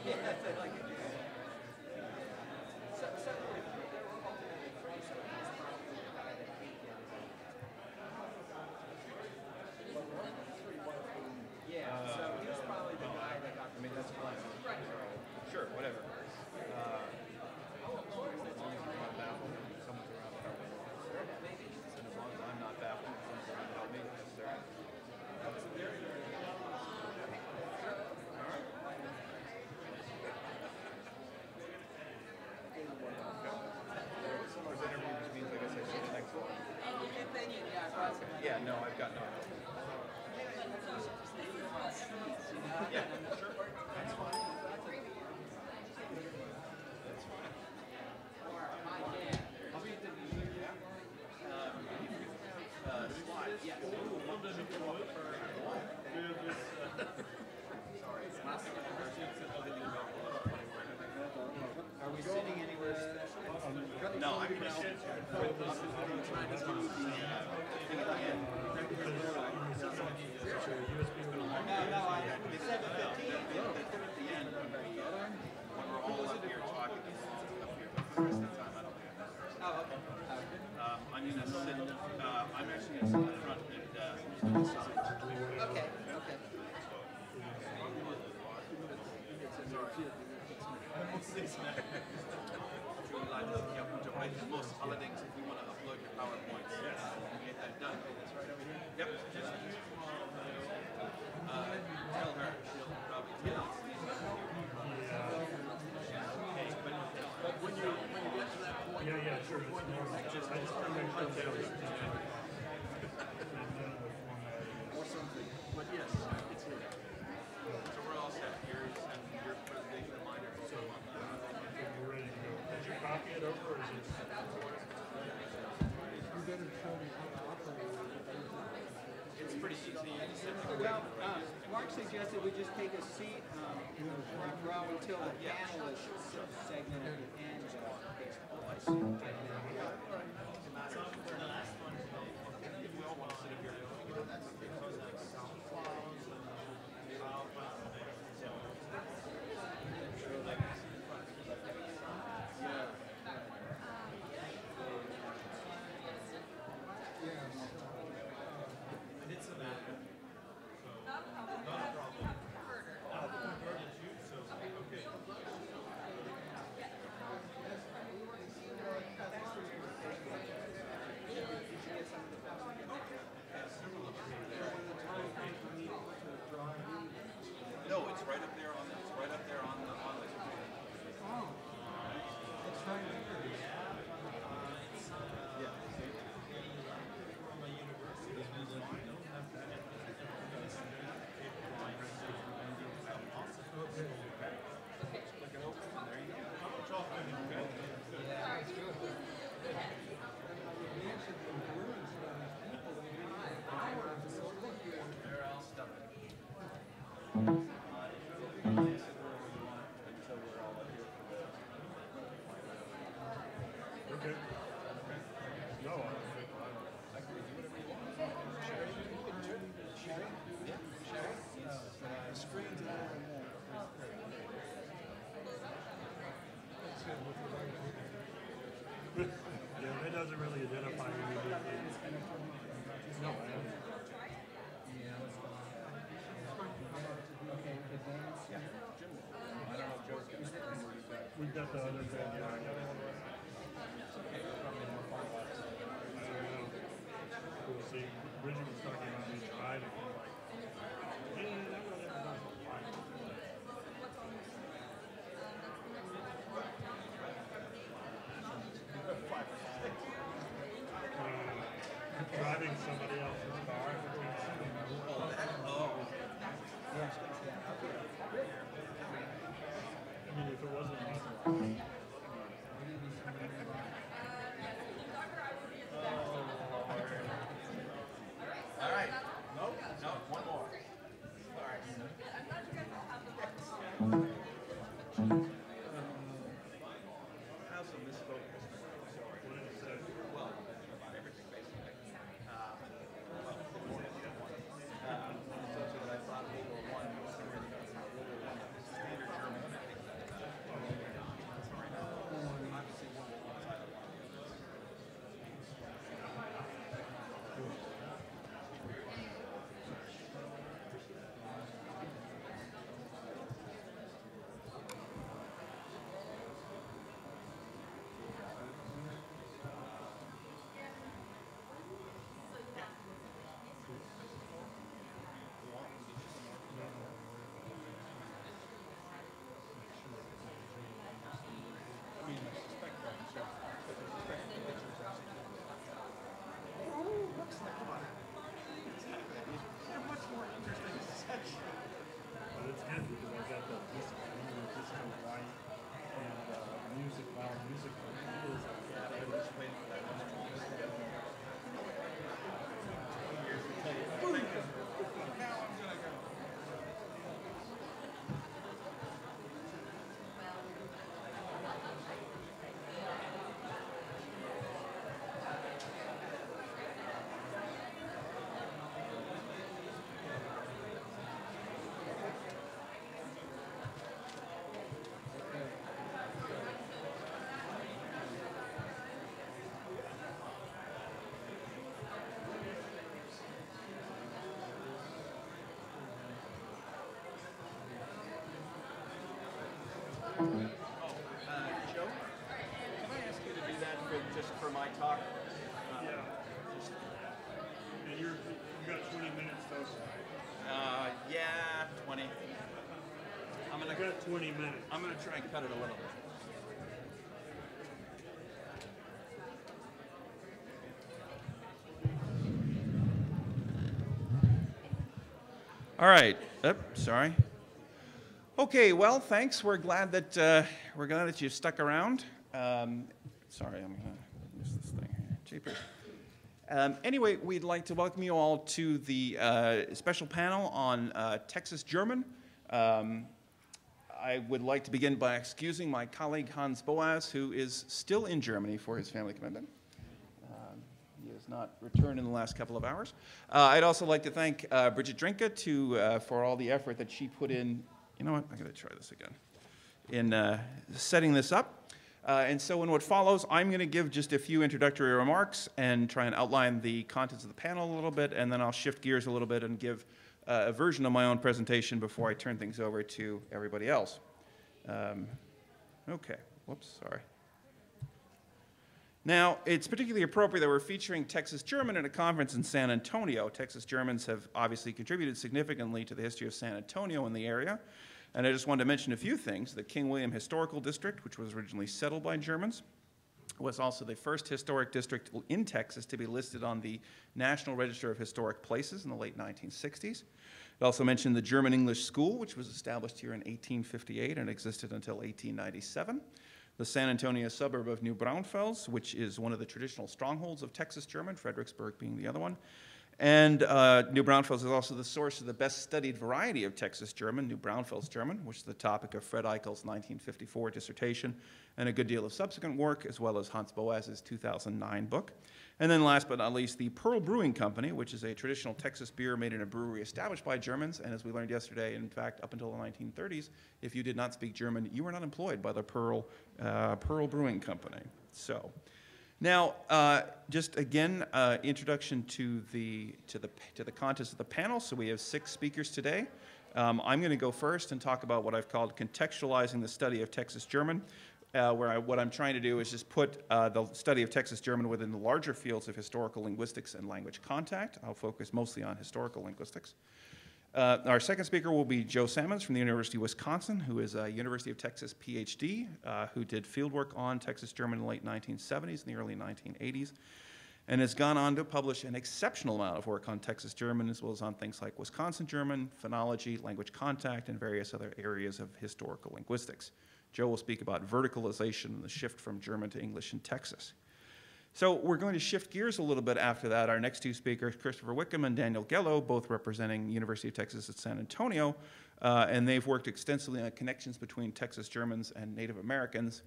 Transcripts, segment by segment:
Yeah, that's it, like, so they were ultimately friends, so he's probably the guy that weekend. Yeah, so he was probably the guy that got. I mean, that's fine. Sure, whatever. As long as I'm not baffled, someone's around to help me. And as long as I'm not baffled, someone's around to help me, yes, sir. Summer's interview, which means I guess I should next one. Yeah, no, I've got no. Yeah, sure. That's fine. That's fine. I'll be at the slides. Yes. Sorry. Are we sitting anywhere special? No, I'm trying to do the thing at the end. No, it's 7:15. At the end, when we're all up here talking, up here, but for the rest of the time, I don't think I'm Oh, okay. I'm gonna sit. I'm actually gonna sit in the front and the side. Okay, okay. Most allerdings, if you want to upload your PowerPoints, get that done. That's right over here. Yep. Just tell her. She'll probably tell us. But when you get to that point, Yeah, sure. I just want to make sure that or something. But yes, it's here. So we're all set. Here's your presentation reminder. So we're ready to go. Did you copy it over, or is it? You better tell me how to operate it. it's pretty easy. Well, Mark suggested we just take a seat in the front row until the panelist segment at the end takes place. We all want to sit up here. No, it's right up there on the. It's right up there on the computer. Oh, it's right here. Okay. No, The screen's a little more. yeah, that doesn't really identify you immediately. No, I don't. Okay, advance. I don't know if Joe's got it. We've got the other thing. Yeah, I got it. We'll see. Bridget was talking about me driving. Hey, that really driving somebody else's car. I mean, if it wasn't All right. Nope. No, one more. I've got 20 minutes. I'm gonna try and cut it a little bit. All right. Sorry. Okay. Well, thanks. We're glad that you stuck around. Sorry, I'm gonna use this thing here. Jeepers. Anyway, we'd like to welcome you all to the special panel on Texas German. I would like to begin by excusing my colleague Hans Boas, who is still in Germany for his family commitment. He has not returned in the last couple of hours. I'd also like to thank Bridget Drinka for all the effort that she put in. You know what? I'm going to try this again. In setting this up. And so in what follows, I'm going to give just a few introductory remarks and try and outline the contents of the panel a little bit, and then I'll shift gears a little bit and give a version of my own presentation before I turn things over to everybody else. Okay. Whoops, sorry. Now, it's particularly appropriate that we're featuring Texas German at a conference in San Antonio. Texas Germans have obviously contributed significantly to the history of San Antonio and the area. And I just wanted to mention a few things. The King William Historical District, which was originally settled by Germans, was also the first historic district in Texas to be listed on the National Register of Historic Places in the late 1960s. It also mentioned the German-English School, which was established here in 1858 and existed until 1897. The San Antonio suburb of New Braunfels, which is one of the traditional strongholds of Texas German, Fredericksburg being the other one. And New Braunfels is also the source of the best studied variety of Texas German, New Braunfels German, which is the topic of Fred Eichel's 1954 dissertation and a good deal of subsequent work, as well as Hans Boas's 2009 book. And then last but not least, the Pearl Brewing Company, which is a traditional Texas beer made in a brewery established by Germans. And as we learned yesterday, in fact, up until the 1930s, if you did not speak German, you were not employed by the Pearl Brewing Company. So. Now, just again, introduction to the contents of the panel. So we have 6 speakers today. I'm going to go first and talk about what I've called contextualizing the study of Texas German, what I'm trying to do is just put the study of Texas German within the larger fields of historical linguistics and language contact. I'll focus mostly on historical linguistics. Our second speaker will be Joe Sammons from the University of Wisconsin, who is a University of Texas PhD, who did fieldwork on Texas German in the late 1970s and the early 1980s, and has gone on to publish an exceptional amount of work on Texas German, as well as on things like Wisconsin German, phonology, language contact, and various other areas of historical linguistics. Joe will speak about verticalization and the shift from German to English in Texas. So we're going to shift gears a little bit after that. Our next 2 speakers, Christopher Wickham and Daniel Gello, both representing University of Texas at San Antonio, and they've worked extensively on connections between Texas Germans and Native Americans.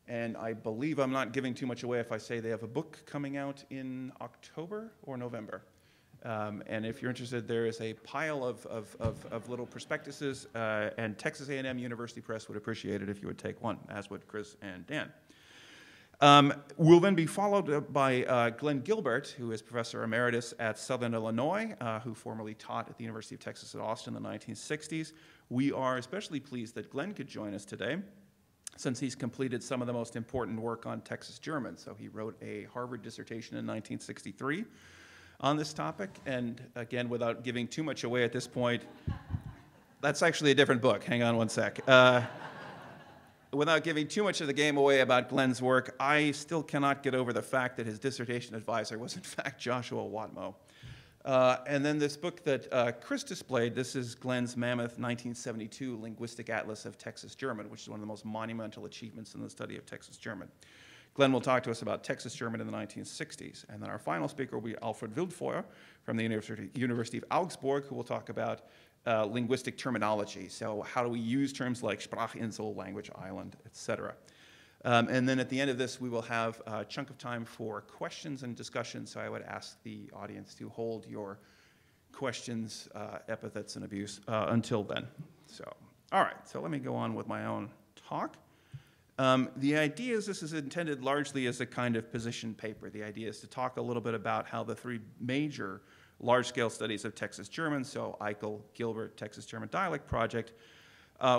And I believe I'm not giving too much away if I say they have a book coming out in October or November. And if you're interested, there is a pile of little prospectuses, and Texas A&M University Press would appreciate it if you would take one, as would Chris and Dan. We'll then be followed by Glenn Gilbert, who is Professor Emeritus at Southern Illinois, who formerly taught at the University of Texas at Austin in the 1960s. We are especially pleased that Glenn could join us today, since he's completed some of the most important work on Texas German. So he wrote a Harvard dissertation in 1963 on this topic, and again, without giving too much away at this point, that's actually a different book. Hang on one sec. Without giving too much of the game away about Glenn's work, I still cannot get over the fact that his dissertation advisor was in fact Joshua Watmo. And then this book that Chris displayed, this is Glenn's mammoth 1972 Linguistic Atlas of Texas German, which is one of the most monumental achievements in the study of Texas German. Glenn will talk to us about Texas German in the 1960s. And then our final speaker will be Alfred Wildfeuer from the University of Augsburg, who will talk about linguistic terminology. So how do we use terms like Sprachinsel, language island, etc. And then at the end of this, we will have a chunk of time for questions and discussion. So I would ask the audience to hold your questions, epithets, and abuse until then. So, all right, so let me go on with my own talk. The idea is this is intended largely as a kind of position paper. The idea is to talk a little bit about how the 3 major large-scale studies of Texas German, so Eichel, Gilbert, Texas German Dialect Project,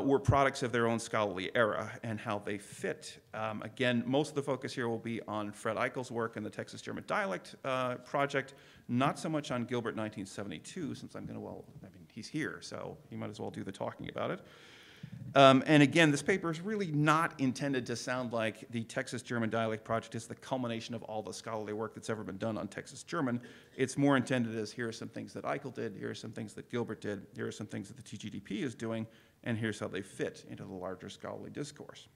were products of their own scholarly era and how they fit. Again, most of the focus here will be on Fred Eichel's work in the Texas German Dialect Project, not so much on Gilbert 1972, since I'm going to, well, I mean, he's here, so he might as well do the talking about it. And again, this paper is really not intended to sound like the Texas German Dialect Project is the culmination of all the scholarly work that's ever been done on Texas German. It's more intended as, here are some things that Eichel did, here are some things that Gilbert did, here are some things that the TGDP is doing, and here's how they fit into the larger scholarly discourse.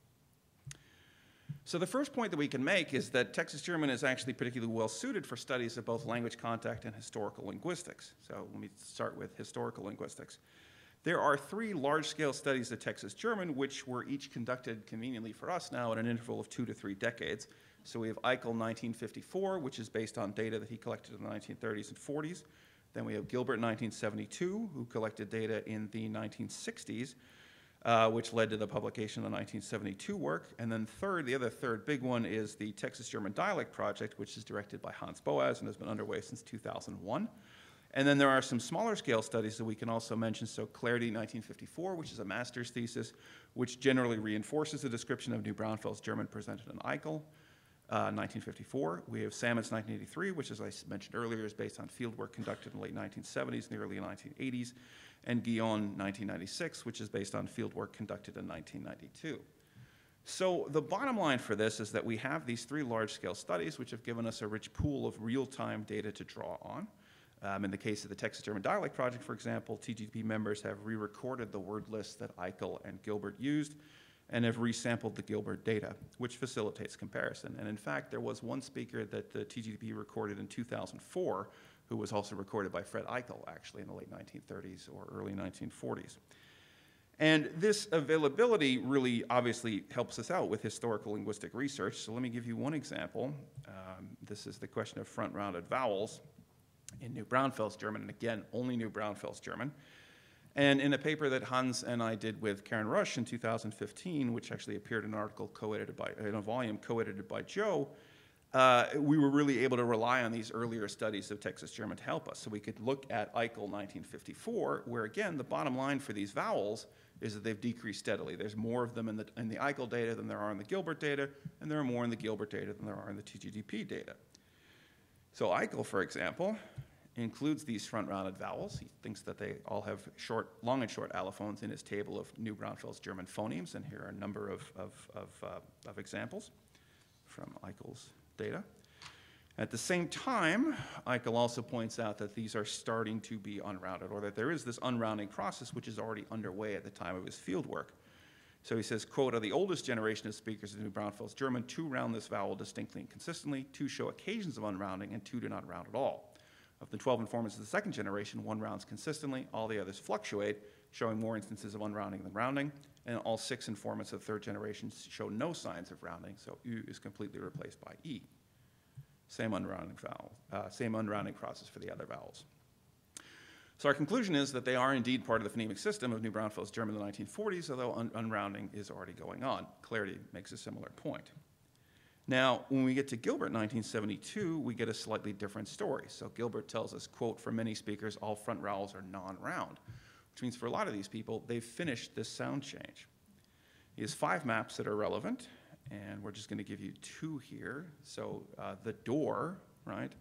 So the first point that we can make is that Texas German is actually particularly well suited for studies of both language contact and historical linguistics. So let me start with historical linguistics. There are 3 large-scale studies of Texas German, which were each conducted conveniently for us now at an interval of 2 to 3 decades. So we have Eichel 1954, which is based on data that he collected in the 1930s and 40s. Then we have Gilbert 1972, who collected data in the 1960s, which led to the publication of the 1972 work. And then the other third big one is the Texas German Dialect Project, which is directed by Hans Boas and has been underway since 2001. And then there are some smaller scale studies that we can also mention. So Clarity 1954, which is a master's thesis, which generally reinforces the description of New Braunfels German presented in Eichel, 1954. We have Sammons 1983, which, as I mentioned earlier, is based on fieldwork conducted in the late 1970s and the early 1980s, and Guillaume 1996, which is based on fieldwork conducted in 1992. So the bottom line for this is that we have these 3 large-scale studies which have given us a rich pool of real-time data to draw on. In the case of the Texas German Dialect Project, for example, TGDP members have re-recorded the word lists that Eichel and Gilbert used and have resampled the Gilbert data, which facilitates comparison. And in fact, there was one speaker that the TGDP recorded in 2004 who was also recorded by Fred Eichel, actually, in the late 1930s or early 1940s. And this availability really obviously helps us out with historical linguistic research. So let me give you one example. This is the question of front-rounded vowels in New Braunfels German, and again, only New Braunfels German. And in a paper that Hans and I did with Karen Rush in 2015, which actually appeared in an article in a volume co-edited by Joe, we were really able to rely on these earlier studies of Texas German to help us. So we could look at Eichel 1954, where again, the bottom line for these vowels is that they've decreased steadily. There's more of them in the Eichel data than there are in the Gilbert data, and there are more in the Gilbert data than there are in the TGDP data. So Eichel, for example, includes these front-rounded vowels. He thinks that they all have long and short allophones in his table of New Braunfels German phonemes, and here are a number of examples from Eichel's data. At the same time, Eichel also points out that these are starting to be unrounded, or that there is this unrounding process which is already underway at the time of his field work. So he says, quote, of the oldest generation of speakers of New Braunfels German, 2 round this vowel distinctly and consistently, 2 show occasions of unrounding, and 2 do not round at all. Of the 12 informants of the second generation, 1 rounds consistently, all the others fluctuate, showing more instances of unrounding than rounding, and all 6 informants of the 3rd generation show no signs of rounding, so U is completely replaced by E. Same unrounding process for the other vowels. So our conclusion is that they are indeed part of the phonemic system of New Braunfels German in the 1940s, although unrounding is already going on. Clarity makes a similar point. Now, when we get to Gilbert 1972, we get a slightly different story. So Gilbert tells us, quote, for many speakers, all front vowels are non-round, which means for a lot of these people, they've finished this sound change. He has 5 maps that are relevant, and we're just going to give you 2 here. So the door, right?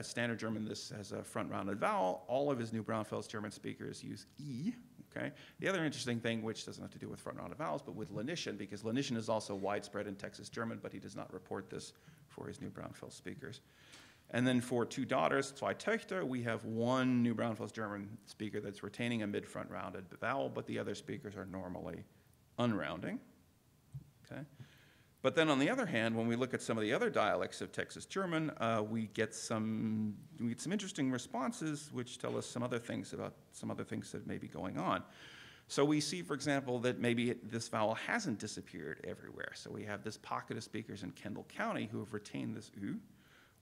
Standard German, this has a front-rounded vowel. All of his New Braunfels German speakers use E, okay? The other interesting thing, which doesn't have to do with front-rounded vowels, but with Lenischen, because Lenischen is also widespread in Texas German, but he does not report this for his New Braunfels speakers. And then for 2 daughters, 2 Töchter, we have 1 New Braunfels German speaker that's retaining a mid-front rounded vowel, but the other speakers are normally unrounding, okay? But then on the other hand, when we look at some of the other dialects of Texas German, we get some interesting responses which tell us some other things that may be going on. So we see, for example, that maybe this vowel hasn't disappeared everywhere. So we have this pocket of speakers in Kendall County who have retained this U.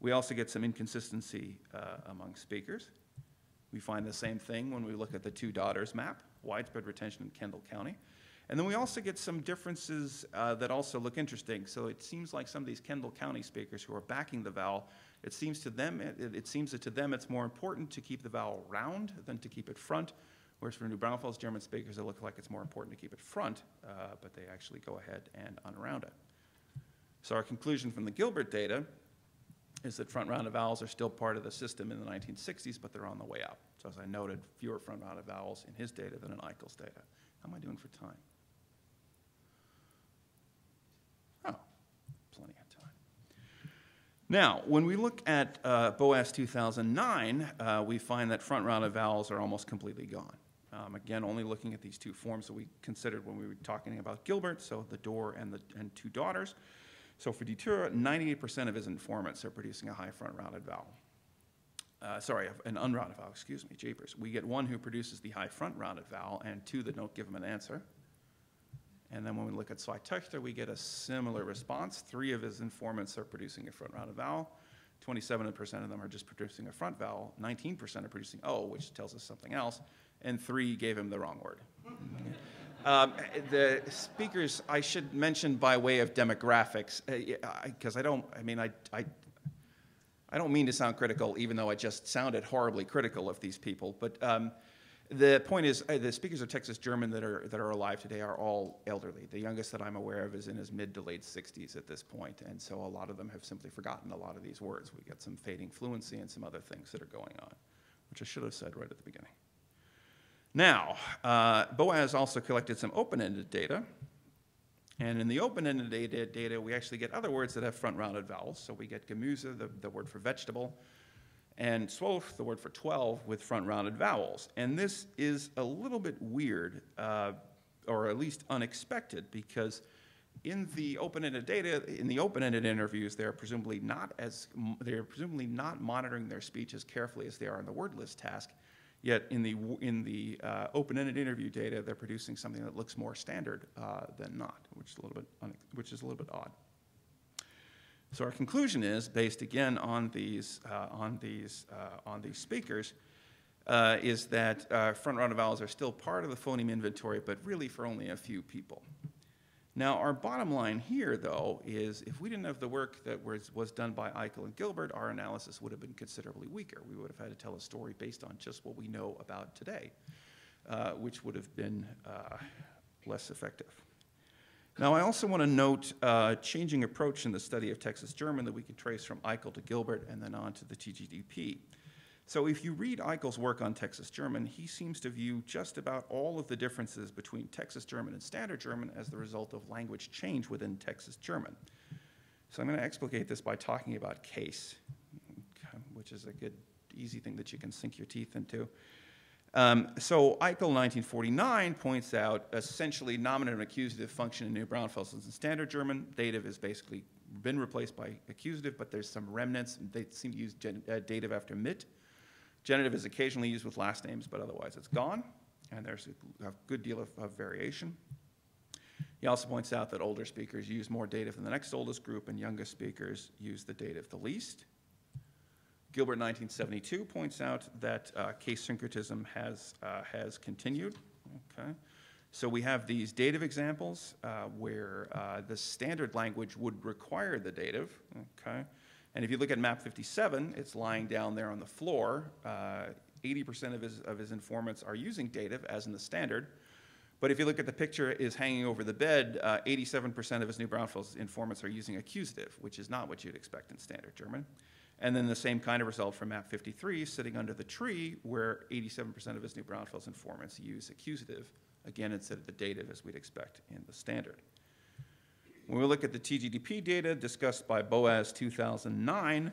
We also get some inconsistency among speakers. We find the same thing when we look at the 2 daughters map, widespread retention in Kendall County. And then we also get some differences that also look interesting. So it seems like some of these Kendall County speakers who are backing the vowel, it seems that to them it's more important to keep the vowel round than to keep it front, whereas for New Braunfels German speakers, it looks like it's more important to keep it front, but they actually go ahead and unround it. So our conclusion from the Gilbert data is that front-rounded vowels are still part of the system in the 1960s, but they're on the way out. So as I noted, fewer front-rounded vowels in his data than in Eichel's data. How am I doing for time? Oh, plenty of time. Now, when we look at BOAS 2009, we find that front-rounded vowels are almost completely gone. Again, only looking at these two forms that we considered when we were talking about Gilbert, so the door and two daughters. So for Datura, 98% of his informants are producing a high front-rounded vowel. Sorry, an unrounded vowel, excuse me, japers. We get one who produces the high front-rounded vowel and two that don't give him an answer. And then when we look at Zweituchter, we get a similar response. 3 of his informants are producing a front-rounded vowel. 27% of them are just producing a front vowel. 19% are producing O, which tells us something else. And 3 gave him the wrong word. The speakers, I should mention by way of demographics, because I don't mean to sound critical, even though I just sounded horribly critical of these people. But the point is, the speakers of Texas German that are alive today are all elderly. The youngest that I'm aware of is in his mid to late 60s at this point, and so a lot of them have simply forgotten a lot of these words. We get some fading fluency and some other things that are going on, which I should have said right at the beginning. Now, BOAS also collected some open-ended data, and in the open-ended data, we actually get other words that have front-rounded vowels. So we get Gemüse, the word for vegetable, and 12, the word for 12, with front-rounded vowels. And this is a little bit weird, or at least unexpected, because in the open-ended data, in the open-ended interviews, they're presumably not monitoring their speech as carefully as they are in the word list task. Yet in the open-ended interview data, they're producing something that looks more standard than not, which is a little bit odd. So our conclusion is, based again on these speakers, is that front-rounded vowels are still part of the phoneme inventory, but really for only a few people. Now, our bottom line here, though, is if we didn't have the work that was done by Eichel and Gilbert, our analysis would have been considerably weaker. We would have had to tell a story based on just what we know about today, which would have been less effective. Now, I also want to note a changing approach in the study of Texas German that we can trace from Eichel to Gilbert and then on to the TGDP. So if you read Eichel's work on Texas German, he seems to view just about all of the differences between Texas German and Standard German as the result of language change within Texas German. So I'm going to explicate this by talking about case, which is a good, easy thing that you can sink your teeth into. So Eichel, 1949, points out essentially nominative and accusative function in New Braunfels and Standard German. Dative has basically been replaced by accusative, but there's some remnants. They seem to use dative after mit. Genitive is occasionally used with last names, but otherwise it's gone, and there's a good deal of variation. He also points out that older speakers use more dative than the next oldest group, and youngest speakers use the dative the least. Gilbert, 1972, points out that case syncretism has continued. Okay. So we have these dative examples where the standard language would require the dative. Okay. And if you look at map 57, it's lying down there on the floor. 80% of his informants are using dative, as in the standard. But if you look at the picture is hanging over the bed, 87% of his New Braunfels informants are using accusative, which is not what you'd expect in Standard German. And then the same kind of result for map 53, sitting under the tree, where 87% of his New Braunfels informants use accusative, again, instead of the dative, as we'd expect in the standard. When we look at the TGDP data discussed by BOAS 2009,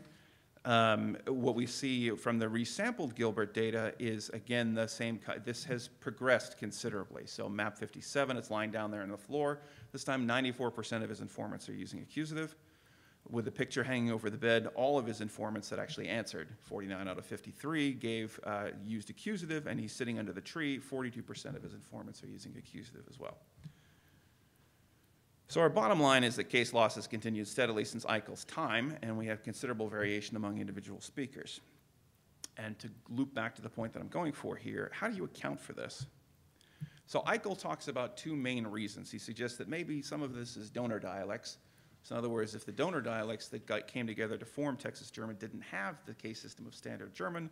what we see from the resampled Gilbert data is, again, the same. This has progressed considerably. So map 57, it's lying down there on the floor. This time, 94% of his informants are using accusative. With the picture hanging over the bed, all of his informants that actually answered, 49 out of 53, used accusative, and he's sitting under the tree. 42% of his informants are using accusative as well. So our bottom line is that case loss has continued steadily since Eichel's time, and we have considerable variation among individual speakers. And to loop back to the point that I'm going for here, how do you account for this? So Eichel talks about two main reasons. He suggests that maybe some of this is donor dialects. So in other words, if the donor dialects that came together to form Texas German didn't have the case system of Standard German,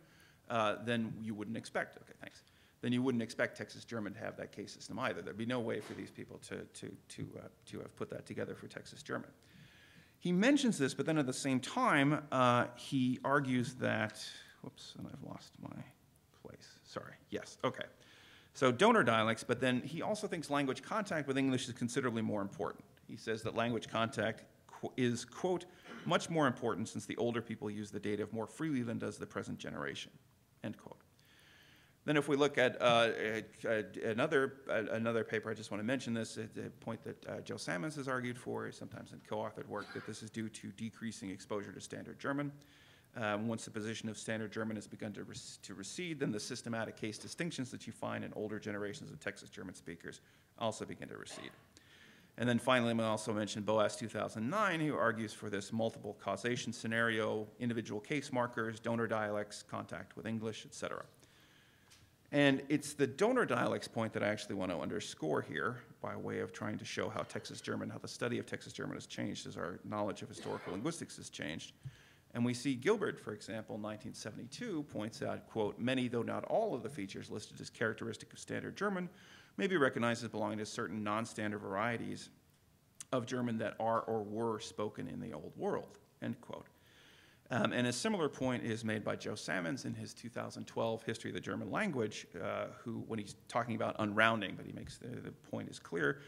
then you wouldn't expect, okay, thanks. Then you wouldn't expect Texas German to have that case system either. There'd be no way for these people to have put that together for Texas German. He mentions this, but then at the same time, he argues that, whoops, and I've lost my place. Sorry, yes, okay. So donor dialects, but then he also thinks language contact with English is considerably more important. He says that language contact is, quote, much more important since the older people use the dative more freely than does the present generation, end quote. Then if we look at another paper, I just want to mention this, a point that Joe Salmons has argued for, sometimes in co-authored work, that this is due to decreasing exposure to Standard German. Once the position of Standard German has begun to recede, then the systematic case distinctions that you find in older generations of Texas German speakers also begin to recede. And then finally, I'm going to also mention Boas 2009, who argues for this multiple causation scenario, individual case markers, donor dialects, contact with English, etc. And it's the donor dialects point that I actually want to underscore here by way of trying to show how Texas German, how the study of Texas German has changed as our knowledge of historical linguistics has changed. And we see Gilbert, for example, in 1972, points out, quote, many, though not all of the features listed as characteristic of Standard German may be recognized as belonging to certain non-standard varieties of German that are or were spoken in the Old World, end quote. And a similar point is made by Joe Salmons in his 2012 History of the German Language, who, when he's talking about unrounding, but he makes the point is clear,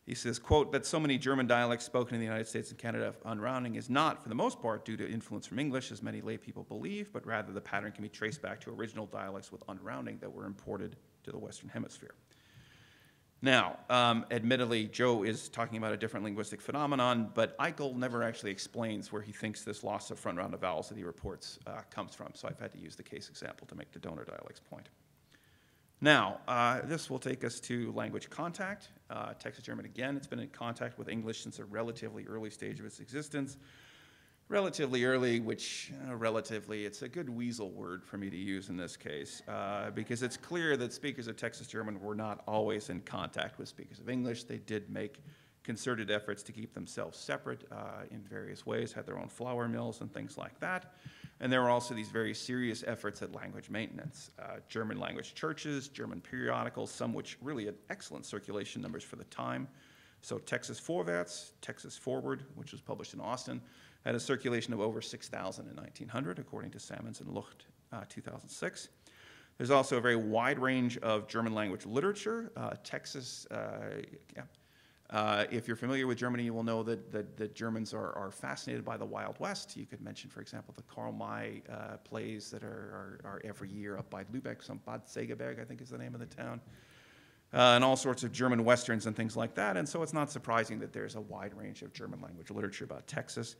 he says, quote, that so many German dialects spoken in the United States and Canada unrounding is not, for the most part, due to influence from English, as many lay people believe, but rather the pattern can be traced back to original dialects with unrounding that were imported to the Western Hemisphere. Now, admittedly, Joe is talking about a different linguistic phenomenon, but Eichel never actually explains where he thinks this loss of front round of vowels that he reports comes from, so I've had to use the case example to make the donor dialects point. Now, this will take us to language contact. Texas German, again, it's been in contact with English since a relatively early stage of its existence. Relatively early, which relatively, it's a good weasel word for me to use in this case, because it's clear that speakers of Texas German were not always in contact with speakers of English. They did make concerted efforts to keep themselves separate in various ways, had their own flour mills and things like that. And there were also these very serious efforts at language maintenance. German language churches, German periodicals, some which really had excellent circulation numbers for the time. So Texas Vorwärts, Texas Forward, which was published in Austin, had a circulation of over 6,000 in 1900, according to Salmons and Lucht, 2006. There's also a very wide range of German language literature. If you're familiar with Germany, you will know that Germans are fascinated by the Wild West. You could mention, for example, the Karl May plays that are every year up by Lübeck, some Bad Segeberg, I think is the name of the town. And all sorts of German westerns and things like that. And so it's not surprising that there's a wide range of German language literature about Texas.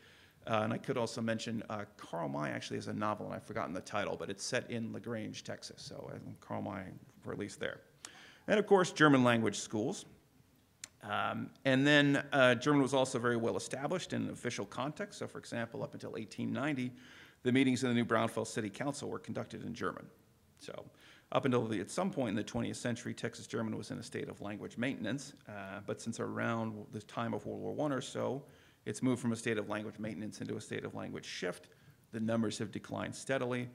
And I could also mention Karl May actually has a novel, and I've forgotten the title, but it's set in LaGrange, Texas. So Karl May, for at least there. And of course, German language schools. And then German was also very well established in an official context. So for example, up until 1890, the meetings in the New Braunfels City Council were conducted in German. So up until at some point in the 20th century, Texas German was in a state of language maintenance. But since around the time of World War I or so, it's moved from a state of language maintenance into a state of language shift. The numbers have declined steadily.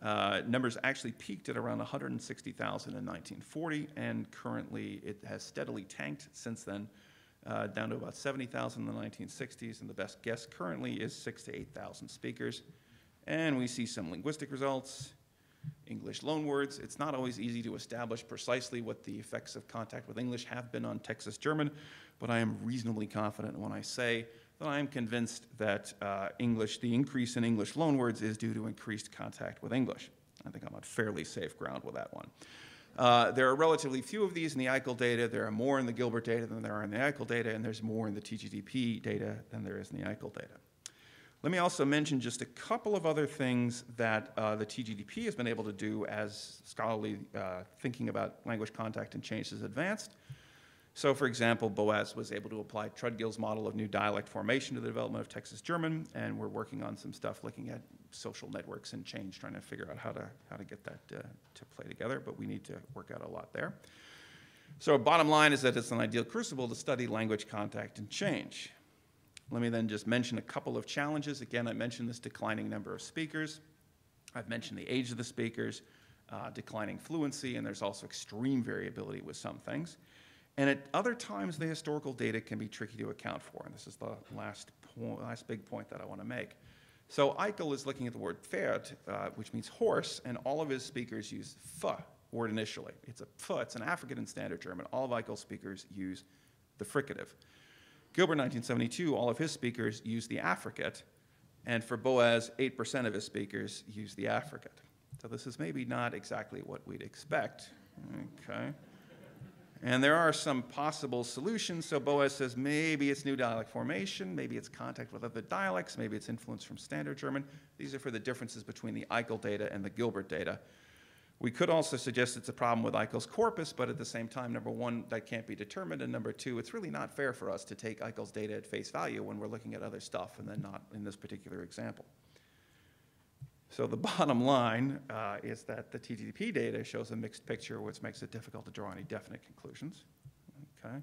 Numbers actually peaked at around 160,000 in 1940, and currently it has steadily tanked since then, down to about 70,000 in the 1960s, and the best guess currently is 6,000 to 8,000 speakers. And we see some linguistic results. English loanwords. It's not always easy to establish precisely what the effects of contact with English have been on Texas German, but I am reasonably confident when I say that I am convinced that the increase in English loanwords is due to increased contact with English. I think I'm on fairly safe ground with that one. There are relatively few of these in the Eichel data. There are more in the Gilbert data than there are in the Eichel data, and there's more in the TGDP data than there is in the Eichel data. Let me also mention just a couple of other things that the TGDP has been able to do as scholarly thinking about language contact and change has advanced. So, for example, Boas was able to apply Trudgill's model of new dialect formation to the development of Texas German, and we're working on some stuff looking at social networks and change, trying to figure out how to get that to play together, but we need to work out a lot there. So bottom line is that it's an ideal crucible to study language contact and change. Let me then just mention a couple of challenges. Again, I mentioned this declining number of speakers. I've mentioned the age of the speakers, declining fluency, and there's also extreme variability with some things. And at other times, the historical data can be tricky to account for, and this is the last big point that I want to make. So Eichel is looking at the word Pferd, which means horse, and all of his speakers use F word initially. It's a ph, it's an African in Standard German. All of Eichel's speakers use the fricative. Gilbert, 1972, all of his speakers use the affricate, and for Boas, 8% of his speakers use the affricate. So this is maybe not exactly what we'd expect, okay? And there are some possible solutions. So Boas says maybe it's new dialect formation, maybe it's contact with other dialects, maybe it's influence from Standard German. These are for the differences between the Eichel data and the Gilbert data. We could also suggest it's a problem with Eichel's corpus, but at the same time, number one, that can't be determined, and number two, it's really not fair for us to take Eichel's data at face value when we're looking at other stuff and then not in this particular example. So the bottom line is that the TTP data shows a mixed picture, which makes it difficult to draw any definite conclusions. Okay?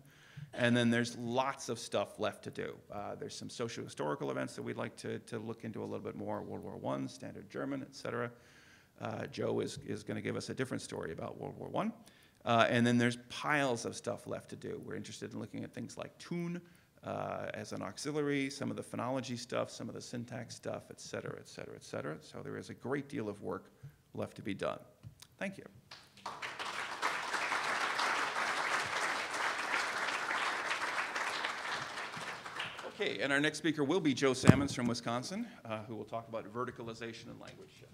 And then there's lots of stuff left to do. There's some socio-historical events that we'd like to look into a little bit more, World War I, Standard German, et cetera. Joe is going to give us a different story about World War I. And then there's piles of stuff left to do. We're interested in looking at things like tune as an auxiliary, some of the phonology stuff, some of the syntax stuff, et cetera, et cetera, et cetera. So there is a great deal of work left to be done. Thank you. Okay, and our next speaker will be Joe Salmons from Wisconsin, who will talk about verticalization and language shift.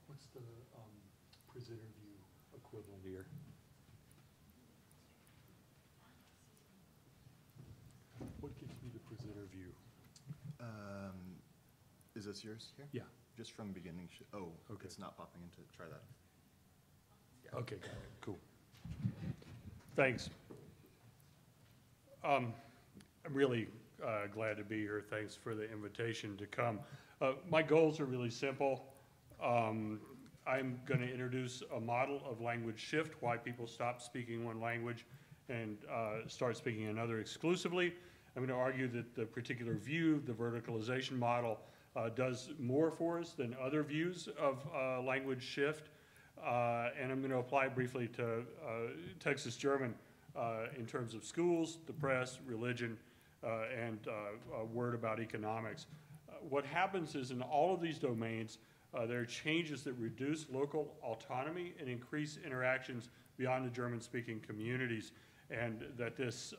What's the presenter view equivalent here? What gives me the presenter view? Is this yours here? Yeah. Just from beginning. Oh, Okay. It's not popping into. Try that. Okay, got it. Cool. Thanks. I'm really glad to be here. Thanks for the invitation to come. My goals are really simple. I'm going to introduce a model of language shift, why people stop speaking one language and start speaking another exclusively. I'm going to argue that the particular view, the verticalization model, does more for us than other views of language shift. And I'm going to apply briefly to Texas German in terms of schools, the press, religion, and a word about economics. What happens is in all of these domains, there are changes that reduce local autonomy and increase interactions beyond the German-speaking communities, and that this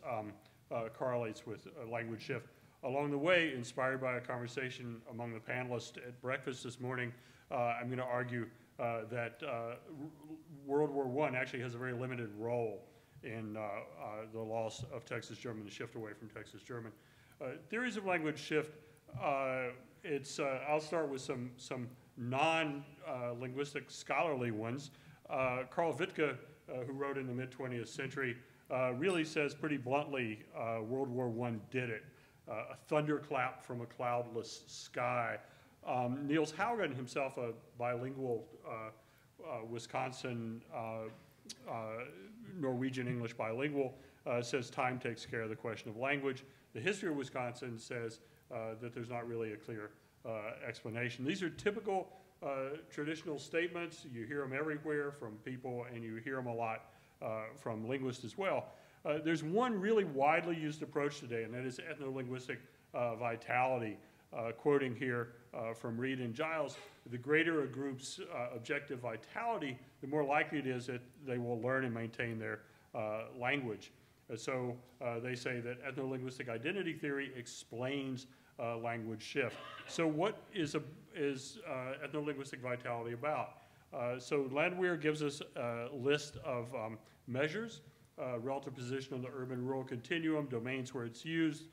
correlates with language shift. Along the way, inspired by a conversation among the panelists at breakfast this morning, I'm going to argue that World War I actually has a very limited role in the loss of Texas German, the shift away from Texas German. Theories of language shift, I'll start with some non-linguistic scholarly ones. Karl Wittke, who wrote in the mid-20th century, really says pretty bluntly, World War I did it. A thunderclap from a cloudless sky. Niels Haugen, himself a bilingual Wisconsin Norwegian-English bilingual, says time takes care of the question of language. The history of Wisconsin says that there's not really a clear explanation. These are typical traditional statements. You hear them everywhere from people, and you hear them a lot from linguists as well. There's one really widely used approach today, and that is ethno-linguistic vitality. Quoting here from Reed and Giles, the greater a group's objective vitality, the more likely it is that they will learn and maintain their language. So they say that ethno-linguistic identity theory explains language shift. So what is ethno-linguistic vitality about? So Landwehr gives us a list of measures, relative position on the urban-rural continuum, domains where it's used,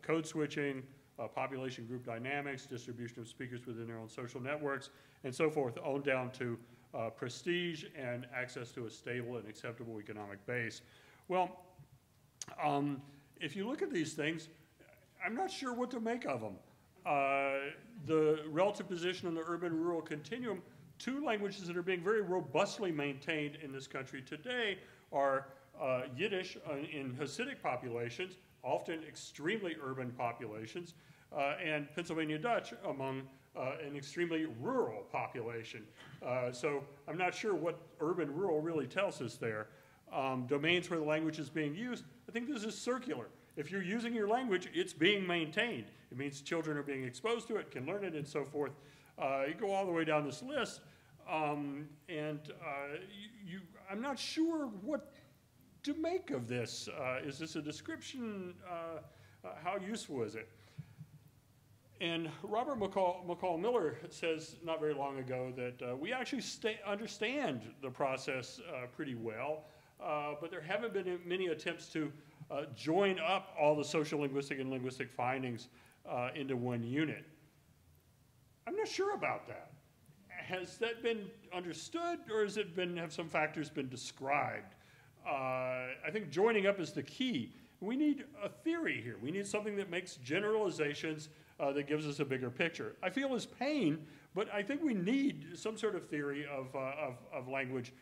code switching, population group dynamics, distribution of speakers within their own social networks, and so forth, on down to prestige and access to a stable and acceptable economic base. Well, if you look at these things, I'm not sure what to make of them. The relative position on the urban-rural continuum, two languages that are being very robustly maintained in this country today are Yiddish in Hasidic populations, often extremely urban populations, and Pennsylvania Dutch among an extremely rural population. So I'm not sure what urban-rural really tells us there. Domains where the language is being used, I think this is circular. If you're using your language, it's being maintained. It means children are being exposed to it, can learn it, and so forth. You go all the way down this list, I'm not sure what to make of this. Is this a description? How useful is it? And Robert McCall Miller says not very long ago that we actually understand the process pretty well, but there haven't been many attempts to join up all the social linguistic and linguistic findings into one unit. I'm not sure about that. Has that been understood, or has it been, have some factors been described? I think joining up is the key. We need a theory here. We need something that makes generalizations that gives us a bigger picture. I feel his pain, but I think we need some sort of theory of language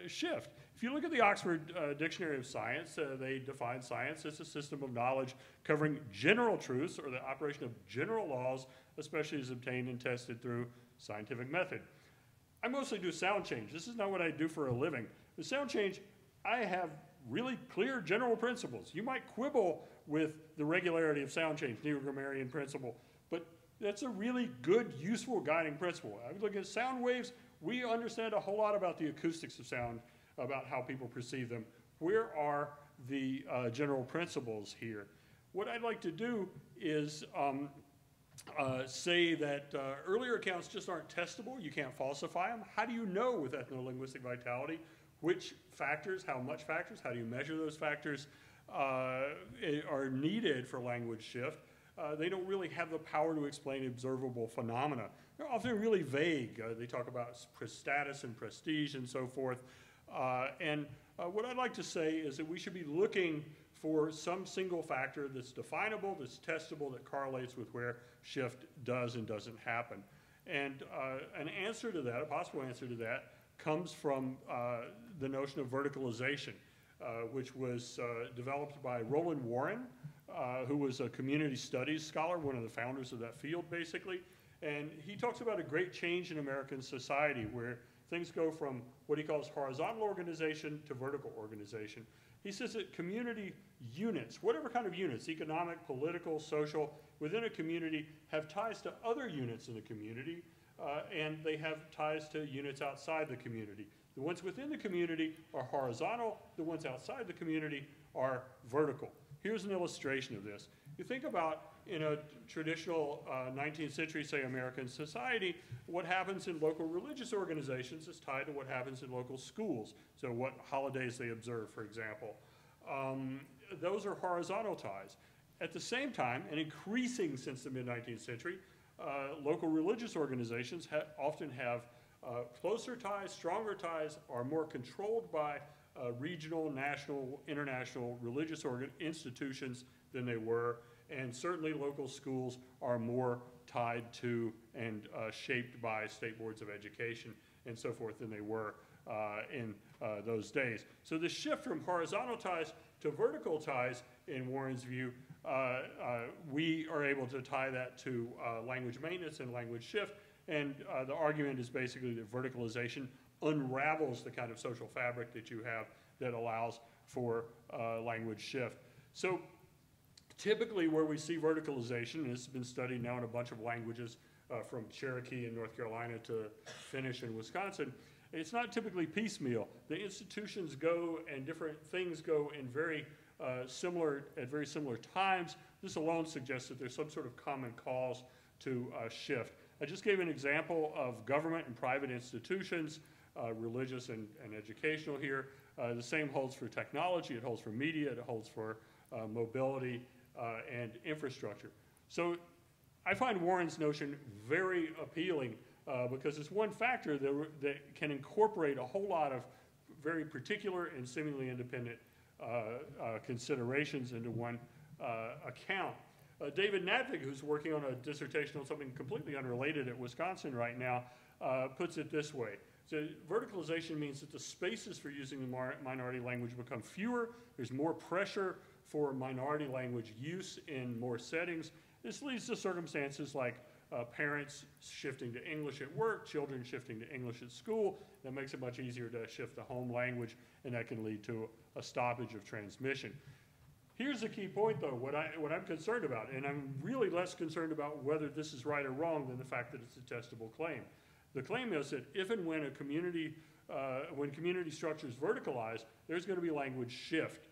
shift. If you look at the Oxford Dictionary of Science, they define science as a system of knowledge covering general truths or the operation of general laws, especially as obtained and tested through scientific method. I mostly do sound change. This is not what I do for a living. The sound change, I have really clear general principles. You might quibble with the regularity of sound change, neo-grammarian principle, but that's a really good, useful guiding principle. I would look at sound waves. We understand a whole lot about the acoustics of sound, about how people perceive them. Where are the general principles here? What I'd like to do is say that earlier accounts just aren't testable. You can't falsify them. How do you know with ethno-linguistic vitality which factors, how much factors, how do you measure those factors are needed for language shift? They don't really have the power to explain observable phenomena. They're often really vague. They talk about status and prestige and so forth. What I'd like to say is that we should be looking for some single factor that's definable, that's testable, that correlates with where shift does and doesn't happen. And an answer to that, a possible answer to that, comes from the notion of verticalization, which was developed by Roland Warren, who was a community studies scholar, one of the founders of that field, basically. And he talks about a great change in American society where things go from what he calls horizontal organization to vertical organization. He says that community units, whatever kind of units, economic, political, social, within a community have ties to other units in the community, and they have ties to units outside the community. The ones within the community are horizontal, the ones outside the community are vertical. Here's an illustration of this. You think about in a traditional 19th century, say, American society, what happens in local religious organizations is tied to what happens in local schools. So what holidays they observe, for example. Those are horizontal ties. At the same time, and increasing since the mid-19th century, local religious organizations often have closer ties, stronger ties, are more controlled by regional, national, international religious institutions than they were, and certainly local schools are more tied to and shaped by state boards of education and so forth than they were in those days. So the shift from horizontal ties to vertical ties, in Warren's view, we are able to tie that to language maintenance and language shift, and the argument is basically that verticalization unravels the kind of social fabric that you have that allows for language shift. So typically where we see verticalization, and this has been studied now in a bunch of languages from Cherokee in North Carolina to Finnish in Wisconsin, it's not typically piecemeal. The institutions go and different things go in very at very similar times. This alone suggests that there's some sort of common cause to shift. I just gave an example of government and private institutions, religious and educational here. The same holds for technology, it holds for media, it holds for mobility and infrastructure. So I find Warren's notion very appealing because it's one factor that can incorporate a whole lot of very particular and seemingly independent considerations into one account. David Nadvig, who's working on a dissertation on something completely unrelated at Wisconsin right now, puts it this way. So verticalization means that the spaces for using the minority language become fewer. There's more pressure for minority language use in more settings. This leads to circumstances like parents shifting to English at work, children shifting to English at school. That makes it much easier to shift the home language, and that can lead to a stoppage of transmission. Here's the key point, though, what I'm concerned about, and I'm really less concerned about whether this is right or wrong than the fact that it's a testable claim. The claim is that if and when a community, when community structures verticalize, there's going to be language shift.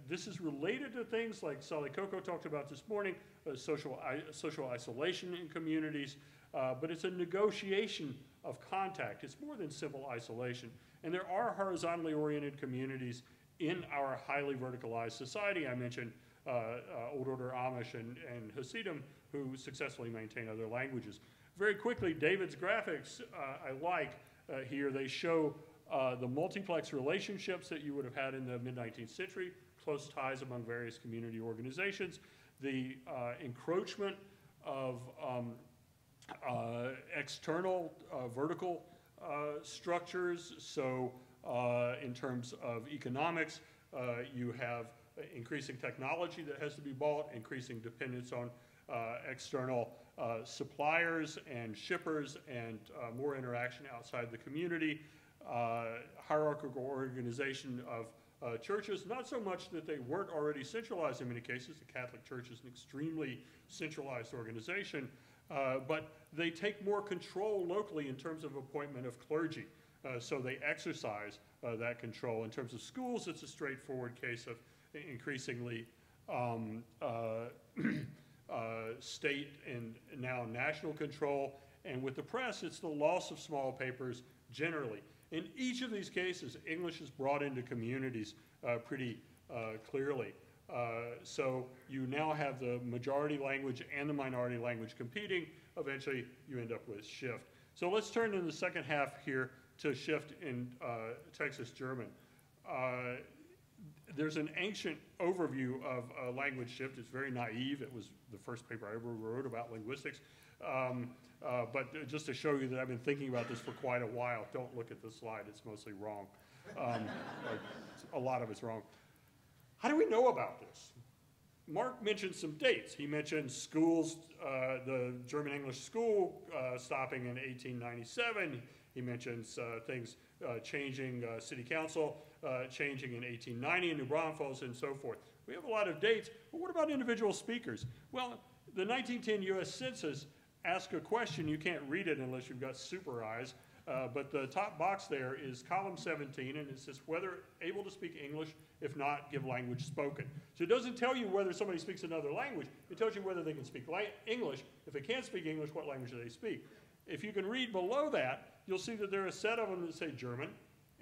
This is related to things like Sally Coco talked about this morning, social isolation in communities, but it's a negotiation of contact. It's more than simple isolation. And there are horizontally oriented communities in our highly verticalized society. I mentioned Old Order Amish and Hasidim who successfully maintain other languages. Very quickly, David's graphics I like here. They show the multiplex relationships that you would have had in the mid-19th century, close ties among various community organizations, the encroachment of external vertical structures. So in terms of economics, you have increasing technology that has to be bought, increasing dependence on external suppliers and shippers, and more interaction outside the community, hierarchical organization of churches, not so much that they weren't already centralized in many cases. The Catholic Church is an extremely centralized organization, but they take more control locally in terms of appointment of clergy. So they exercise that control. In terms of schools, it's a straightforward case of increasingly state and now national control. And with the press, it's the loss of small papers generally. In each of these cases, English is brought into communities pretty clearly. So you now have the majority language and the minority language competing. Eventually, you end up with shift. So let's turn in the second half here to shift in Texas German. There's an ancient overview of language shift. It's very naive. It was the first paper I ever wrote about linguistics. But just to show you that I've been thinking about this for quite a while, don't look at this slide. It's mostly wrong. A lot of it's wrong. How do we know about this? Mark mentioned some dates. He mentioned schools, the German English school stopping in 1897. He mentions things changing, city council changing in 1890 in New Braunfels and so forth. We have a lot of dates, but what about individual speakers? Well, the 1910 U.S. Census asks a question. You can't read it unless you've got super eyes, but the top box there is column 17, and it says whether able to speak English, if not, give language spoken. So it doesn't tell you whether somebody speaks another language. It tells you whether they can speak English. If they can't speak English, what language do they speak? If you can read below that, you'll see that there are a set of them that say German,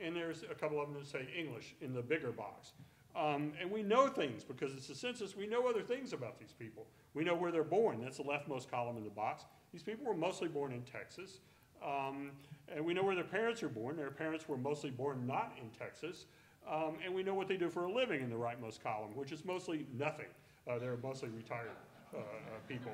and there's a couple of them that say English in the bigger box. And we know things because it's a census. We know other things about these people. We know where they're born. That's the leftmost column in the box. These people were mostly born in Texas. And we know where their parents are born. Their parents were mostly born not in Texas. And we know what they do for a living in the rightmost column, which is mostly nothing. They're mostly retired people.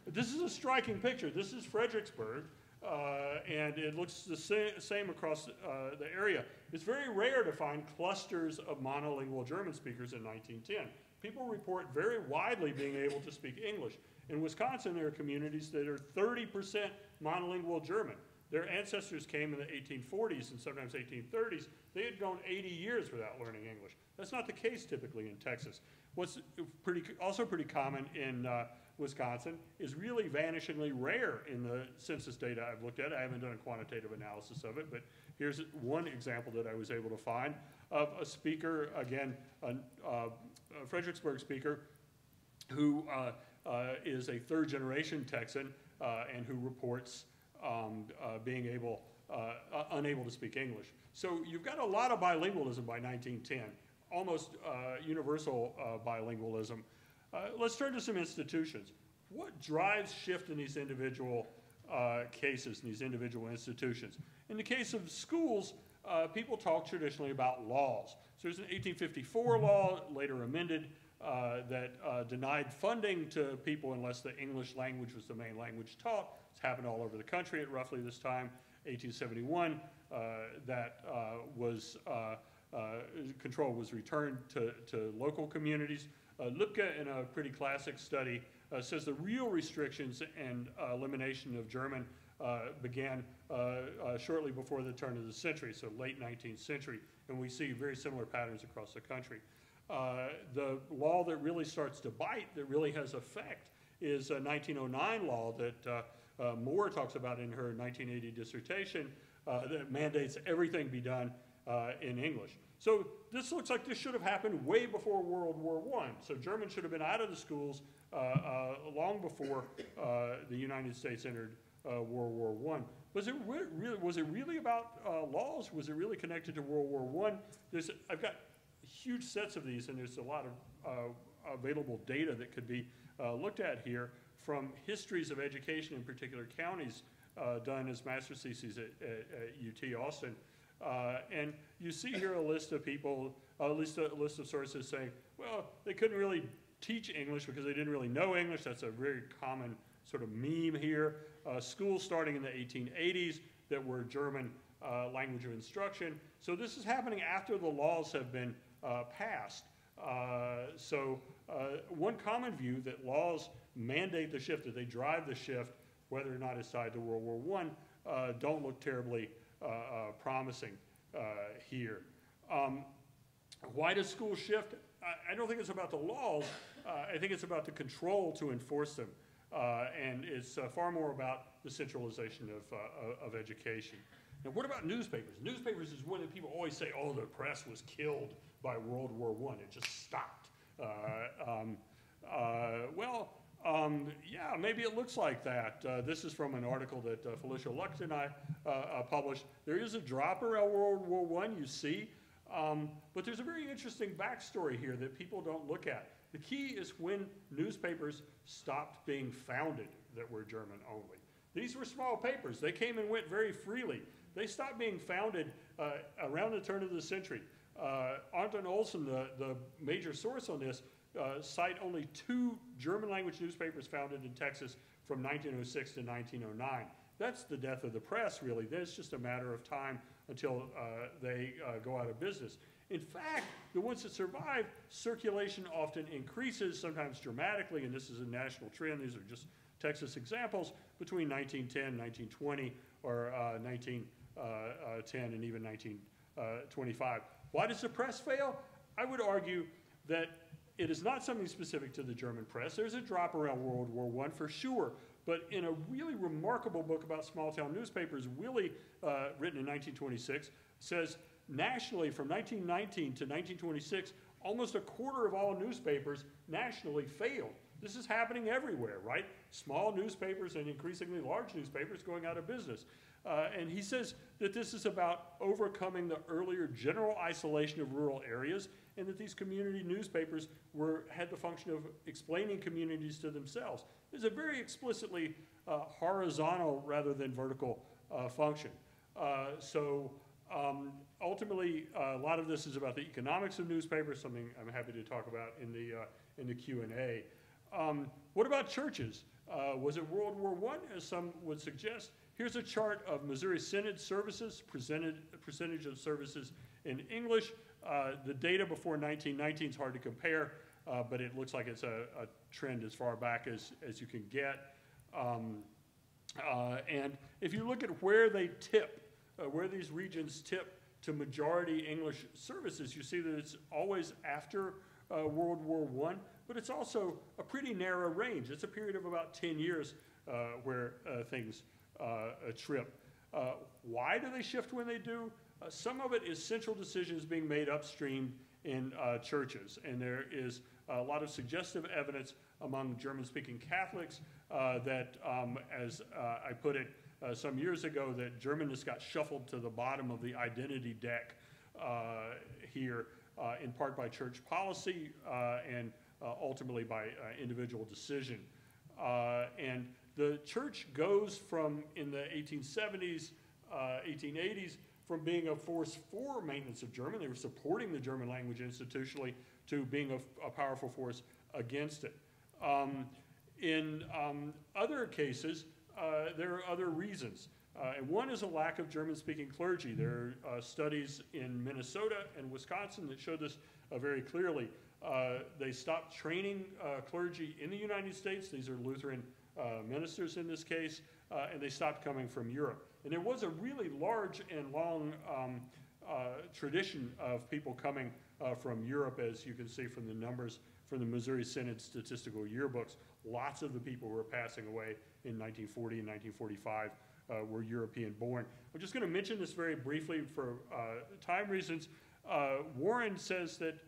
This is a striking picture. This is Fredericksburg. And it looks the same across the area. It's very rare to find clusters of monolingual German speakers in 1910. People report very widely being able to speak English. In Wisconsin, there are communities that are 30% monolingual German. Their ancestors came in the 1840s and sometimes 1830s. They had gone 80 years without learning English. That's not the case typically in Texas. What's also pretty common in Wisconsin is really vanishingly rare in the census data I've looked at. I haven't done a quantitative analysis of it, but here's one example that I was able to find of a speaker, again, a Fredericksburg speaker, who is a third-generation Texan and who reports being unable to speak English. So you've got a lot of bilingualism by 1910, almost universal bilingualism. Let's turn to some institutions. What drives shift in these individual cases, in these individual institutions? In the case of schools, people talk traditionally about laws. So there's an 1854 law, later amended, that denied funding to people unless the English language was the main language taught. It's happened all over the country at roughly this time. 1871, control was returned to local communities. Lübke, in a pretty classic study, says the real restrictions and elimination of German began shortly before the turn of the century, so late 19th century, and we see very similar patterns across the country. The law that really starts to bite, that really has effect, is a 1909 law that Moore talks about in her 1980 dissertation that mandates everything be done in English. So this looks like this should have happened way before World War I. So Germans should have been out of the schools long before the United States entered World War I. Was it really about laws? Was it really connected to World War I? I've got huge sets of these, and there's a lot of available data that could be looked at here from histories of education in particular counties done as master's theses at UT Austin. And you see here a list of people, at least a list of sources saying, well, they couldn't really teach English because they didn't really know English. That's a very common sort of meme here. Schools starting in the 1880s that were German language of instruction. So this is happening after the laws have been passed. One common view that laws mandate the shift, that they drive the shift, whether or not it's tied to World War I, don't look terribly promising here. Why does schools shift? I don't think it's about the laws. I think it's about the control to enforce them. And it's far more about the centralization of education. Now, what about newspapers? Newspapers is one that people always say, oh, the press was killed by World War I. It just stopped. Yeah, maybe it looks like that. This is from an article that Felicia Lucht and I published. There is a drop around World War I, you see, but there's a very interesting backstory here that people don't look at. The key is when newspapers stopped being founded that were German only. These were small papers. They came and went very freely. They stopped being founded around the turn of the century. Arndt and Olson, the major source on this, cite only 2 German language newspapers founded in Texas from 1906 to 1909. That's the death of the press, really. It's just a matter of time until they go out of business. In fact, the ones that survive, circulation often increases, sometimes dramatically, and this is a national trend. These are just Texas examples, between 1910 and 1920, or 1910 and even 1925. Why does the press fail? I would argue that it is not something specific to the German press. There's a drop around World War I for sure, but in a really remarkable book about small-town newspapers, Willie, written in 1926, says nationally from 1919 to 1926, almost a quarter of all newspapers nationally failed. This is happening everywhere, right? Small newspapers and increasingly large newspapers going out of business. And he says that this is about overcoming the earlier general isolation of rural areas, and that these community newspapers had the function of explaining communities to themselves. There's a very explicitly horizontal rather than vertical function. Ultimately, a lot of this is about the economics of newspapers, something I'm happy to talk about in the Q&A. What about churches? Was it World War I, as some would suggest? Here's a chart of Missouri Synod services, percentage of services in English. The data before 1919 is hard to compare, but it looks like it's a trend as far back as you can get. And if you look at where they tip, where these regions tip to majority English services, you see that it's always after World War I, but it's also a pretty narrow range. It's a period of about 10 years where things trip. Why do they shift when they do? Some of it is central decisions being made upstream in churches, and there is a lot of suggestive evidence among German-speaking Catholics that, as I put it some years ago, that Germanness got shuffled to the bottom of the identity deck here, in part by church policy and ultimately by individual decision. And the church goes from, in the 1870s, 1880s, from being a force for maintenance of German, they were supporting the German language institutionally, to being a powerful force against it. In other cases, there are other reasons. And one is a lack of German-speaking clergy. There are studies in Minnesota and Wisconsin that show this very clearly. They stopped training clergy in the United States. These are Lutheran ministers in this case, and they stopped coming from Europe. And there was a really large and long tradition of people coming from Europe, as you can see from the numbers from the Missouri Synod statistical yearbooks. Lots of the people who were passing away in 1940 and 1945 were European born. I'm just going to mention this very briefly for time reasons. Warren says that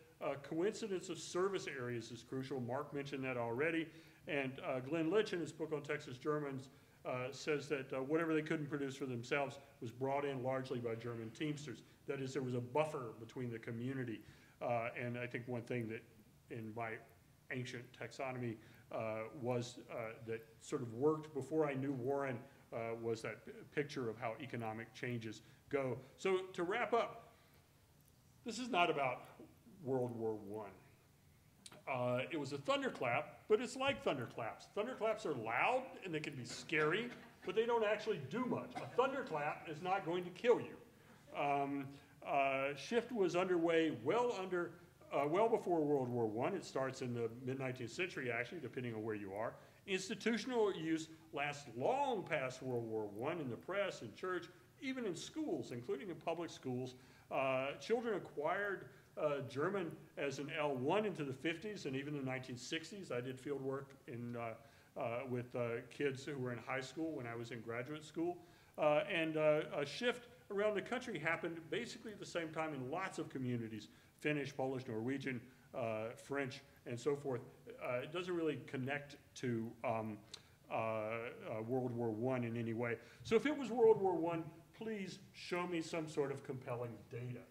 coincidence of service areas is crucial. Mark mentioned that already. And Glenn Litch, in his book on Texas Germans, says that whatever they couldn't produce for themselves was brought in largely by German Teamsters. That is, there was a buffer between the community. And I think one thing that in my ancient taxonomy was that sort of worked before I knew Warren was that picture of how economic changes go. So to wrap up, this is not about World War I. It was a thunderclap, but it's like thunderclaps. Thunderclaps are loud and they can be scary, but they don't actually do much. A thunderclap is not going to kill you. Shift was underway well before World War I. It starts in the mid-19th century, actually, depending on where you are. Institutional use lasts long past World War I in the press, in church, even in schools, including in public schools. Children acquired German as an L1 into the 50s and even the 1960s. I did field work with kids who were in high school when I was in graduate school. And a shift around the country happened basically at the same time in lots of communities: Finnish, Polish, Norwegian, French, and so forth. It doesn't really connect to World War I in any way. So if it was World War I, please show me some sort of compelling data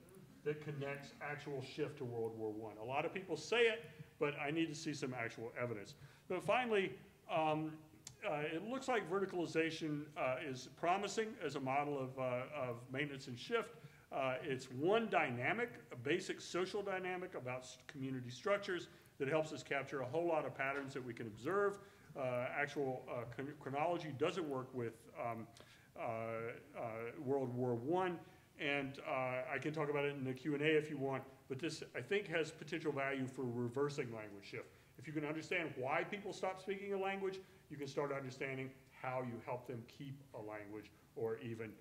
that connects actual shift to World War I. A lot of people say it, but I need to see some actual evidence. But finally, it looks like verticalization is promising as a model of maintenance and shift. It's one dynamic, a basic social dynamic about community structures that helps us capture a whole lot of patterns that we can observe. Actual chronology doesn't work with World War I, and I can talk about it in the Q&A if you want, but this, I think, has potential value for reversing language shift. If you can understand why people stop speaking a language, you can start understanding how you help them keep a language or even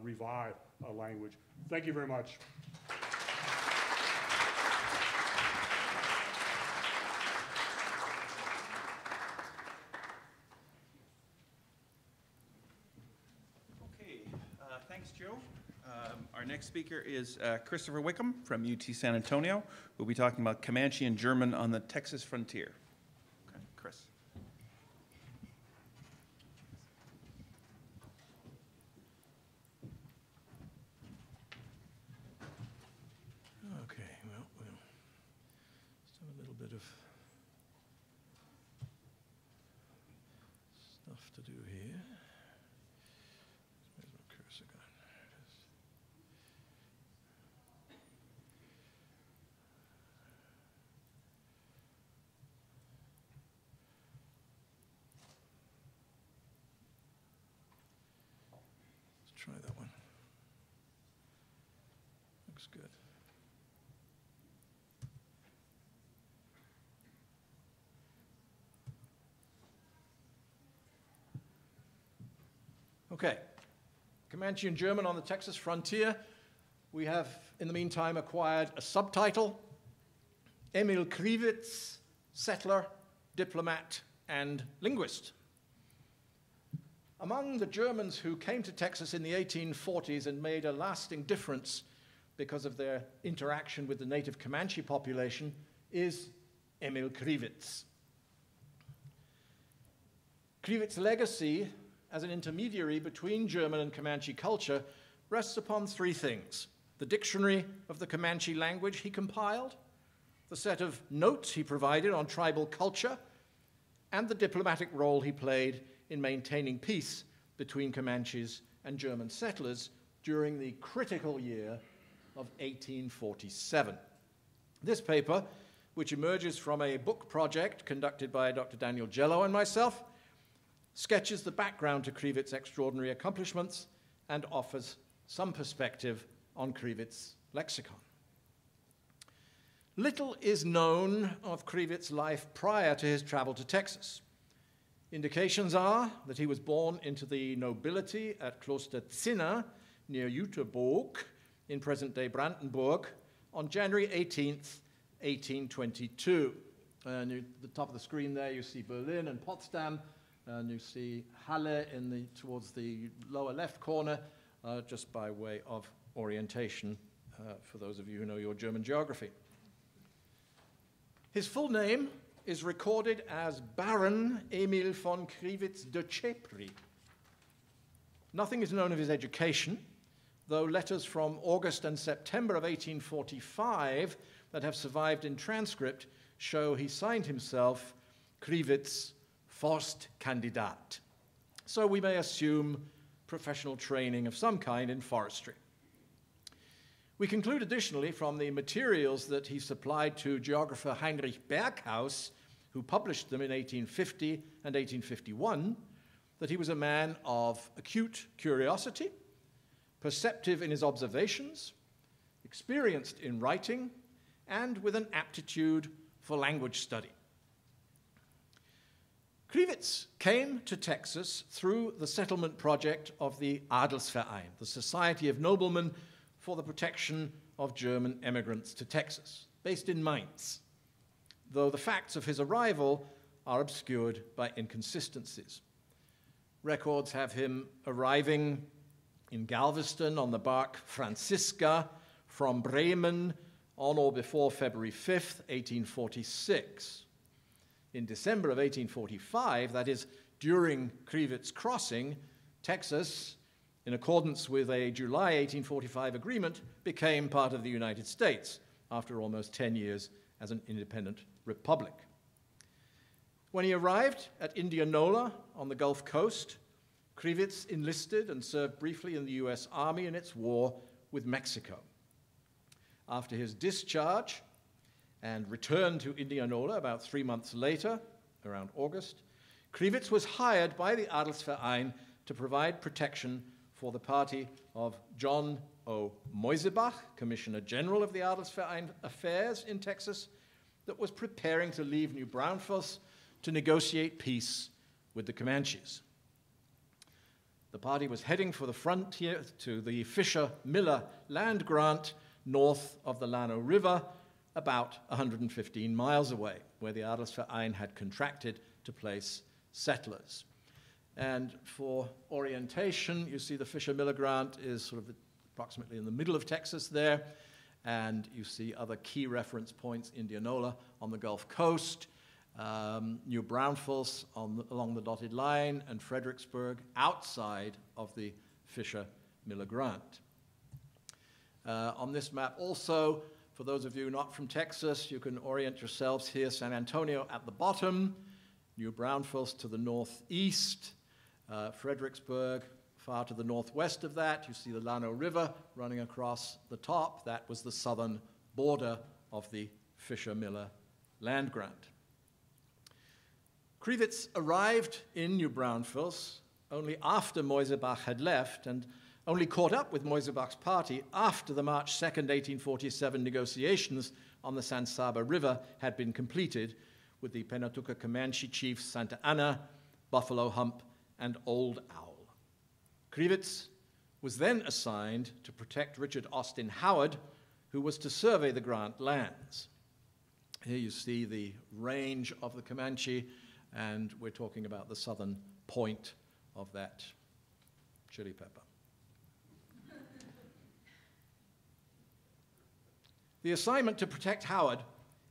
revive a language. Thank you very much. Okay, thanks, Joe. Our next speaker is Christopher Wickham from UT San Antonio. We'll be talking about Comanche and German on the Texas frontier. Okay, Chris. Okay, well, we'll just have a little bit of stuff to do here. Where's my cursor gone? There it is. Let's try that one. Looks good. Okay, Comanche and German on the Texas frontier. We have, in the meantime, acquired a subtitle: Emil Krivitz, settler, diplomat, and linguist. Among the Germans who came to Texas in the 1840s and made a lasting difference because of their interaction with the native Comanche population is Emil Krivitz. Krivitz's legacy as an intermediary between German and Comanche culture rests upon three things: the dictionary of the Comanche language he compiled, the set of notes he provided on tribal culture, and the diplomatic role he played in maintaining peace between Comanches and German settlers during the critical year of 1847. This paper, which emerges from a book project conducted by Dr. Daniel Jello and myself, sketches the background to Kriewitz's extraordinary accomplishments and offers some perspective on Kriewitz's lexicon. Little is known of Kriewitz's life prior to his travel to Texas. Indications are that he was born into the nobility at Kloster Zinna near Jüterbog in present-day Brandenburg on January 18th, 1822. And at the top of the screen there you see Berlin and Potsdam, and you see Halle towards the lower left corner, just by way of orientation for those of you who know your German geography. His full name is recorded as Baron Emil von Kriewitz de Chepri. Nothing is known of his education, though letters from August and September of 1845 that have survived in transcript show he signed himself Kriewitz Forstkandidat. So we may assume professional training of some kind in forestry. We conclude additionally from the materials that he supplied to geographer Heinrich Berghaus, who published them in 1850 and 1851, that he was a man of acute curiosity, perceptive in his observations, experienced in writing, and with an aptitude for language study. Kriewitz came to Texas through the settlement project of the Adelsverein, the Society of Noblemen for the Protection of German Emigrants to Texas, based in Mainz, though the facts of his arrival are obscured by inconsistencies. Records have him arriving in Galveston on the bark Franziska from Bremen on or before February 5th, 1846. In December of 1845, that is, during Kriewitz's crossing, Texas, in accordance with a July 1845 agreement, became part of the United States after almost 10 years as an independent republic. When he arrived at Indianola on the Gulf Coast, Kriewitz enlisted and served briefly in the US Army in its war with Mexico. After his discharge and return to Indianola about 3 months later, around August, Kriewitz was hired by the Adelsverein to provide protection for the party of John O. Moisebach, Commissioner General of the Adelsverein Affairs in Texas, that was preparing to leave New Braunfels to negotiate peace with the Comanches. The party was heading for the frontier to the Fisher-Miller land grant north of the Llano River, about 115 miles away, where the Adelsverein had contracted to place settlers. And for orientation, you see the Fisher-Miller grant is sort of approximately in the middle of Texas there, and you see other key reference points, Indianola on the Gulf Coast, New Braunfels along the dotted line, and Fredericksburg outside of the Fisher-Miller grant. On this map also, for those of you not from Texas, you can orient yourselves here, San Antonio at the bottom, New Braunfels to the northeast, Fredericksburg far to the northwest of that. You see the Llano River running across the top. That was the southern border of the Fisher-Miller land grant. Kriewitz arrived in New Braunfels only after Moisebach had left, and only caught up with Moisebach's party after the March 2nd, 1847 negotiations on the San Saba River had been completed with the Penatuka Comanche chiefs Santa Anna, Buffalo Hump, and Old Owl. Kriewitz was then assigned to protect Richard Austin Howard, who was to survey the grant lands. Here you see the range of the Comanche, and we're talking about the southern point of that chili pepper. The assignment to protect Howard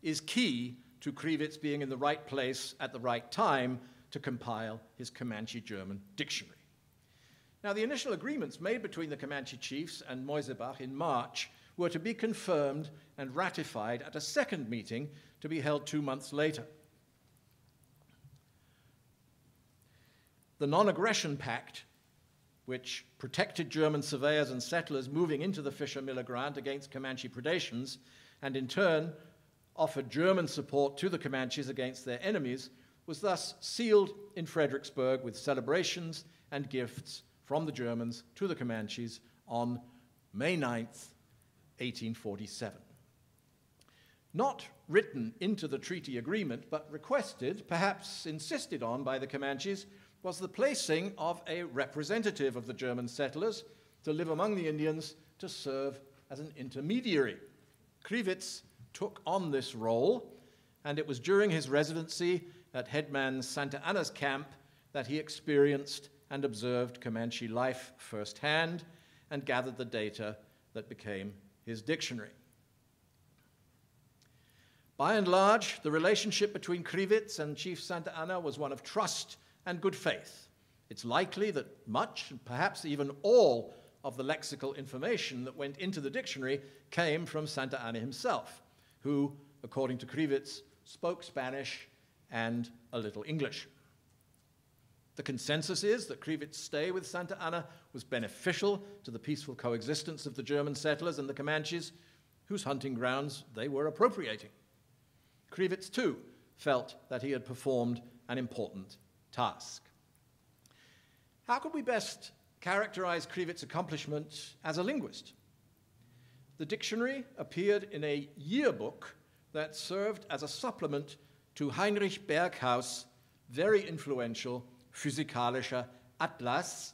is key to Kriewitz being in the right place at the right time to compile his Comanche German dictionary. Now, the initial agreements made between the Comanche chiefs and Moisebach in March were to be confirmed and ratified at a second meeting to be held 2 months later. The Non-Aggression Pact which protected German surveyors and settlers moving into the Fischer-Miller Grant against Comanche predations, and in turn offered German support to the Comanches against their enemies, was thus sealed in Fredericksburg with celebrations and gifts from the Germans to the Comanches on May 9th, 1847. Not written into the treaty agreement, but requested, perhaps insisted on by the Comanches, was the placing of a representative of the German settlers to live among the Indians to serve as an intermediary. Crivitz took on this role, and it was during his residency at Headman Santa Anna's camp that he experienced and observed Comanche life firsthand and gathered the data that became his dictionary. By and large, the relationship between Crivitz and Chief Santa Anna was one of trust and good faith. It's likely that much, and perhaps even all, of the lexical information that went into the dictionary came from Santa Anna himself, who, according to Crivitz, spoke Spanish and a little English. The consensus is that Crivitz's stay with Santa Anna was beneficial to the peaceful coexistence of the German settlers and the Comanches, whose hunting grounds they were appropriating. Crivitz, too, felt that he had performed an important task. How could we best characterize Crivitz's accomplishment as a linguist? The dictionary appeared in a yearbook that served as a supplement to Heinrich Berghaus' very influential Physikalischer Atlas,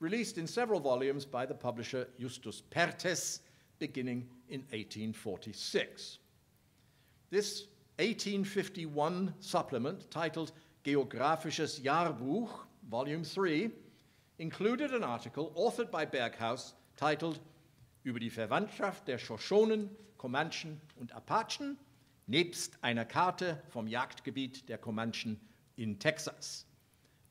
released in several volumes by the publisher Justus Perthes, beginning in 1846. This 1851 supplement, titled Geographisches Jahrbuch, Volume 3, included an article authored by Berghaus titled Über die Verwandtschaft der Shoshonen, Comanchen und Apachen, nebst einer Karte vom Jagdgebiet der Comanchen in Texas,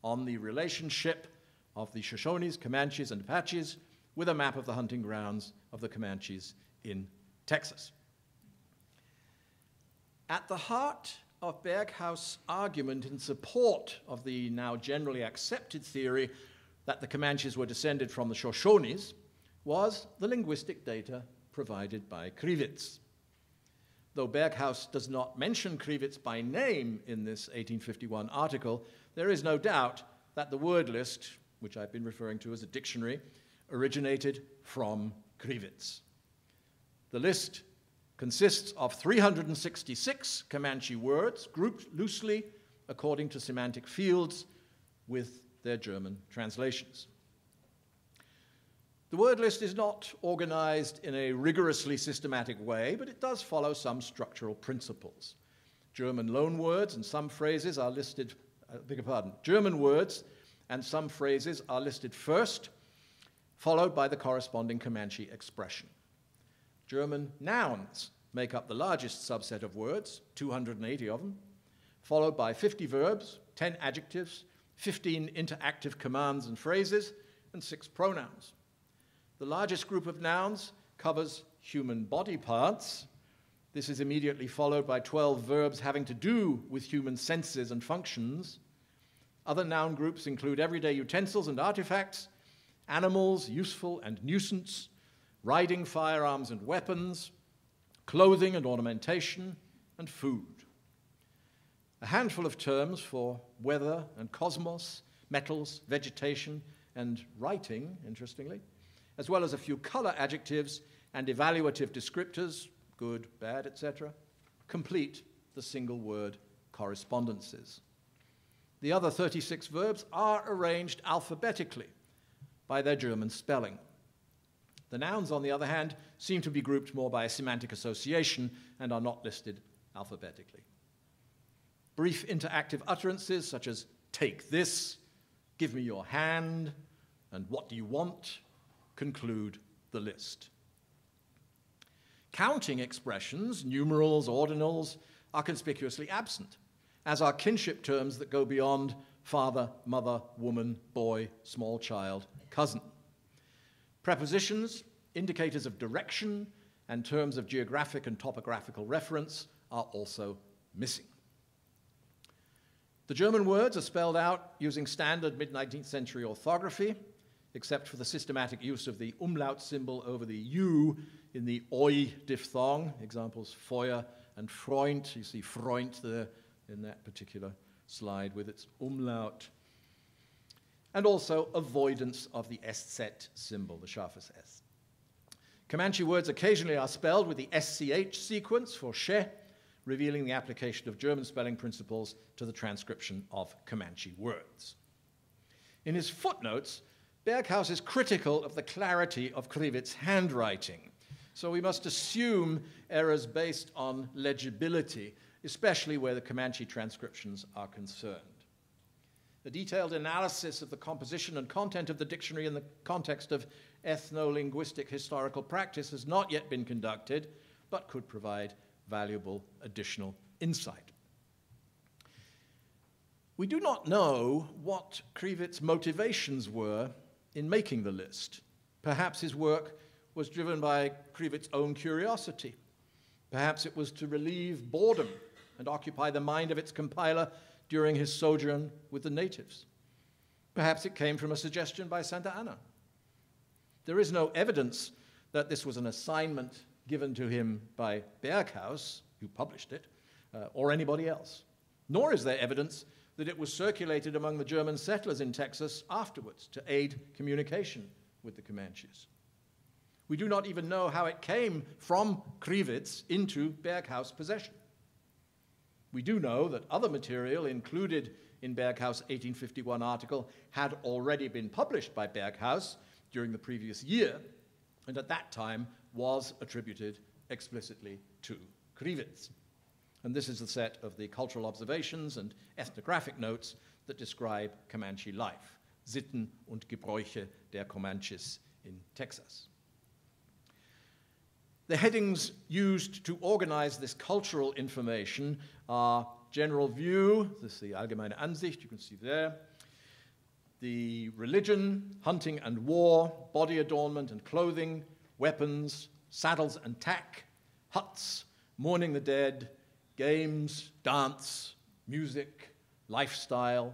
on the relationship of the Shoshones, Comanches, and Apaches with a map of the hunting grounds of the Comanches in Texas. At the heart of Berghaus' argument in support of the now generally accepted theory that the Comanches were descended from the Shoshones was the linguistic data provided by Crivitz. Though Berghaus does not mention Crivitz by name in this 1851 article, there is no doubt that the word list, which I've been referring to as a dictionary, originated from Crivitz. The list consists of 366 Comanche words, grouped loosely according to semantic fields with their German translations. The word list is not organized in a rigorously systematic way, but it does follow some structural principles. German loanwords and some phrases are listed, German words and some phrases are listed first, followed by the corresponding Comanche expression. German nouns make up the largest subset of words, 280 of them, followed by 50 verbs, 10 adjectives, 15 interactive commands and phrases, and 6 pronouns. The largest group of nouns covers human body parts. This is immediately followed by 12 verbs having to do with human senses and functions. Other noun groups include everyday utensils and artifacts, animals, useful and nuisance, riding, firearms and weapons, clothing and ornamentation, and food. A handful of terms for weather and cosmos, metals, vegetation, and writing, interestingly, as well as a few color adjectives and evaluative descriptors, good, bad, etc., complete the single word correspondences. The other 36 verbs are arranged alphabetically by their German spelling. The nouns, on the other hand, seem to be grouped more by a semantic association and are not listed alphabetically. Brief interactive utterances such as take this, give me your hand, and what do you want conclude the list. Counting expressions, numerals, ordinals, are conspicuously absent, as are kinship terms that go beyond father, mother, woman, boy, small child, cousin. Prepositions, indicators of direction, and terms of geographic and topographical reference are also missing. The German words are spelled out using standard mid-19th century orthography, except for the systematic use of the umlaut symbol over the U in the Oi diphthong, examples Feuer and Freund. You see Freund there in that particular slide with its umlaut. And also avoidance of the SZ symbol, the scharfes S. Comanche words occasionally are spelled with the SCH sequence for she, revealing the application of German spelling principles to the transcription of Comanche words. In his footnotes, Berghaus is critical of the clarity of Krivitz's handwriting, so we must assume errors based on legibility, especially where the Comanche transcriptions are concerned. A detailed analysis of the composition and content of the dictionary in the context of ethno-linguistic historical practice has not yet been conducted, but could provide valuable additional insight. We do not know what Krivitz's motivations were in making the list. Perhaps his work was driven by Krivitz's own curiosity. Perhaps it was to relieve boredom and occupy the mind of its compiler during his sojourn with the natives. Perhaps it came from a suggestion by Santa Anna. There is no evidence that this was an assignment given to him by Berghaus, who published it, or anybody else. Nor is there evidence that it was circulated among the German settlers in Texas afterwards to aid communication with the Comanches. We do not even know how it came from Krivitz into Berghaus' possession. We do know that other material included in Berghaus' 1851 article had already been published by Berghaus during the previous year, and at that time was attributed explicitly to Krivitz. And this is the set of the cultural observations and ethnographic notes that describe Comanche life, Sitten und Gebräuche der Comanches in Texas. The headings used to organize this cultural information are general view, this is the Allgemeine Ansicht, you can see there, the religion, hunting and war, body adornment and clothing, weapons, saddles and tack, huts, mourning the dead, games, dance, music, lifestyle,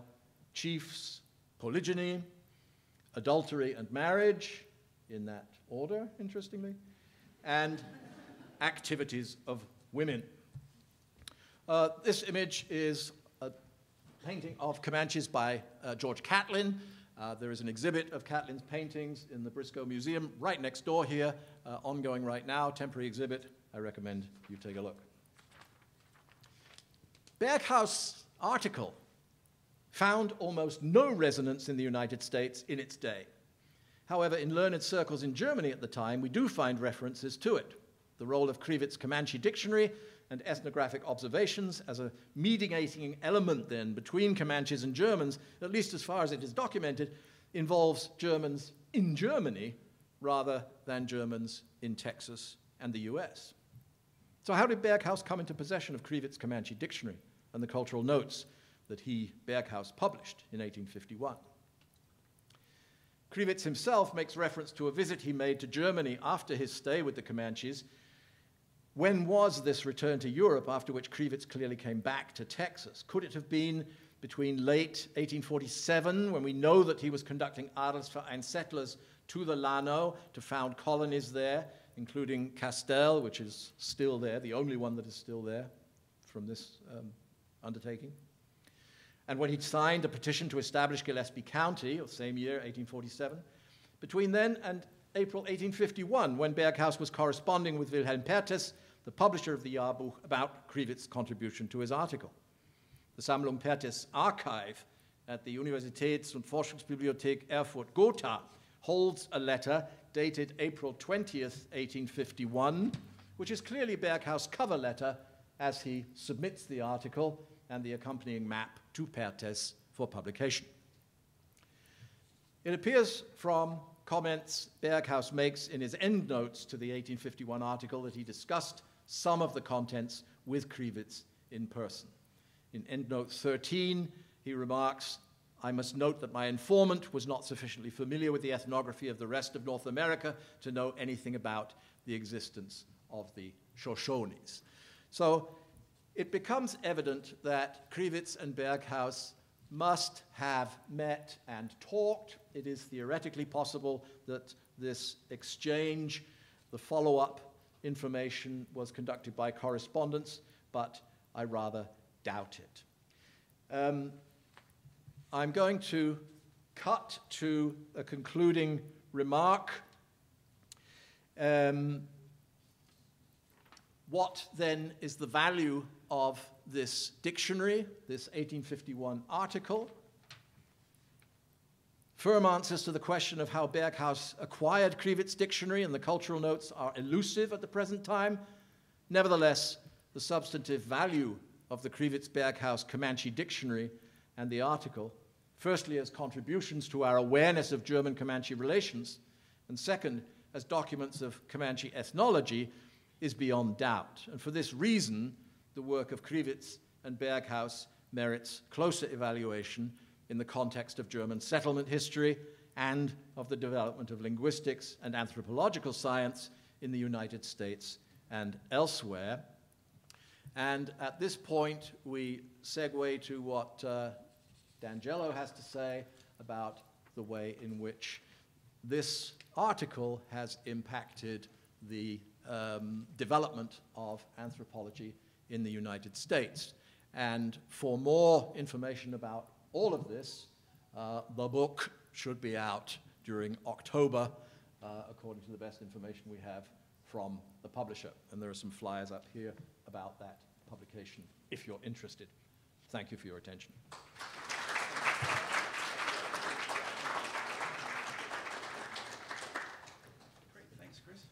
chiefs, polygyny, adultery and marriage, in that order, interestingly, and activities of women. This image is a painting of Comanches by George Catlin. There is an exhibit of Catlin's paintings in the Briscoe Museum right next door here, ongoing right now, temporary exhibit. I recommend you take a look. Berghaus' article found almost no resonance in the United States in its day. However, in learned circles in Germany at the time, we do find references to it. The role of Krivitz's Comanche dictionary and ethnographic observations as a mediating element then between Comanches and Germans, at least as far as it is documented, involves Germans in Germany rather than Germans in Texas and the US. So how did Berghaus come into possession of Krivitz's Comanche dictionary and the cultural notes that he, Berghaus, published in 1851? Krivitz himself makes reference to a visit he made to Germany after his stay with the Comanches. When was this return to Europe, after which Krivitz clearly came back to Texas? Could it have been between late 1847, when we know that he was conducting Adelsverein settlers to the Llano to found colonies there, including Castell, which is still there, the only one that is still there from this undertaking? And when he signed a petition to establish Gillespie County, the same year, 1847, between then and April 1851, when Berghaus was corresponding with Wilhelm Perthes, the publisher of the Jahrbuch, about Krivitz's contribution to his article. The Sammlung Perthes Archive at the Universitäts- und Forschungsbibliothek Erfurt-Gotha holds a letter dated April 20th, 1851, which is clearly Berghaus' cover letter as he submits the article and the accompanying map to Perthes for publication. It appears from comments Berghaus makes in his endnotes to the 1851 article that he discussed some of the contents with Krivitz in person. In endnote 13, he remarks, "I must note that my informant was not sufficiently familiar with the ethnography of the rest of North America to know anything about the existence of the Shoshones." So it becomes evident that Krivitz and Berghaus must have met and talked. It is theoretically possible that this exchange, the follow-up information, was conducted by correspondence, but I rather doubt it. I'm going to cut to a concluding remark. What then is the value of this dictionary, this 1851 article? Firm answers to the question of how Berghaus acquired Kriwit's dictionary and the cultural notes are elusive at the present time. Nevertheless, the substantive value of the Kriwitz-Berghaus Comanche dictionary and the article, firstly as contributions to our awareness of German-Comanche relations, and second, as documents of Comanche ethnology, is beyond doubt. And for this reason, the work of Kriwitz and Berghaus merits closer evaluation in the context of German settlement history and of the development of linguistics and anthropological science in the United States and elsewhere. And at this point, we segue to what D'Angelo has to say about the way in which this article has impacted the development of anthropology in the United States. And for more information about all of this, the book should be out during October, according to the best information we have from the publisher. And there are some flyers up here about that publication, if you're interested. Thank you for your attention. Great, thanks, Chris.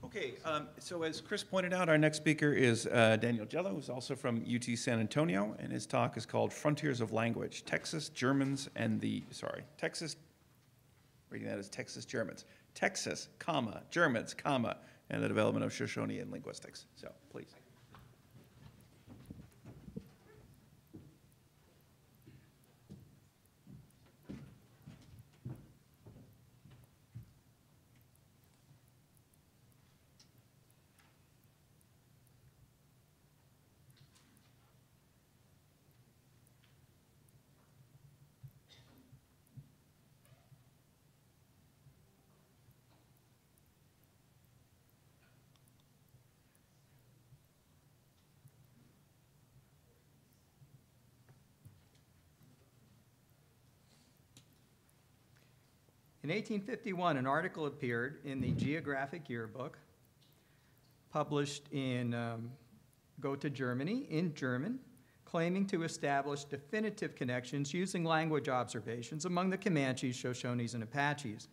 Okay, so as Chris pointed out, our next speaker is Daniel Jello, who's also from UT San Antonio, and his talk is called Frontiers of Language, Texas, Germans, and Texas, reading that as Texas Germans, Texas, comma, Germans, comma, and the development of Shoshone in linguistics. So, please. In 1851, an article appeared in the Geographic Yearbook, published in Go to Germany in German, claiming to establish definitive connections using language observations among the Comanches, Shoshones, and Apaches.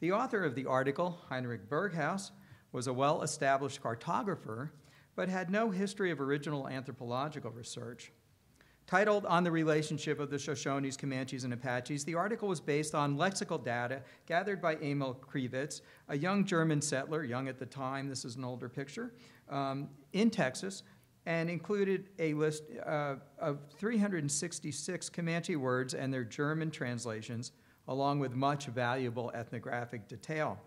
The author of the article, Heinrich Berghaus, was a well-established cartographer, but had no history of original anthropological research. Titled On the Relationship of the Shoshones, Comanches, and Apaches, the article was based on lexical data gathered by Emil Kriwitz, a young German settler, young at the time, this is an older picture, in Texas, and included a list of 366 Comanche words and their German translations, along with much valuable ethnographic detail.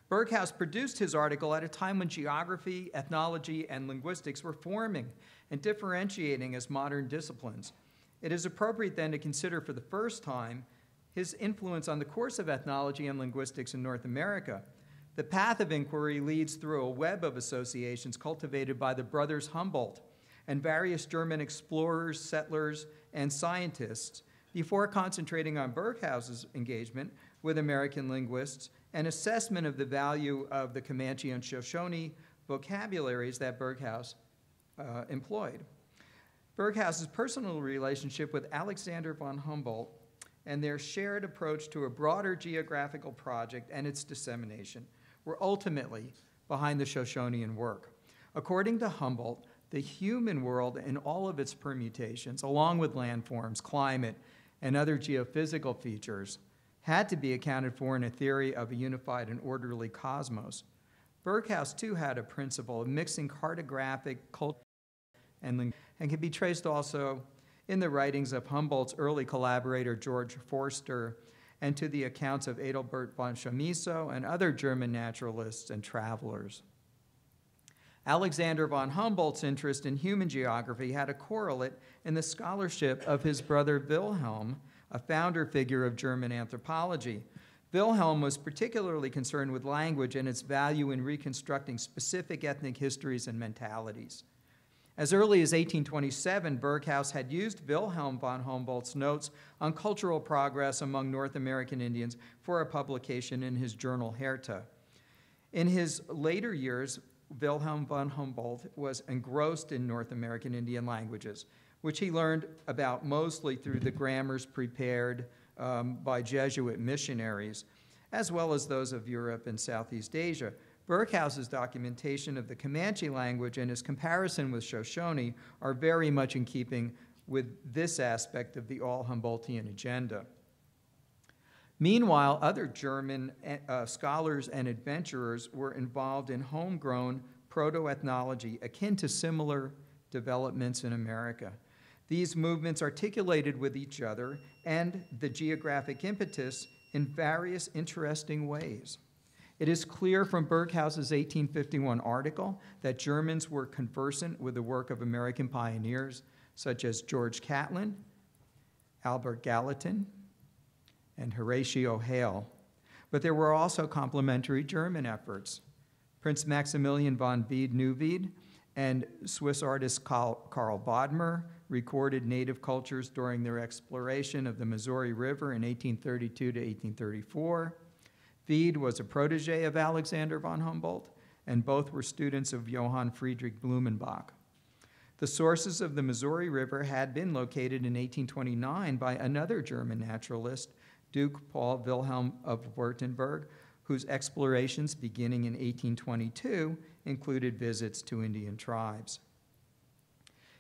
Berghaus produced his article at a time when geography, ethnology, and linguistics were forming and differentiating as modern disciplines. It is appropriate then to consider for the first time his influence on the course of ethnology and linguistics in North America. The path of inquiry leads through a web of associations cultivated by the brothers Humboldt and various German explorers, settlers, and scientists before concentrating on Berghaus's engagement with American linguists and assessment of the value of the Comanche and Shoshone vocabularies that Berghaus employed. Berghaus's personal relationship with Alexander von Humboldt and their shared approach to a broader geographical project and its dissemination were ultimately behind the Shoshonean work. According to Humboldt, the human world in all of its permutations, along with landforms, climate, and other geophysical features, had to be accounted for in a theory of a unified and orderly cosmos. Berghaus, too, had a principle of mixing cartographic, cultural, and can be traced also in the writings of Humboldt's early collaborator, George Forster, and to the accounts of Adalbert von Chamisso and other German naturalists and travelers. Alexander von Humboldt's interest in human geography had a correlate in the scholarship of his brother Wilhelm, a founder figure of German anthropology. Wilhelm was particularly concerned with language and its value in reconstructing specific ethnic histories and mentalities. As early as 1827, Berghaus had used Wilhelm von Humboldt's notes on cultural progress among North American Indians for a publication in his journal Hertha. In his later years, Wilhelm von Humboldt was engrossed in North American Indian languages, which he learned about mostly through the grammars prepared by Jesuit missionaries, as well as those of Europe and Southeast Asia. Berghaus's documentation of the Comanche language and his comparison with Shoshone are very much in keeping with this aspect of the all-Humboldtian agenda. Meanwhile, other German scholars and adventurers were involved in homegrown proto-ethnology akin to similar developments in America. These movements articulated with each other and the geographic impetus in various interesting ways. It is clear from Berghaus's 1851 article that Germans were conversant with the work of American pioneers such as George Catlin, Albert Gallatin, and Horatio Hale. But there were also complementary German efforts. Prince Maximilian von Wied-Neuwied and Swiss artist Karl Bodmer recorded native cultures during their exploration of the Missouri River in 1832 to 1834. Wied was a protege of Alexander von Humboldt, and both were students of Johann Friedrich Blumenbach. The sources of the Missouri River had been located in 1829 by another German naturalist, Duke Paul Wilhelm of Württemberg, whose explorations beginning in 1822 included visits to Indian tribes.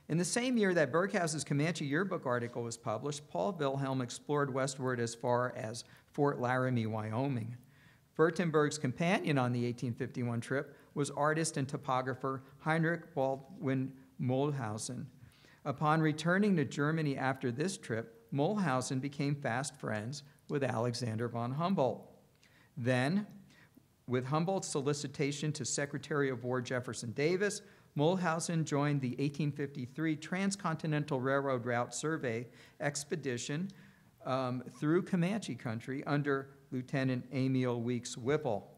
In the same year that Berghaus's Comanche Yearbook article was published, Paul Wilhelm explored westward as far as Fort Laramie, Wyoming. Württemberg's companion on the 1851 trip was artist and topographer Heinrich Baldwin Mulhausen. Upon returning to Germany after this trip, Mulhausen became fast friends with Alexander von Humboldt. Then, with Humboldt's solicitation to Secretary of War Jefferson Davis, Mulhausen joined the 1853 Transcontinental Railroad Route Survey expedition through Comanche country under Lieutenant Emil Weeks Whipple.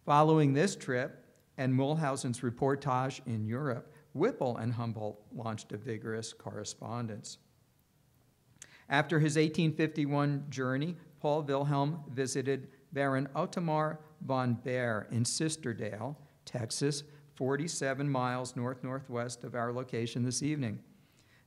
Following this trip and Mulhausen's reportage in Europe, Whipple and Humboldt launched a vigorous correspondence. After his 1851 journey, Paul Wilhelm visited Baron Ottomar von Baer in Sisterdale, Texas, 47 miles north-northwest of our location this evening.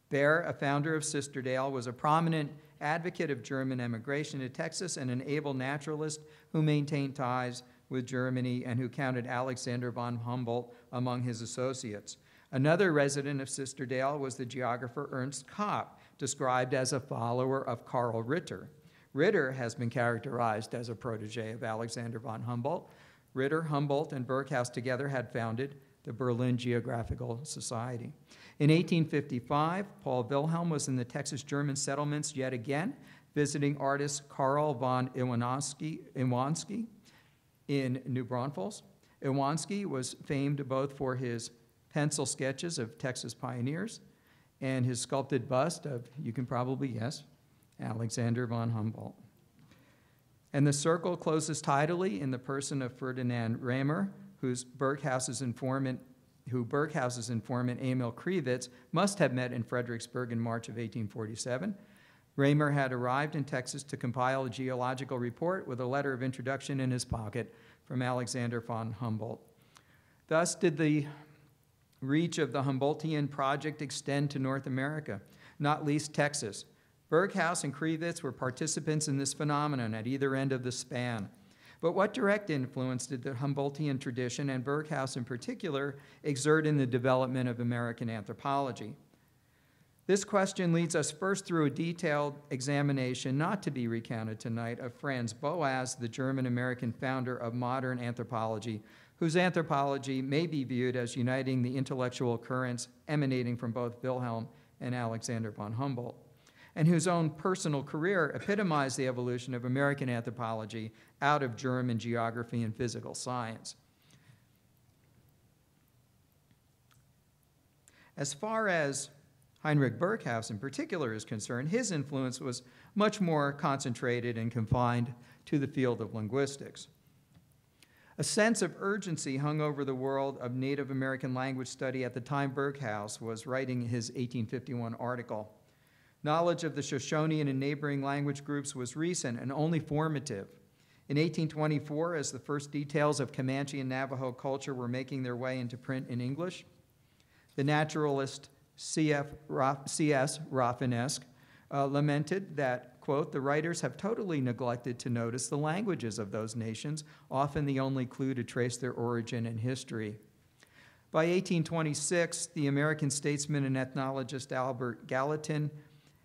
Baer, a founder of Sisterdale, was a prominent advocate of German emigration to Texas and an able naturalist who maintained ties with Germany and who counted Alexander von Humboldt among his associates. Another resident of Sisterdale was the geographer Ernst Kopp, described as a follower of Karl Ritter. Ritter has been characterized as a protege of Alexander von Humboldt. Ritter, Humboldt, and Berghaus together had founded the Berlin Geographical Society. In 1855, Paul Wilhelm was in the Texas German settlements yet again, visiting artist Karl von Iwanski in New Braunfels. Iwanski was famed both for his pencil sketches of Texas pioneers and his sculpted bust of, you can probably guess, Alexander von Humboldt. And the circle closes tidily in the person of Ferdinand Raymer, who Berghaus's informant Emil Krivitz must have met in Fredericksburg in March of 1847. Raymer had arrived in Texas to compile a geological report with a letter of introduction in his pocket from Alexander von Humboldt. Thus did the reach of the Humboldtian project extend to North America, not least Texas. Berghaus and Krivitz were participants in this phenomenon at either end of the span. But what direct influence did the Humboldtian tradition, and Berghaus in particular, exert in the development of American anthropology? This question leads us first through a detailed examination, not to be recounted tonight, of Franz Boas, the German-American founder of modern anthropology, whose anthropology may be viewed as uniting the intellectual currents emanating from both Wilhelm and Alexander von Humboldt, and whose own personal career epitomized the evolution of American anthropology out of German geography and physical science. As far as Heinrich Burkhaus in particular is concerned, his influence was much more concentrated and confined to the field of linguistics. A sense of urgency hung over the world of Native American language study at the time Burkhaus was writing his 1851 article. Knowledge of the Shoshonean and neighboring language groups was recent and only formative. In 1824, as the first details of Comanche and Navajo culture were making their way into print in English, the naturalist C.S. Rafinesque lamented that, quote, the writers have totally neglected to notice the languages of those nations, often the only clue to trace their origin and history. By 1826, the American statesman and ethnologist Albert Gallatin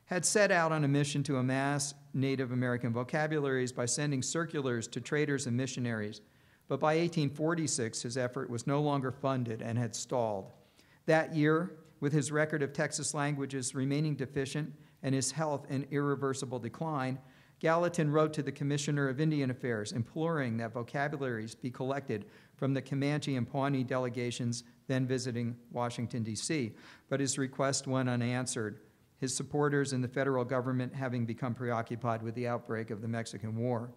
had set out on a mission to amass Native American vocabularies by sending circulars to traders and missionaries. But by 1846, his effort was no longer funded and had stalled. That year, with his record of Texas languages remaining deficient and his health in irreversible decline, Gallatin wrote to the Commissioner of Indian Affairs, imploring that vocabularies be collected from the Comanche and Pawnee delegations then visiting Washington, D.C., but his request went unanswered, his supporters in the federal government having become preoccupied with the outbreak of the Mexican War.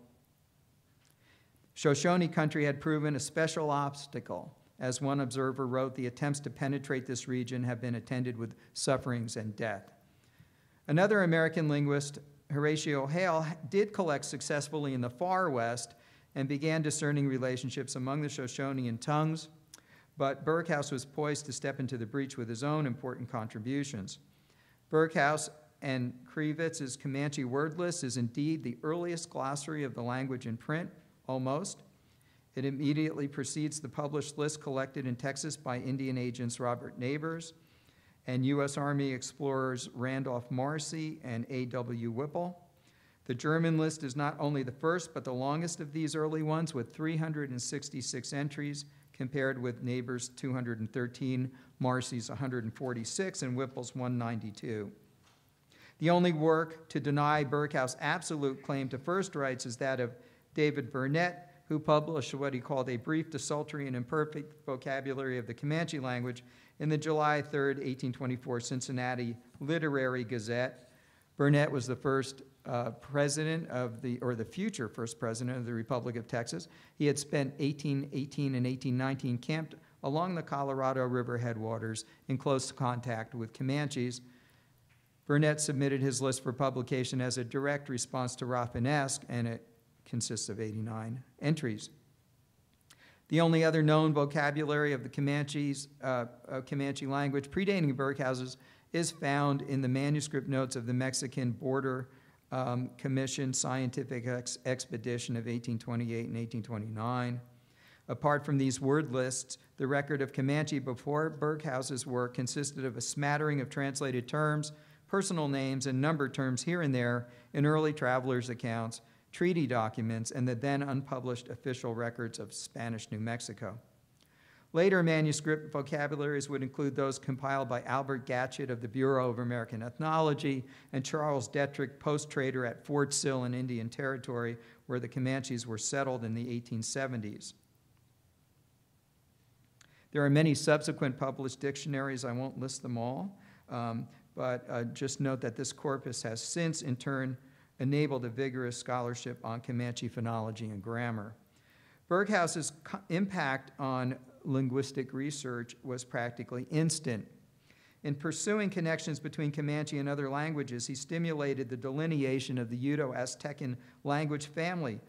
Shoshone country had proven a special obstacle. As one observer wrote, the attempts to penetrate this region have been attended with sufferings and death. Another American linguist, Horatio Hale, did collect successfully in the far west and began discerning relationships among the Shoshonean tongues, but Burkhaus was poised to step into the breach with his own important contributions. Burkhaus and Krivitz's Comanche word list is indeed the earliest glossary of the language in print, almost. It immediately precedes the published list collected in Texas by Indian agents Robert Neighbors and U.S. Army explorers Randolph Marcy and A.W. Whipple. The German list is not only the first, but the longest of these early ones, with 366 entries, compared with Neighbors' 213, Marcy's 146, and Whipple's 192. The only work to deny Burkhaus' absolute claim to first rights is that of David Burnett, who published what he called a brief, desultory, and imperfect vocabulary of the Comanche language in the July 3, 1824 Cincinnati Literary Gazette. Burnett was the first president of the future first president of the Republic of Texas. He had spent 1818 and 1819 camped along the Colorado River headwaters in close contact with Comanches. Burnett submitted his list for publication as a direct response to Rafinesque, and it consists of 89 entries. The only other known vocabulary of the Comanche language predating Burkhaus's is found in the manuscript notes of the Mexican Border Commission Scientific Expedition of 1828 and 1829. Apart from these word lists, the record of Comanche before Burkhaus's work consisted of a smattering of translated terms, personal names, and number terms here and there in early travelers' accounts, treaty documents, and the then unpublished official records of Spanish New Mexico. Later manuscript vocabularies would include those compiled by Albert Gatchett of the Bureau of American Ethnology and Charles Detrick, post-trader at Fort Sill in Indian Territory, where the Comanches were settled in the 1870s. There are many subsequent published dictionaries. I won't list them all, but just note that this corpus has since, in turn, enabled a vigorous scholarship on Comanche phonology and grammar. Burkhaus's impact on linguistic research was practically instant. In pursuing connections between Comanche and other languages, he stimulated the delineation of the Uto-Aztecan language family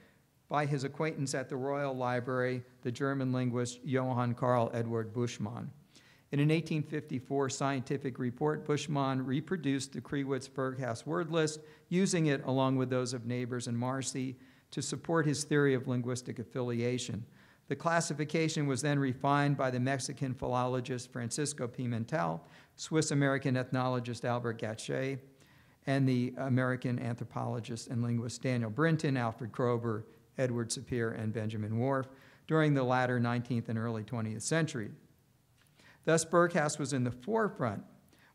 by his acquaintance at the Royal Library, the German linguist Johann Karl Eduard Buschmann. In an 1854 scientific report, Buschmann reproduced the Kriwitz-Burkhaus word list, using it along with those of Neighbors and Marcy to support his theory of linguistic affiliation. The classification was then refined by the Mexican philologist Francisco Pimentel, Swiss-American ethnologist Albert Gatchett, and the American anthropologist and linguist Daniel Brinton, Alfred Kroeber, Edward Sapir, and Benjamin Whorf during the latter 19th and early 20th century. Thus, Burkhaus was in the forefront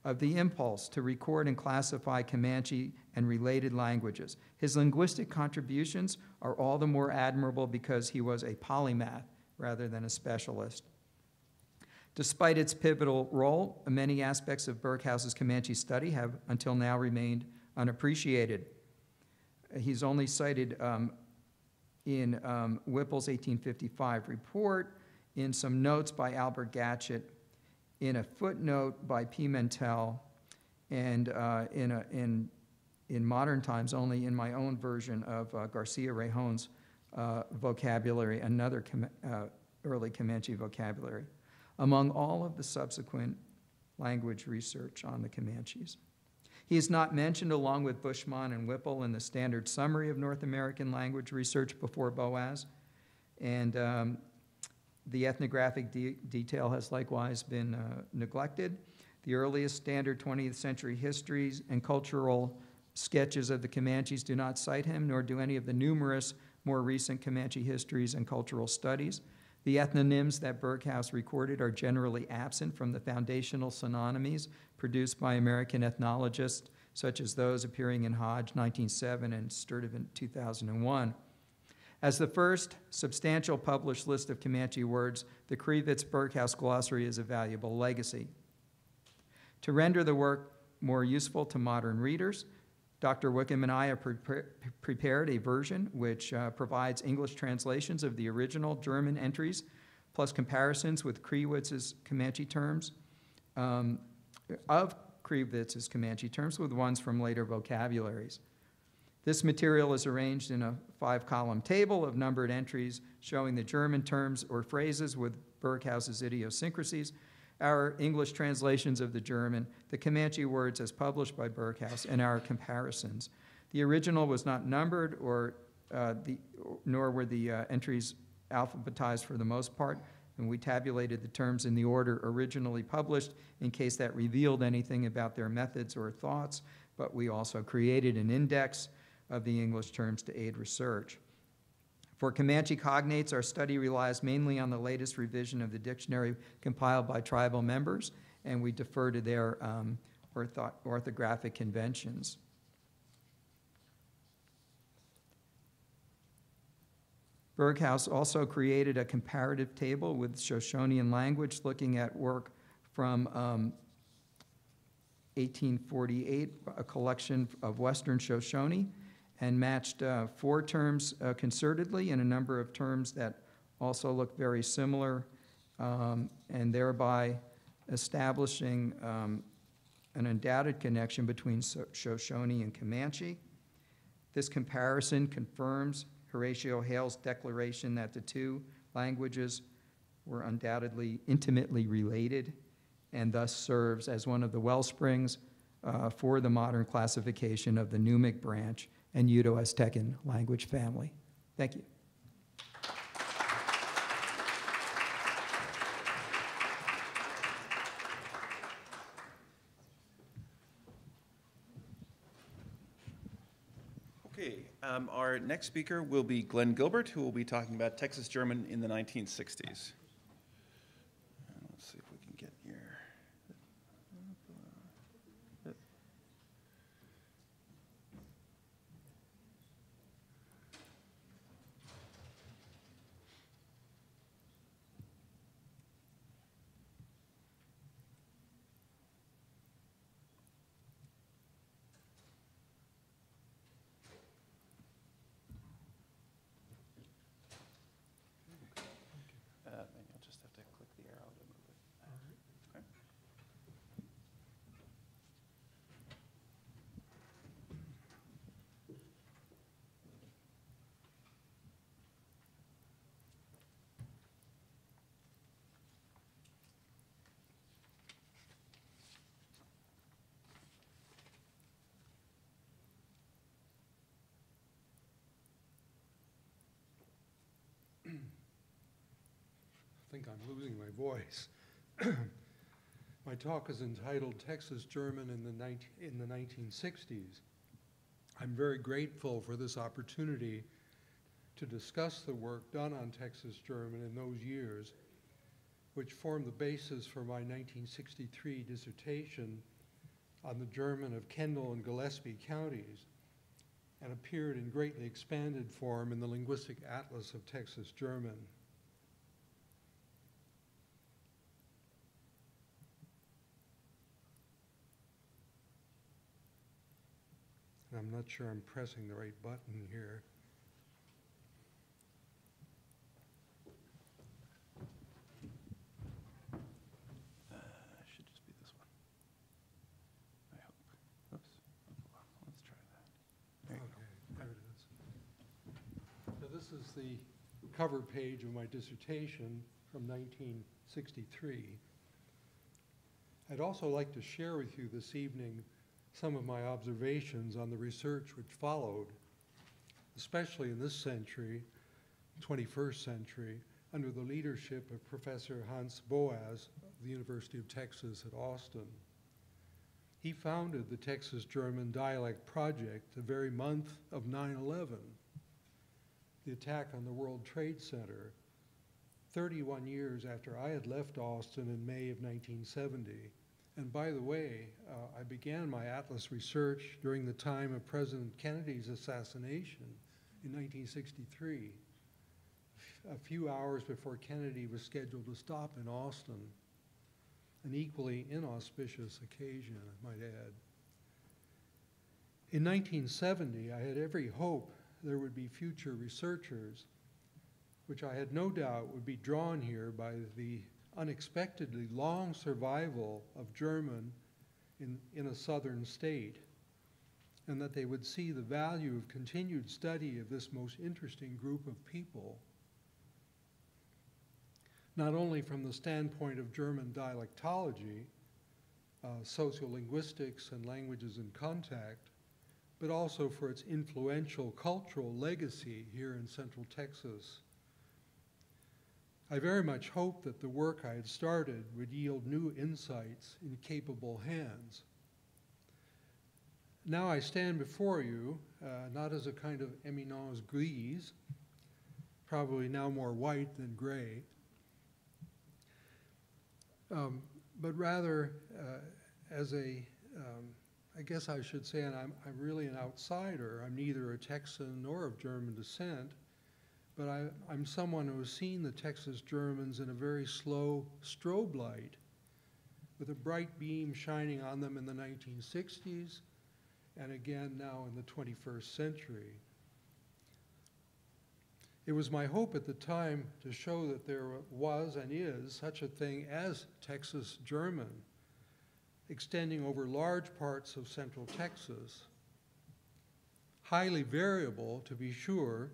of the impulse to record and classify Comanche and related languages. His linguistic contributions are all the more admirable because he was a polymath rather than a specialist. Despite its pivotal role, many aspects of Berghouse's Comanche study have until now remained unappreciated. He's only cited in Whipple's 1855 report, in some notes by Albert Gatchett, in a footnote by Pimentel, and in modern times only in my own version of Garcia Rejon's vocabulary, another early Comanche vocabulary, among all of the subsequent language research on the Comanches. He is not mentioned along with Bushman and Whipple in the standard summary of North American language research before Boas, and the ethnographic detail has likewise been neglected. The earliest standard 20th century histories and cultural sketches of the Comanches do not cite him, nor do any of the numerous more recent Comanche histories and cultural studies. The ethnonyms that Berghaus recorded are generally absent from the foundational synonymies produced by American ethnologists, such as those appearing in Hodge 1907 and Sturtevant 2001. As the first substantial published list of Comanche words, the Krivitz-Berghaus glossary is a valuable legacy. To render the work more useful to modern readers, Dr. Wickham and I have prepared a version which provides English translations of the original German entries, plus comparisons with Kriwitz's Comanche terms, with ones from later vocabularies. This material is arranged in a 5-column table of numbered entries showing the German terms or phrases with Berghaus's idiosyncrasies, our English translations of the German, the Comanche words as published by Berghaus, and our comparisons. The original was not numbered, nor were the entries alphabetized for the most part, and we tabulated the terms in the order originally published in case that revealed anything about their methods or thoughts, but we also created an index of the English terms to aid research. For Comanche cognates, our study relies mainly on the latest revision of the dictionary compiled by tribal members, and we defer to their orthographic conventions. Berghaus also created a comparative table with Shoshonean language looking at work from 1848, a collection of Western Shoshone, and matched 4 terms concertedly and a number of terms that also look very similar, and thereby establishing an undoubted connection between Shoshone and Comanche. This comparison confirms Horatio Hale's declaration that the two languages were undoubtedly intimately related, and thus serves as one of the wellsprings for the modern classification of the Numic branch and Uto-Aztecan language family. Thank you. Okay, our next speaker will be Glenn Gilbert, who will be talking about Texas German in the 1960s. Let's see if we can get here. Maybe I'll just have to click the arrow to move it. Okay. I think I'm losing my voice. My talk is entitled Texas German in the 1960s. I'm very grateful for this opportunity to discuss the work done on Texas German in those years, which formed the basis for my 1963 dissertation on the German of Kendall and Gillespie counties, and appeared in greatly expanded form in the Linguistic Atlas of Texas German. And I'm not sure I'm pressing the right button here. Should just be this one. I hope. Oops. Let's try that. There you Okay, there it is. So this is the cover page of my dissertation from 1963. I'd also like to share with you this evening some of my observations on the research which followed, especially in this century, 21st century, under the leadership of Professor Hans Boas of the University of Texas at Austin. He founded the Texas German Dialect Project the very month of 9/11, the attack on the World Trade Center, 31 years after I had left Austin in May of 1970. And by the way, I began my Atlas research during the time of President Kennedy's assassination in 1963, a few hours before Kennedy was scheduled to stop in Austin, an equally inauspicious occasion, I might add. In 1970, I had every hope there would be future researchers, which I had no doubt would be drawn here by the unexpectedly long survival of German in a southern state, and that they would see the value of continued study of this most interesting group of people, not only from the standpoint of German dialectology, sociolinguistics, and languages in contact, but also for its influential cultural legacy here in Central Texas. I very much hoped that the work I had started would yield new insights in capable hands. Now I stand before you, not as a kind of éminence grise, probably now more white than gray, but rather as a, I guess I should say, and I'm really an outsider. I'm neither a Texan nor of German descent, but I'm someone who has seen the Texas Germans in a very slow strobe light, with a bright beam shining on them in the 1960s, and again now in the 21st century. It was my hope at the time to show that there was and is such a thing as Texas German, extending over large parts of Central Texas, highly variable to be sure,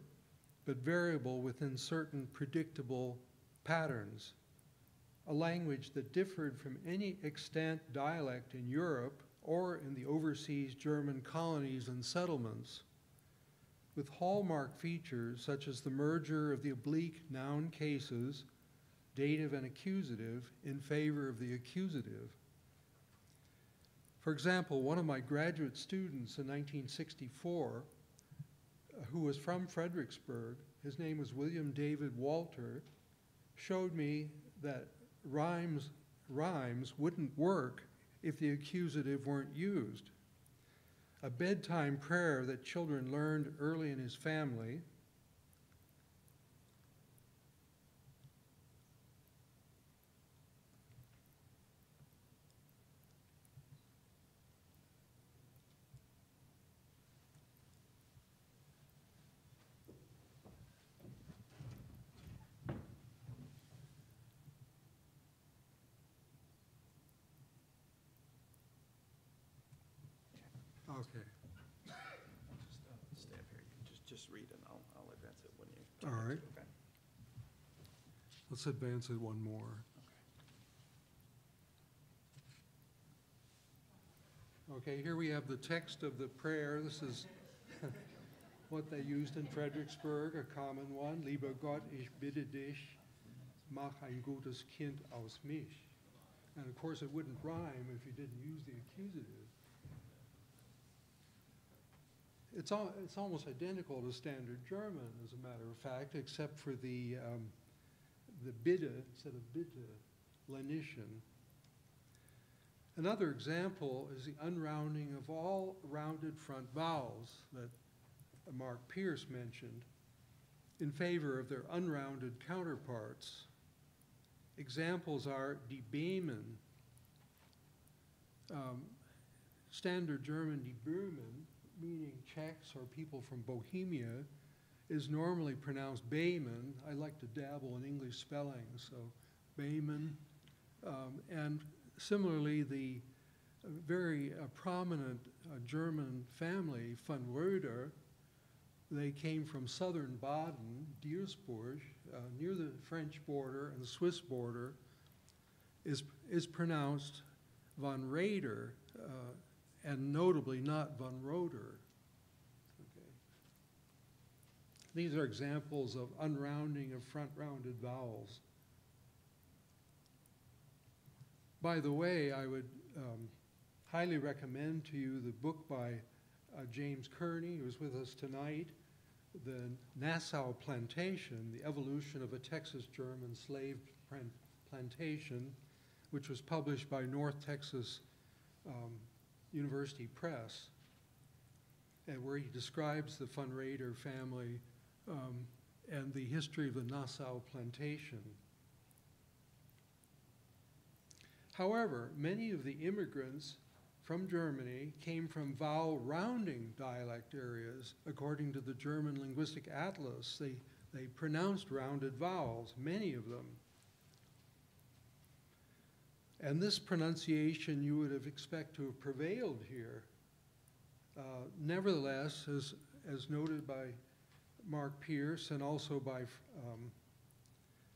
but variable within certain predictable patterns, a language that differed from any extant dialect in Europe or in the overseas German colonies and settlements, with hallmark features such as the merger of the oblique noun cases, dative and accusative, in favor of the accusative. For example, one of my graduate students in 1964, who was from Fredericksburg, his name was William David Walter, showed me that rhymes wouldn't work if the accusative weren't used. A bedtime prayer that children learned early in his family Okay. Stay up here. You can just read and I'll advance it when you. All right. Okay. Let's advance it one more. Okay, here we have the text of the prayer. This is what they used in Fredericksburg, a common one. Lieber Gott, ich bitte dich, mach ein gutes Kind aus mich. And of course, it wouldn't rhyme if you didn't use the accusative. It's almost identical to Standard German, as a matter of fact, except for the bitte instead of bitte, lenition. Another example is the unrounding of all rounded front vowels that Mark Pierce mentioned in favor of their unrounded counterparts. Examples are die Böhmen, Standard German die Böhmen, meaning Czechs or people from Bohemia, is normally pronounced Bayman. I like to dabble in English spelling, so Bayman. And similarly, the very prominent German family, von Roeder, they came from southern Baden, Diersburg, near the French border and the Swiss border, is pronounced von Raeder, and notably not von Roeder. Okay. These are examples of unrounding of front-rounded vowels. By the way, I would highly recommend to you the book by James Kearney, who's with us tonight, The Nassau Plantation, The Evolution of a Texas German Slave Plantation, which was published by North Texas University Press, and where he describes the von Raeder family and the history of the Nassau Plantation. However, many of the immigrants from Germany came from vowel rounding dialect areas. According to the German Linguistic Atlas, they pronounced rounded vowels, many of them. And this pronunciation you would have expected to have prevailed here. Nevertheless, as noted by Mark Pierce and also by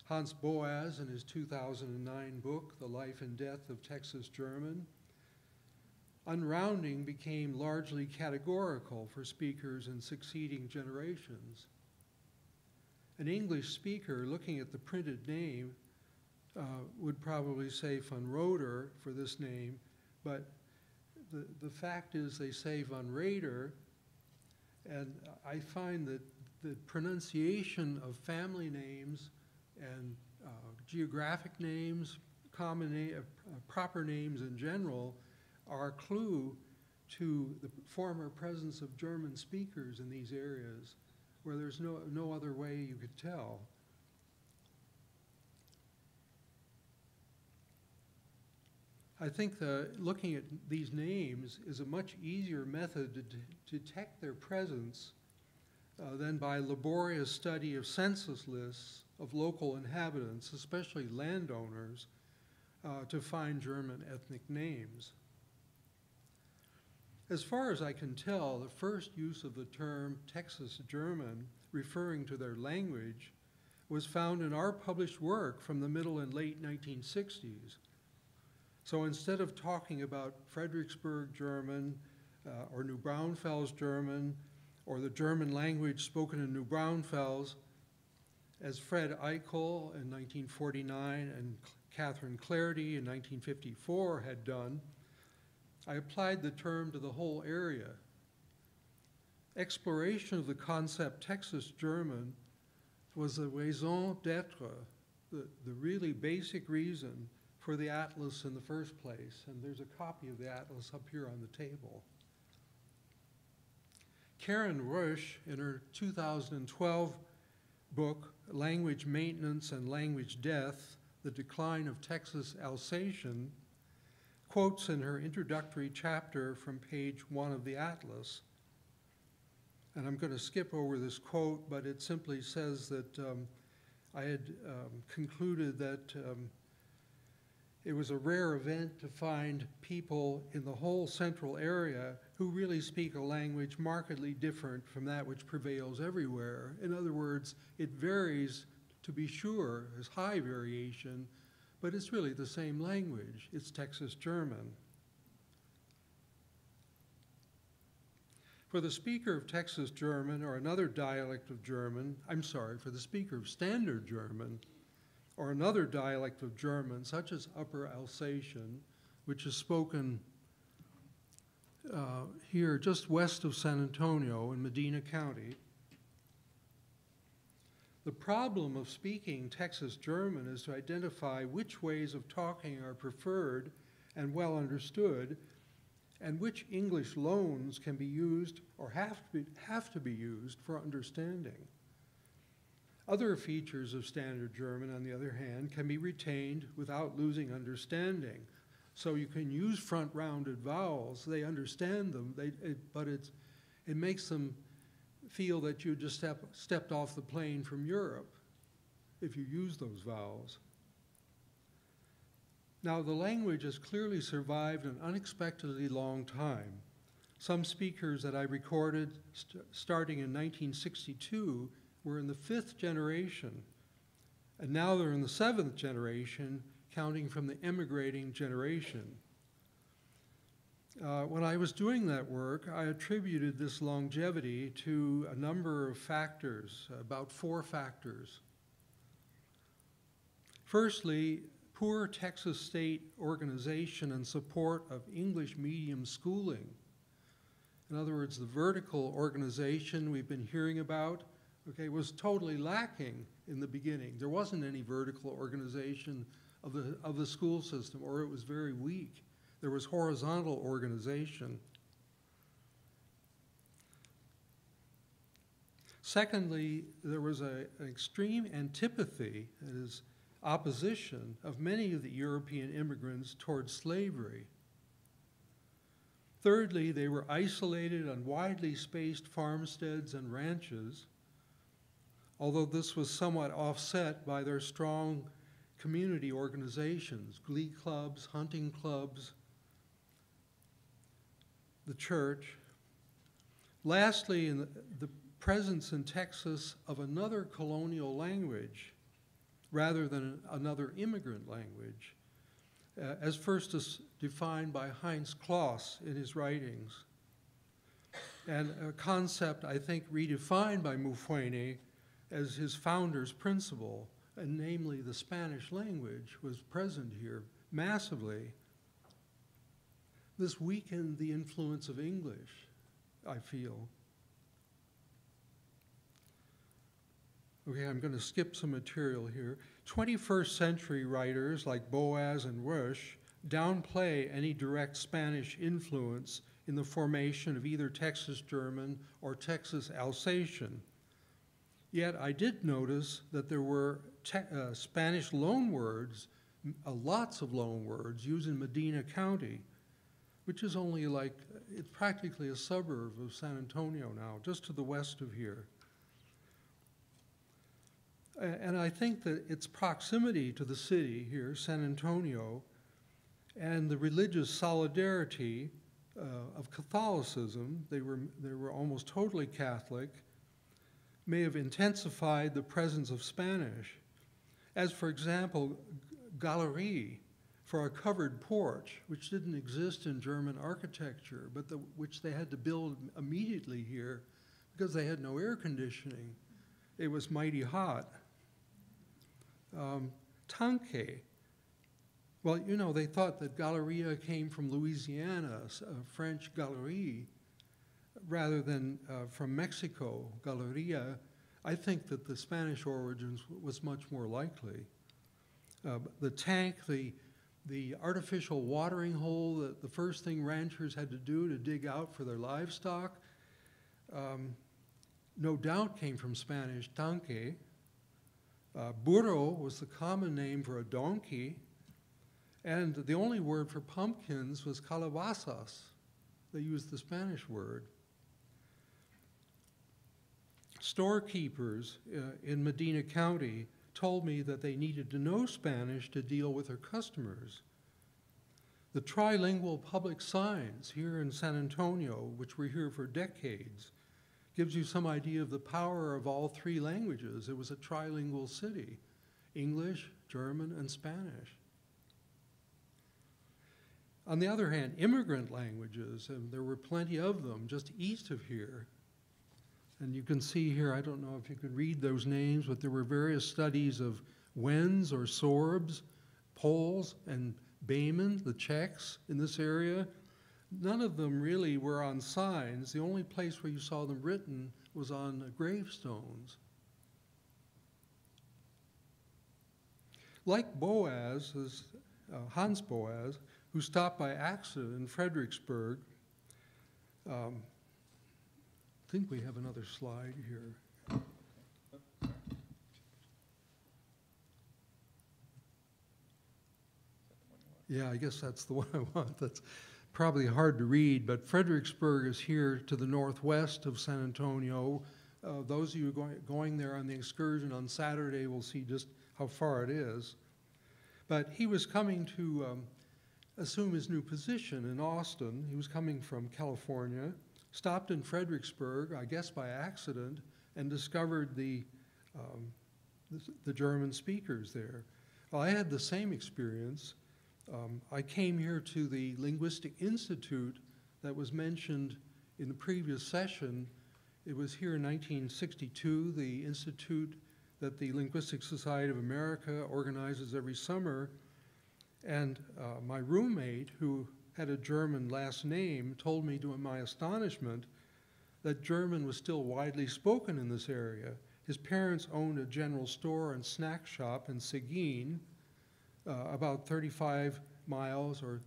Hans Boas in his 2009 book, The Life and Death of Texas German, unrounding became largely categorical for speakers in succeeding generations. An English speaker looking at the printed name would probably say von Roeder for this name, but the fact is they say von Raeder, and I find that the pronunciation of family names and geographic names, proper names in general, are a clue to the former presence of German speakers in these areas where there's no other way you could tell. I think looking at these names is a much easier method to detect their presence than by laborious study of census lists of local inhabitants, especially landowners, to find German ethnic names. As far as I can tell, the first use of the term Texas German referring to their language was found in our published work from the middle and late 1960s. So instead of talking about Fredericksburg German or New Braunfels German or the German language spoken in New Braunfels, as Fred Eichel in 1949 and Catherine Clardy in 1954 had done, I applied the term to the whole area. Exploration of the concept Texas German was the raison d'etre, the really basic reason for the atlas in the first place, and there's a copy of the atlas up here on the table. Karen Rush, in her 2012 book, Language Maintenance and Language Death, The Decline of Texas Alsatian, quotes in her introductory chapter from page 1 of the atlas. And I'm going to skip over this quote, but it simply says that I had concluded that it was a rare event to find people in the whole central area who really speak a language markedly different from that which prevails everywhere. In other words, it varies, to be sure, there's high variation, but it's really the same language. It's Texas German. For the speaker of Texas German or another dialect of German, for the speaker of Standard German or another dialect of German, such as Upper Alsatian, which is spoken here just west of San Antonio in Medina County, the problem of speaking Texas German is to identify which ways of talking are preferred and well understood, and which English loans can be used or have to be used for understanding. Other features of Standard German, on the other hand, can be retained without losing understanding. So you can use front-rounded vowels. They understand them, but it makes them feel that you just stepped off the plane from Europe if you use those vowels. Now, the language has clearly survived an unexpectedly long time. Some speakers that I recorded starting in 1962 were in the 5th generation, and now they're in the 7th generation, counting from the emigrating generation. When I was doing that work, I attributed this longevity to a number of factors, about 4 factors. Firstly, poor Texas state organization and support of English medium schooling. In other words, the vertical organization we've been hearing about, okay, was totally lacking in the beginning. There wasn't any vertical organization of the school system, or it was very weak. There was horizontal organization. Secondly, there was an extreme antipathy, that is, opposition of many of the European immigrants towards slavery. Thirdly, they were isolated on widely spaced farmsteads and ranches, although this was somewhat offset by their strong community organizations, glee clubs, hunting clubs, the church. Lastly, in the presence in Texas of another colonial language rather than another immigrant language, as first defined by Heinz Kloss in his writings, and a concept, I think, redefined by Mufwene as his founder's principle, and namely the Spanish language was present here massively. This weakened the influence of English, I feel. Okay, I'm going to skip some material here. 21st century writers like Boas and Rush downplay any direct Spanish influence in the formation of either Texas German or Texas Alsatian. Yet I did notice that there were Spanish loanwords, lots of loanwords used in Medina County, which is only like, it's practically a suburb of San Antonio now, just to the west of here. And I think that its proximity to the city here, San Antonio, and the religious solidarity of Catholicism, they were almost totally Catholic, may have intensified the presence of Spanish. As for example, galerie, for a covered porch, which didn't exist in German architecture, but which they had to build immediately here because they had no air conditioning. It was mighty hot. Tanque. Well, you know, they thought that Galleria came from Louisiana, French galerie, rather than from Mexico, Galleria. I think that the Spanish origins was much more likely. The tank, the artificial watering hole, the first thing ranchers had to do to dig out for their livestock, no doubt came from Spanish, tanque. Burro was the common name for a donkey, and the only word for pumpkins was calabazas. They used the Spanish word. Storekeepers in Medina County told me that they needed to know Spanish to deal with their customers. The trilingual public signs here in San Antonio, which were here for decades, gives you some idea of the power of all 3 languages. It was a trilingual city, English, German, and Spanish. On the other hand, immigrant languages, and there were plenty of them just east of here. And you can see here, I don't know if you can read those names, but there were various studies of Wends or Sorbs, Poles, and Bayman, the Czechs in this area. None of them really were on signs. The only place where you saw them written was on gravestones. Like Boas, Hans Boas, who stopped by accident in Fredericksburg. I think we have another slide here. Yeah, I guess that's the one I want. probably hard to read, but Fredericksburg is here to the northwest of San Antonio. Those of you going there on the excursion on Saturday will see just how far it is. But he was coming to assume his new position in Austin. He was coming from California, stopped in Fredericksburg, I guess by accident, and discovered the German speakers there. Well, I had the same experience. I came here to the Linguistic Institute that was mentioned in the previous session. It was here in 1962, the institute that the Linguistic Society of America organizes every summer. And my roommate, who had a German last name, told me to my astonishment that German was still widely spoken in this area. His parents owned a general store and snack shop in Seguin, about 35 miles or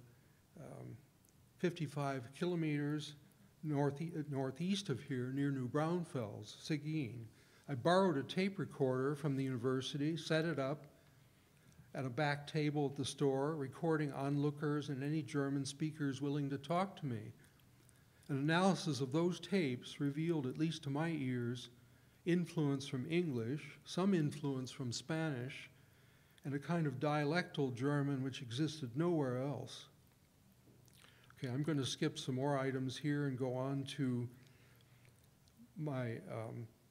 55 kilometers northeast of here, near New Braunfels, Seguin. I borrowed a tape recorder from the university, set it up at a back table at the store, recording onlookers and any German speakers willing to talk to me. An analysis of those tapes revealed, at least to my ears, influence from English, some influence from Spanish, and a kind of dialectal German which existed nowhere else. Okay, I'm going to skip some more items here and go on to my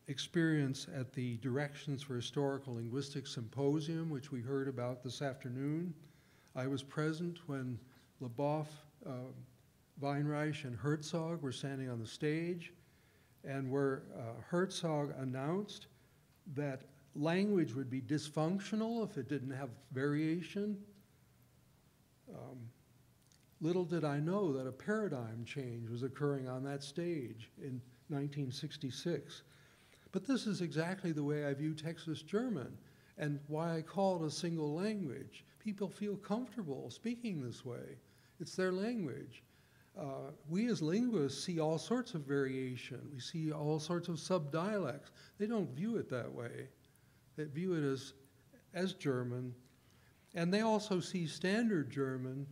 experience at the Directions for Historical Linguistics Symposium, which we heard about this afternoon. I was present when Leboeuf, Weinreich, and Herzog were standing on the stage, and where Herzog announced that language would be dysfunctional if it didn't have variation. Little did I know that a paradigm change was occurring on that stage in 1966. But this is exactly the way I view Texas German and why I call it a single language. People feel comfortable speaking this way. It's their language. We as linguists see all sorts of variation. We see all sorts of subdialects. They don't view it that way. They view it as German. And they also see Standard German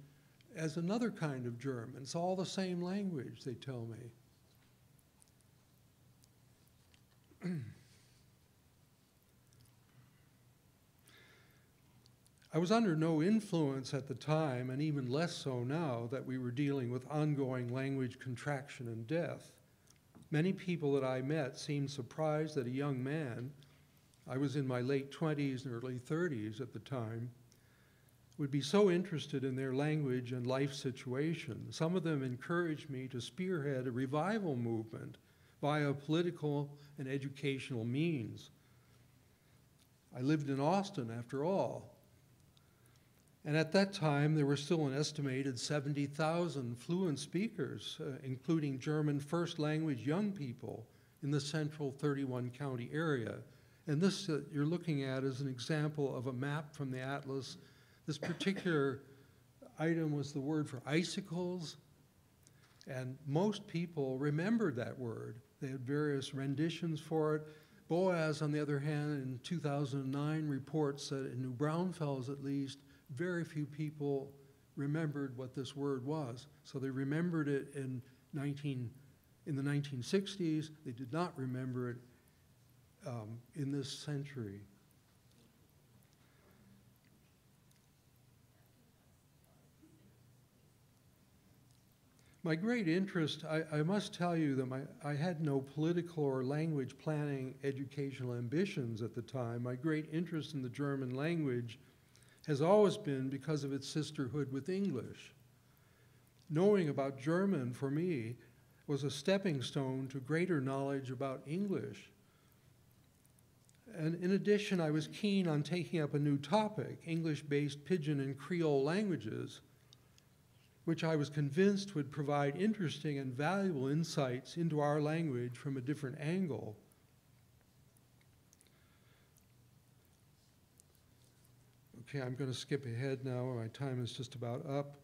as another kind of German. It's all the same language, they tell me. I was under no influence at the time, and even less so now, that we were dealing with ongoing language contraction and death. Many people that I met seemed surprised that a young man, I was in my late 20s and early 30s at the time, would be so interested in their language and life situation. Some of them encouraged me to spearhead a revival movement via political and educational means. I lived in Austin, after all. And at that time, there were still an estimated 70,000 fluent speakers, including German first language young people in the central 31-county area. And this you're looking at is an example of a map from the atlas. This particular item was the word for icicles, and most people remembered that word. They had various renditions for it. Boaz, on the other hand, in 2009 reports that in New Braunfels at least, very few people remembered what this word was. So they remembered it in the 1960s. They did not remember it in this century. My great interest, I must tell you that I had no political or language planning educational ambitions at the time. My great interest in the German language has always been because of its sisterhood with English. Knowing about German, for me, was a stepping stone to greater knowledge about English. And in addition, I was keen on taking up a new topic, English-based Pidgin and Creole languages, which I was convinced would provide interesting and valuable insights into our language from a different angle. Okay, I'm going to skip ahead now. My time is just about up.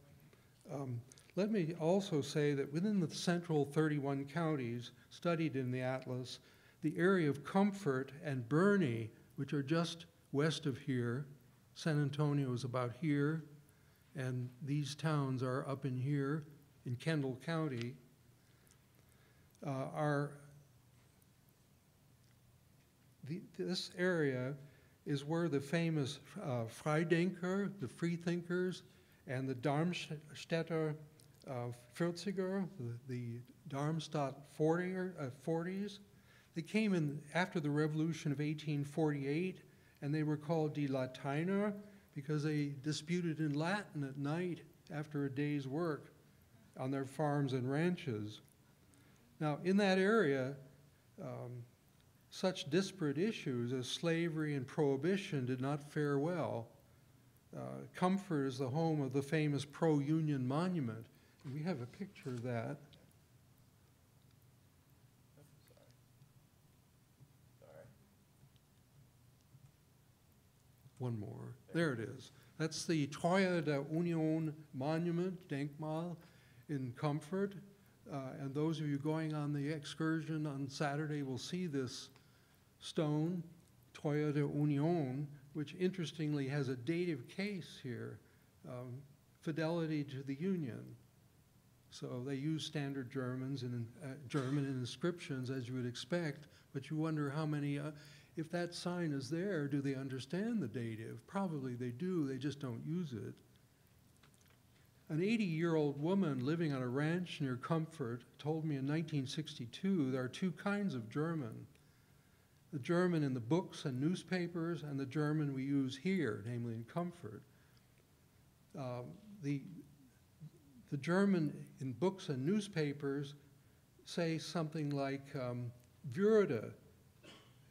Let me also say that within the central 31 counties studied in the atlas, the area of Comfort and Boerne, which are just west of here, San Antonio is about here, and these towns are up in here in Kendall County, this area is where the famous Freidenker, the freethinkers, and the Darmstädter Vierziger, the Darmstadt 40s, they came in after the Revolution of 1848, and they were called Die Lateiner because they disputed in Latin at night after a day's work on their farms and ranches. Now, in that area, such disparate issues as slavery and prohibition did not fare well. Comfort is the home of the famous pro-union monument. And we have a picture of that. One more. There it is. That's the Treue der Union Monument, Denkmal, in Comfort. And those of you going on the excursion on Saturday will see this stone, Treue der Union, which interestingly has a dative case here, fidelity to the Union. So they use standard German in inscriptions, as you would expect, but you wonder how many, if that sign is there, do they understand the dative? Probably they do, they just don't use it. An 80-year-old woman living on a ranch near Comfort told me in 1962 there are two kinds of German. The German in the books and newspapers and the German we use here, namely in Comfort. The German in books and newspapers say something like Würde,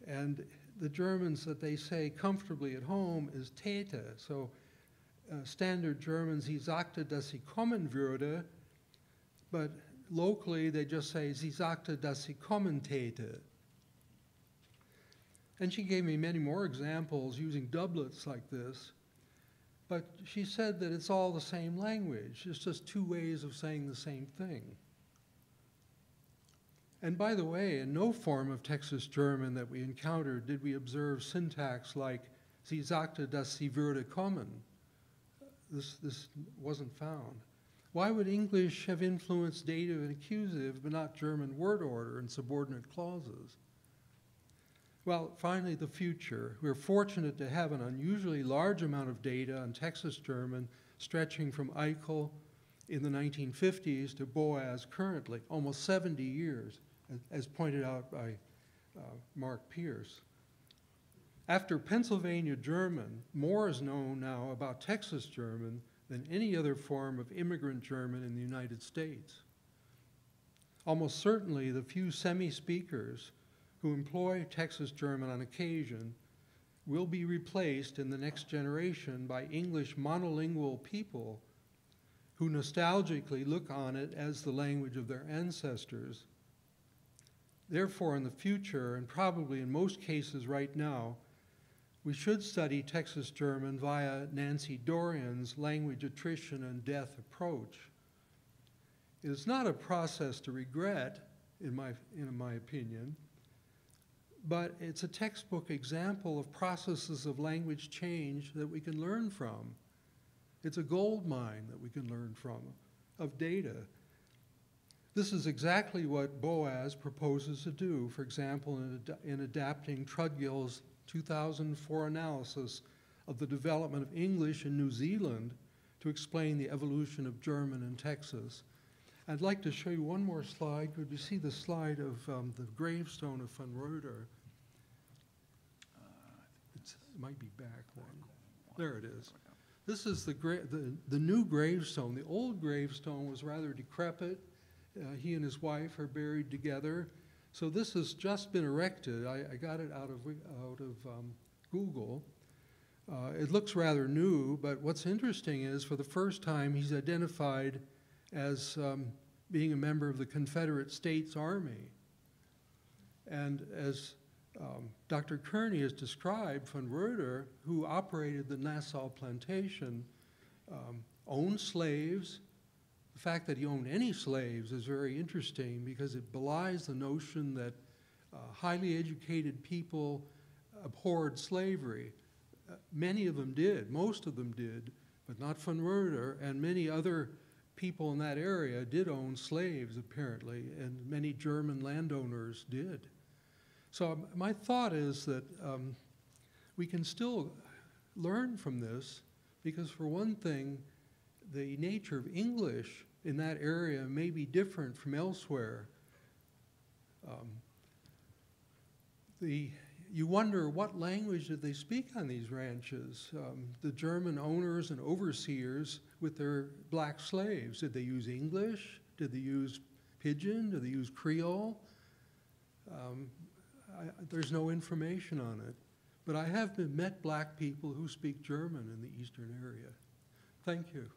and the Germans that they say comfortably at home is Täte. So standard German, sie sagte, dass sie kommen würde, but locally they just say, sie sagte, dass sie kommen täte. And she gave me many more examples using doublets like this, but she said that it's all the same language. It's just two ways of saying the same thing. And by the way, in no form of Texas German that we encountered did we observe syntax like, sie sagte, dass sie würde kommen. This wasn't found. Why would English have influenced dative and accusative but not German word order and subordinate clauses? Well, finally, the future. We're fortunate to have an unusually large amount of data on Texas German stretching from Eichel in the 1950s to Boas currently, almost 70 years, as pointed out by Mark Pierce. After Pennsylvania German, more is known now about Texas German than any other form of immigrant German in the United States. Almost certainly, the few semi-speakers who employ Texas German on occasion will be replaced in the next generation by English monolingual people who nostalgically look on it as the language of their ancestors. Therefore, in the future, and probably in most cases right now, we should study Texas German via Nancy Dorian's language attrition and death approach. It is not a process to regret, in my opinion, but it's a textbook example of processes of language change that we can learn from. It's a gold mine that we can learn from, of data. This is exactly what Boas proposes to do, for example, in adapting Trudgill's 2004 analysis of the development of English in New Zealand to explain the evolution of German in Texas. I'd like to show you one more slide. Could you see the slide of the gravestone of Van Reuter? It might be back one. There it is. This is the new gravestone. The old gravestone was rather decrepit. He and his wife are buried together. So this has just been erected. I got it out of Google. It looks rather new, but what's interesting is for the first time he's identified as being a member of the Confederate States Army. And as Dr. Kearney has described, Van Reuter, who operated the Nassau plantation, owned slaves. The fact that he owned any slaves is very interesting because it belies the notion that highly educated people abhorred slavery. Many of them did, most of them did, but not Van Reuter, and many other people in that area did own slaves, apparently, and many German landowners did. So my thought is that we can still learn from this, because for one thing, the nature of English in that area may be different from elsewhere. You wonder what language did they speak on these ranches, the German owners and overseers with their black slaves. Did they use English? Did they use Pidgin? Did they use Creole? There's no information on it. But I have met black people who speak German in the eastern area. Thank you.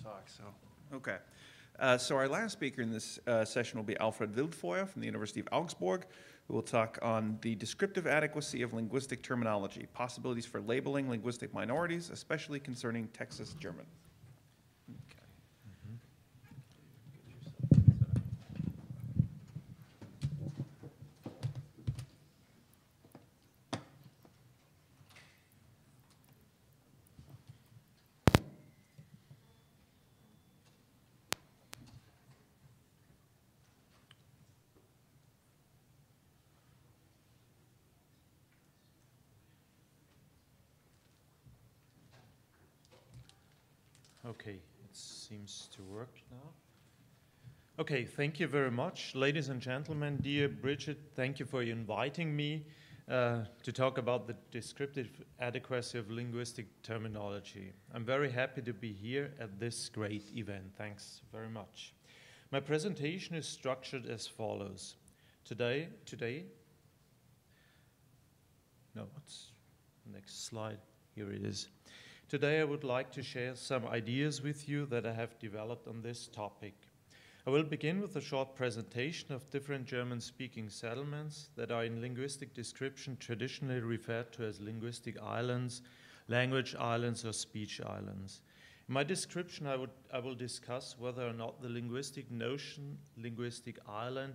Talk, so. Okay. So our last speaker in this session will be Alfred Wildfeuer from the University of Augsburg, who will talk on the descriptive adequacy of linguistic terminology, possibilities for labeling linguistic minorities, especially concerning Texas German. Okay. Okay, it seems to work now. Okay, thank you very much. Ladies and gentlemen, dear Bridget, thank you for inviting me to talk about the descriptive adequacy of linguistic terminology. I'm very happy to be here at this great event. Thanks very much. My presentation is structured as follows. Next slide, here it is. Today I would like to share some ideas with you that I have developed on this topic. I will begin with a short presentation of different German-speaking settlements that are in linguistic description traditionally referred to as linguistic islands, language islands, or speech islands. In my description, I will discuss whether or not the linguistic notion, linguistic island,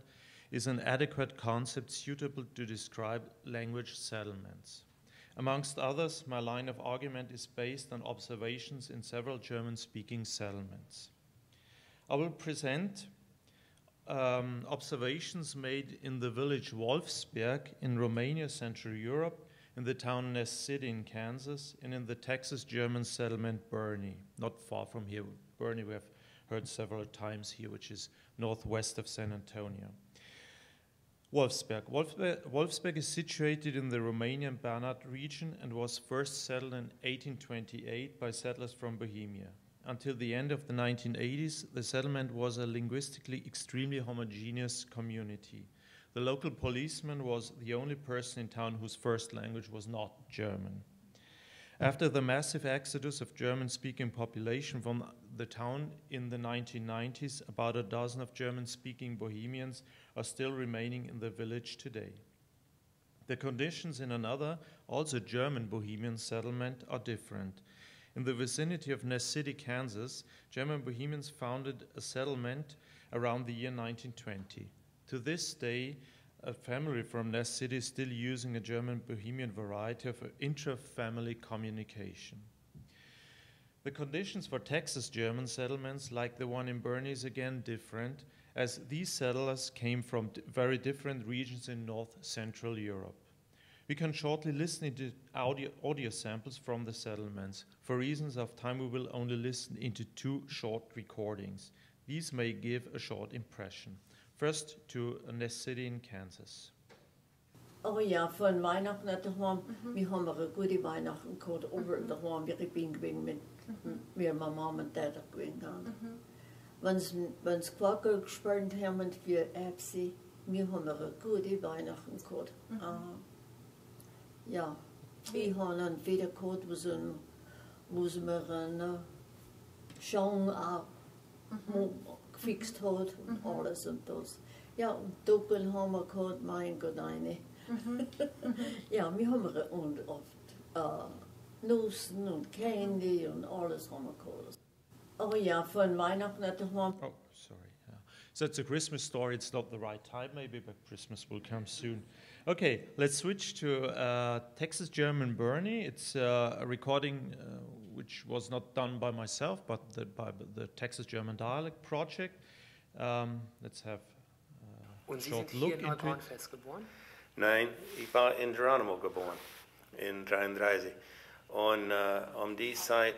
is an adequate concept suitable to describe language settlements. Amongst others, my line of argument is based on observations in several German-speaking settlements. I will present observations made in the village Wolfsberg in Romania, Central Europe, in the town Ness City in Kansas, and in the Texas German settlement Boerne, not far from here. Boerne we have heard several times here, which is northwest of San Antonio. Wolfsberg. Wolfsberg is situated in the Romanian Banat region and was first settled in 1828 by settlers from Bohemia. Until the end of the 1980s, the settlement was a linguistically extremely homogeneous community. The local policeman was the only person in town whose first language was not German. After the massive exodus of German-speaking population from the town in the 1990s, about a dozen of German-speaking Bohemians are still remaining in the village today. The conditions in another, also German Bohemian settlement are different. In the vicinity of Ness City, Kansas, German Bohemians founded a settlement around the year 1920. To this day, a family from Ness City is still using a German Bohemian variety of intra-family communication. The conditions for Texas German settlements, like the one in Boerne, is again different, as these settlers came from very different regions in north-central Europe. We can shortly listen to audio samples from the settlements. For reasons of time, we will only listen into 2 short recordings. These may give a short impression. First to Ness City in Kansas. Oh ja, von Weihnachten daheim, wir haben eine gute Weihnachten gehabt, aber daheim, ich bin gewesen mit meiner Mama und Dad gewesen. Wenn sie Quacker gespielt haben für Epsi, wir haben eine gute Weihnachten gehabt. Ja, wir haben dann wieder gehabt, wo sie mir einen Schaum gefixt hat und alles und das. Ja, und Doppel haben wir gehabt, mein Gott, eine. Ja, wir haben und oft Nüssen und Candy und alles haben wir gehabt. Aber ja, von Weihnachten daheim. Oh, sorry. So it's a Christmas story. It's not the right time maybe, but Christmas will come soon. Okay, let's switch to Texas German Bernie. It's a recording which was not done by myself, but by the Texas German Dialect Project. Let's have a Und Sie short sind look hier in into it. Neubraunfels geboren? Nein, ich war in Geronimo geboren, in 33. Und um die Zeit,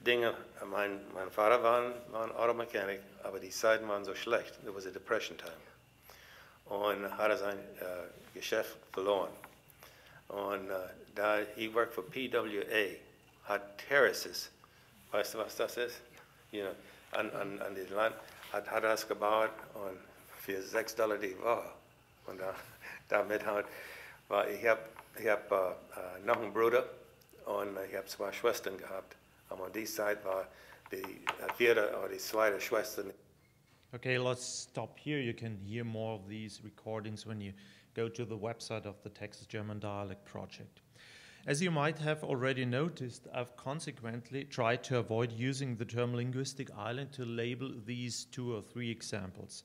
Dinge, mein Vater war ein Automechaniker, aber die Zeiten waren so schlecht. There was a depression time. Und hat sein Geschäft verloren. Und da, he worked for PWA, hat Terraces. Weißt du, was das ist? You know, an dem Land, hat das gebaut und für $6 die Woche. Und damit war ich hab noch einen Bruder und ich habe 2 Schwestern gehabt. Aber an dieser Zeit war die vierte oder die zweite Schwester. Okay, let's stop here. You can hear more of these recordings when you go to the website of the Texas German Dialect Project. As you might have already noticed, I've consequently tried to avoid using the term linguistic island to label these 2 or 3 examples.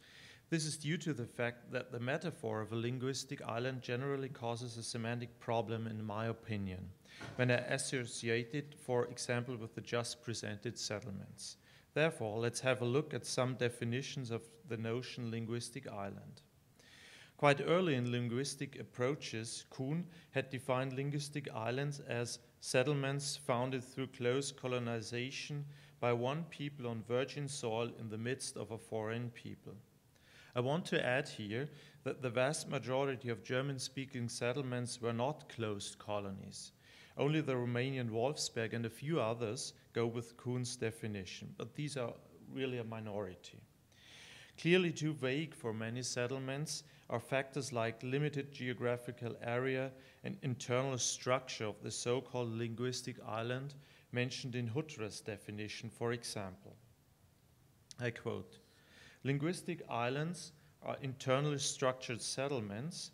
This is due to the fact that the metaphor of a linguistic island generally causes a semantic problem, in my opinion, when I associate it, for example, with the just presented settlements. Therefore, let's have a look at some definitions of the notion linguistic island. Quite early in linguistic approaches, Kuhn had defined linguistic islands as settlements founded through close colonization by one people on virgin soil in the midst of a foreign people. I want to add here that the vast majority of German-speaking settlements were not closed colonies. Only the Romanian Wolfsberg and a few others go with Kuhn's definition, but these are really a minority. Clearly too vague for many settlements are factors like limited geographical area and internal structure of the so-called linguistic island mentioned in Hutter's definition, for example. I quote, "Linguistic islands are internally structured settlements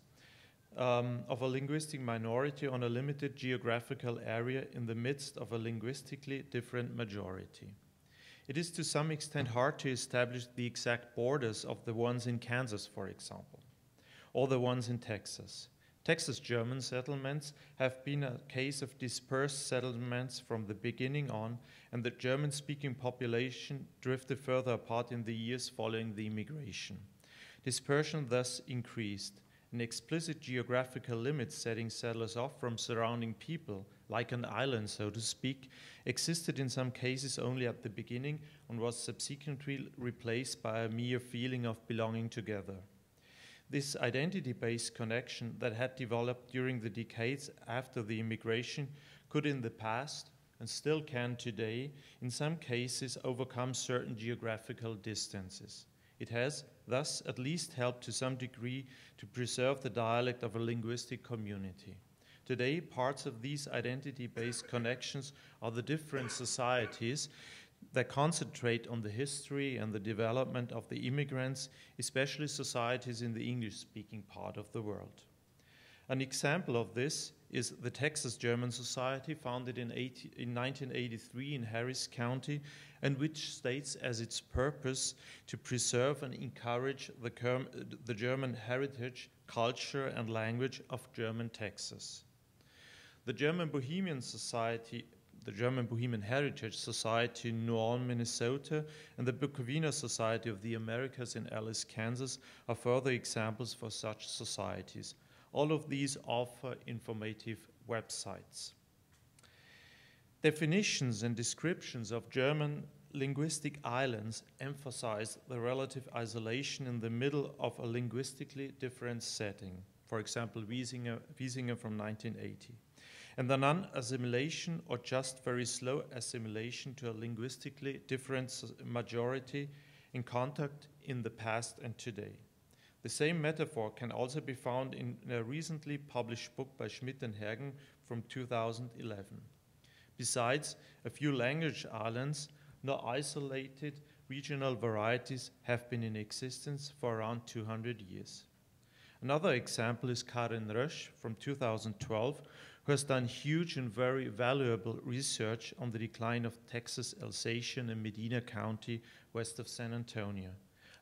of a linguistic minority on a limited geographical area in the midst of a linguistically different majority. It is to some extent hard to establish the exact borders of the ones in Kansas, for example, or the ones in Texas. Texas German settlements have been a case of dispersed settlements from the beginning on, and the German-speaking population drifted further apart in the years following the immigration. Dispersion thus increased. An explicit geographical limit setting settlers off from surrounding people, like an island, so to speak, existed in some cases only at the beginning and was subsequently replaced by a mere feeling of belonging together. This identity-based connection that had developed during the decades after the immigration could in the past, and still can today, in some cases overcome certain geographical distances. It has thus at least helped to some degree to preserve the dialect of a linguistic community. Today, parts of these identity-based connections are the different societies that concentrate on the history and the development of the immigrants, especially societies in the English-speaking part of the world. An example of this is the Texas German Society, founded in 1983 in Harris County, and which states as its purpose to preserve and encourage the German heritage, culture, and language of German Texas. The German Bohemian Society, the German Bohemian Heritage Society in New Ulm, Minnesota, and the Bukowina Society of the Americas in Alice, Kansas, are further examples for such societies. All of these offer informative websites. Definitions and descriptions of German linguistic islands emphasize the relative isolation in the middle of a linguistically different setting. For example, Wiesinger from 1980. And the non-assimilation or just very slow assimilation to a linguistically different majority in contact in the past and today. The same metaphor can also be found in a recently published book by Schmidt and Hergen from 2011. Besides a few language islands, no isolated regional varieties have been in existence for around 200 years. Another example is Karin Rösch from 2012, who has done huge and very valuable research on the decline of Texas Alsatian in Medina County, west of San Antonio.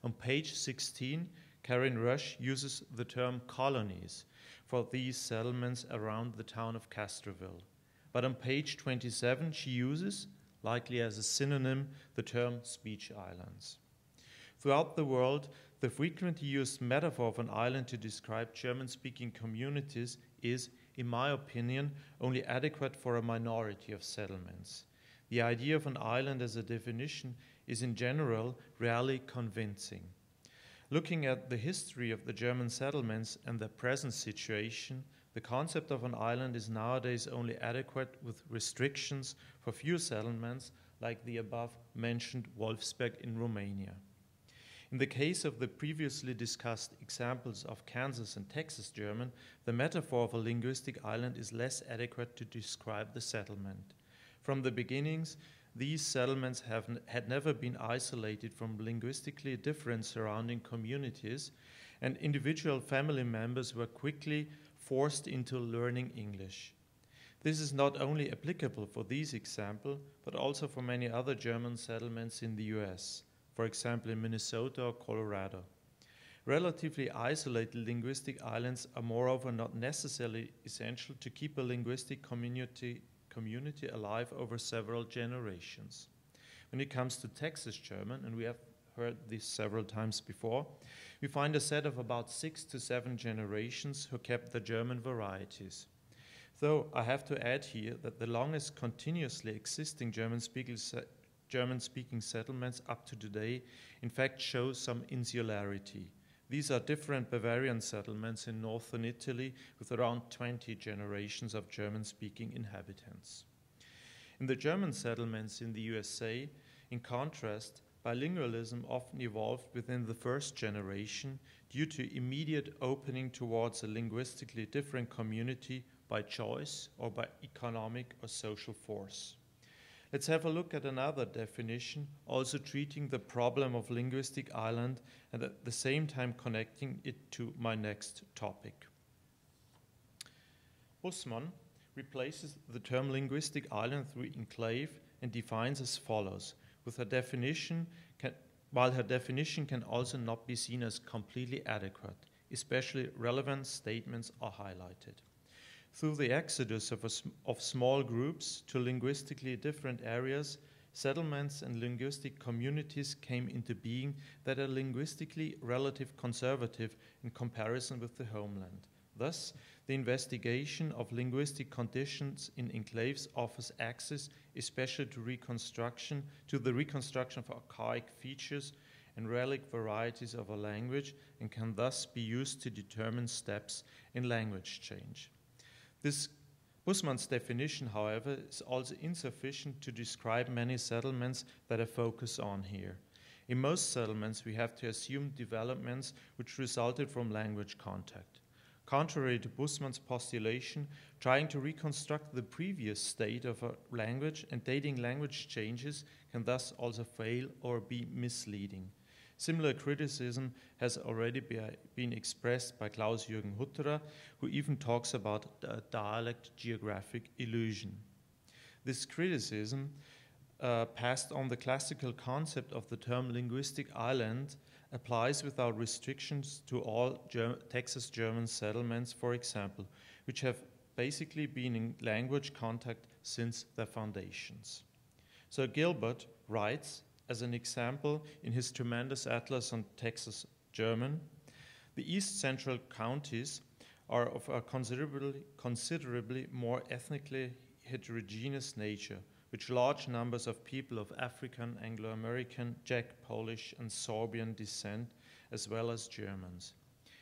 On page 16, Karen Rush uses the term colonies for these settlements around the town of Castroville. But on page 27, she uses, likely as a synonym, the term speech islands. Throughout the world, the frequently used metaphor of an island to describe German-speaking communities is, in my opinion, only adequate for a minority of settlements. The idea of an island as a definition is in general rarely convincing. Looking at the history of the German settlements and their present situation, the concept of an island is nowadays only adequate with restrictions for few settlements like the above-mentioned Wolfsberg in Romania. In the case of the previously discussed examples of Kansas and Texas German, the metaphor of a linguistic island is less adequate to describe the settlement. From the beginnings, these settlements had never been isolated from linguistically different surrounding communities, and individual family members were quickly forced into learning English. This is not only applicable for these examples, but also for many other German settlements in the US, for example in Minnesota or Colorado. Relatively isolated linguistic islands are moreover not necessarily essential to keep a linguistic community alive over several generations. When it comes to Texas German, and we have heard this several times before, we find a set of about 6 to 7 generations who kept the German varieties. Though I have to add here that the longest continuously existing German-speaking settlements up to today in fact show some insularity. These are different Bavarian settlements in northern Italy with around 20 generations of German-speaking inhabitants. In the German settlements in the USA, in contrast, bilingualism often evolved within the first generation due to immediate opening towards a linguistically different community by choice or by economic or social force. Let's have a look at another definition, also treating the problem of linguistic island and at the same time connecting it to my next topic. Bussmann replaces the term linguistic island through enclave and defines as follows, with her definition while her definition can also not be seen as completely adequate, especially relevant statements are highlighted. Through the exodus of small groups to linguistically different areas, settlements and linguistic communities came into being that are linguistically relatively conservative in comparison with the homeland. Thus, the investigation of linguistic conditions in enclaves offers access especially to the reconstruction of archaic features and relic varieties of a language, and can thus be used to determine steps in language change. This Bussmann's definition, however, is also insufficient to describe many settlements that I focus on here. In most settlements, we have to assume developments which resulted from language contact. Contrary to Bussmann's postulation, trying to reconstruct the previous state of a language and dating language changes can thus also fail or be misleading. Similar criticism has already been expressed by Klaus-Jürgen Hutterer, who even talks about a dialect geographic illusion. This criticism passed on the classical concept of the term linguistic island applies without restrictions to all Texas German settlements, for example, which have basically been in language contact since their foundations. So Gilbert writes, as an example, in his tremendous atlas on Texas German, the east central counties are of a considerably more ethnically heterogeneous nature, which large numbers of people of African, Anglo-American, Czech, Polish, and Sorbian descent, as well as Germans.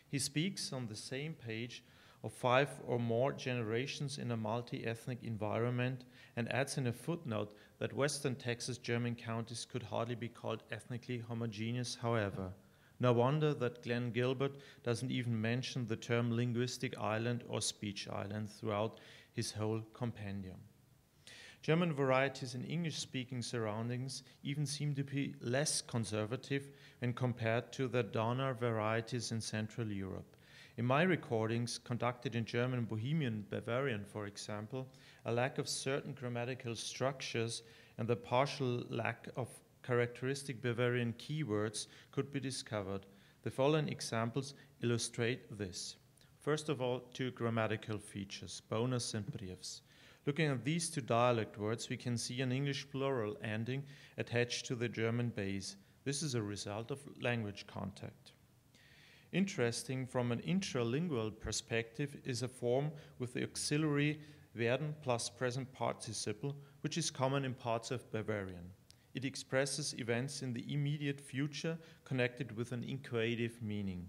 He speaks on the same page of 5 or more generations in a multi-ethnic environment and adds in a footnote that Western Texas German counties could hardly be called ethnically homogeneous, however. No wonder that Glenn Gilbert doesn't even mention the term linguistic island or speech island throughout his whole compendium. German varieties in English-speaking surroundings even seem to be less conservative when compared to the Donner varieties in Central Europe. In my recordings, conducted in German, Bohemian, Bavarian, for example, a lack of certain grammatical structures and the partial lack of characteristic Bavarian keywords could be discovered. The following examples illustrate this. First of all, two grammatical features, bonus and briefs. Looking at these two dialect words, we can see an English plural ending attached to the German base. This is a result of language contact. Interesting from an intralingual perspective is a form with the auxiliary werden plus present participle, which is common in parts of Bavarian. It expresses events in the immediate future connected with an inchoative meaning.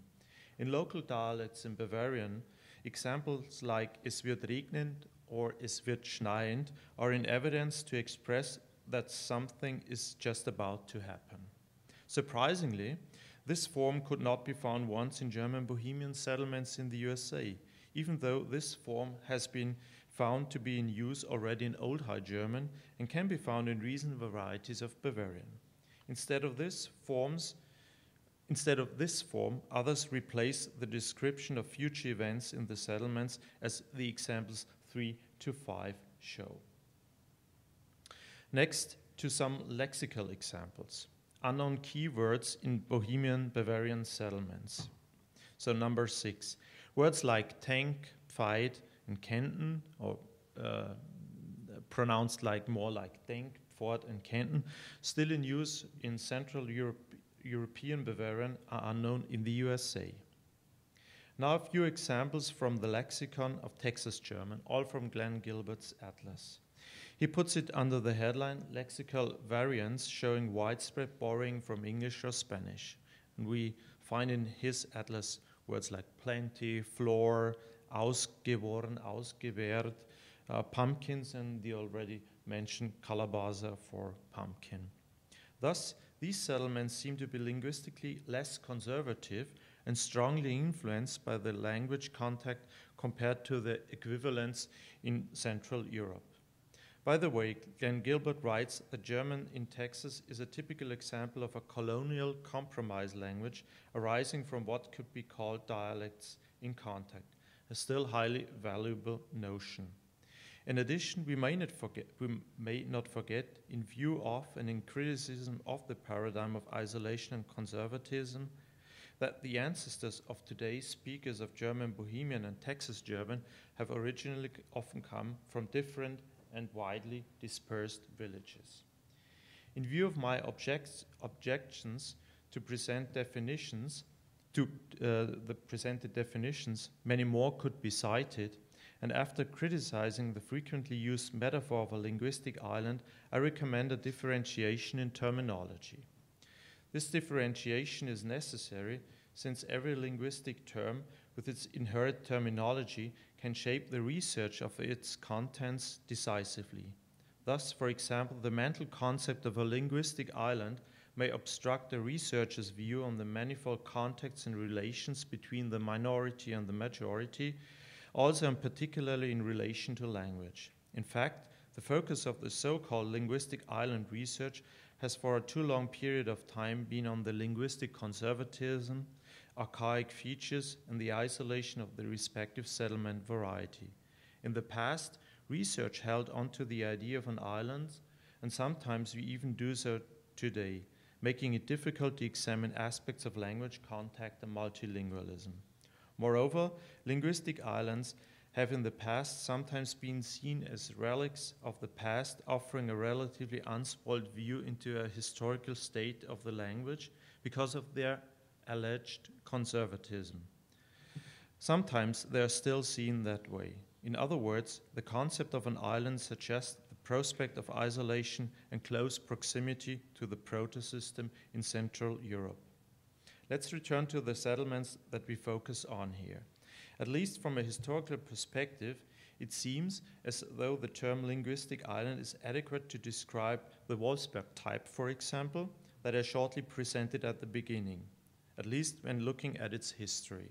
In local dialects in Bavarian, examples like es wird regnen or es wird schneien are in evidence to express that something is just about to happen. Surprisingly, this form could not be found once in German Bohemian settlements in the USA, even though this form has been found to be in use already in Old High German and can be found in recent varieties of Bavarian. Instead of this form, others replace the description of future events in the settlements as the examples 3 to 5 show. Next, to some lexical examples. Unknown keywords in Bohemian Bavarian settlements. So number 6, words like tank, fight, and Kenton, or pronounced more like denk, fort, and Kenton, still in use in Central European Bavarian, are unknown in the USA. Now a few examples from the lexicon of Texas German, all from Glenn Gilbert's atlas. He puts it under the headline Lexical Variants Showing Widespread Borrowing from English or Spanish. And we find in his atlas words like plenty, floor, ausgeboren, ausgewehrt, pumpkins, and the already mentioned calabaza for pumpkin. Thus, these settlements seem to be linguistically less conservative and strongly influenced by the language contact compared to the equivalents in Central Europe. By the way, Glenn Gilbert writes that German in Texas is a typical example of a colonial compromise language arising from what could be called dialects in contact, a still highly valuable notion. In addition, we may not forget, in view of and in criticism of the paradigm of isolation and conservatism, that the ancestors of today's speakers of German Bohemian and Texas German have originally often come from different and widely dispersed villages. In view of my objections to present definitions, the presented definitions, many more could be cited, and after criticizing the frequently used metaphor of a linguistic island, I recommend a differentiation in terminology. This differentiation is necessary since every linguistic term with its inherent terminology can shape the research of its contents decisively. Thus, for example, the mental concept of a linguistic island may obstruct a researcher's view on the manifold contexts and relations between the minority and the majority, also and particularly in relation to language. In fact, the focus of the so-called linguistic island research has for a too long period of time been on the linguistic conservatism, archaic features, and the isolation of the respective settlement variety. In the past, research held onto the idea of an island, and sometimes we even do so today, making it difficult to examine aspects of language contact and multilingualism. Moreover, linguistic islands have in the past sometimes been seen as relics of the past, offering a relatively unspoiled view into a historical state of the language because of their alleged conservatism. Sometimes they are still seen that way. In other words, the concept of an island suggests the prospect of isolation and close proximity to the proto-system in Central Europe. Let's return to the settlements that we focus on here. At least from a historical perspective, it seems as though the term linguistic island is adequate to describe the Wolfsberg type, for example, that I shortly presented at the beginning, at least when looking at its history.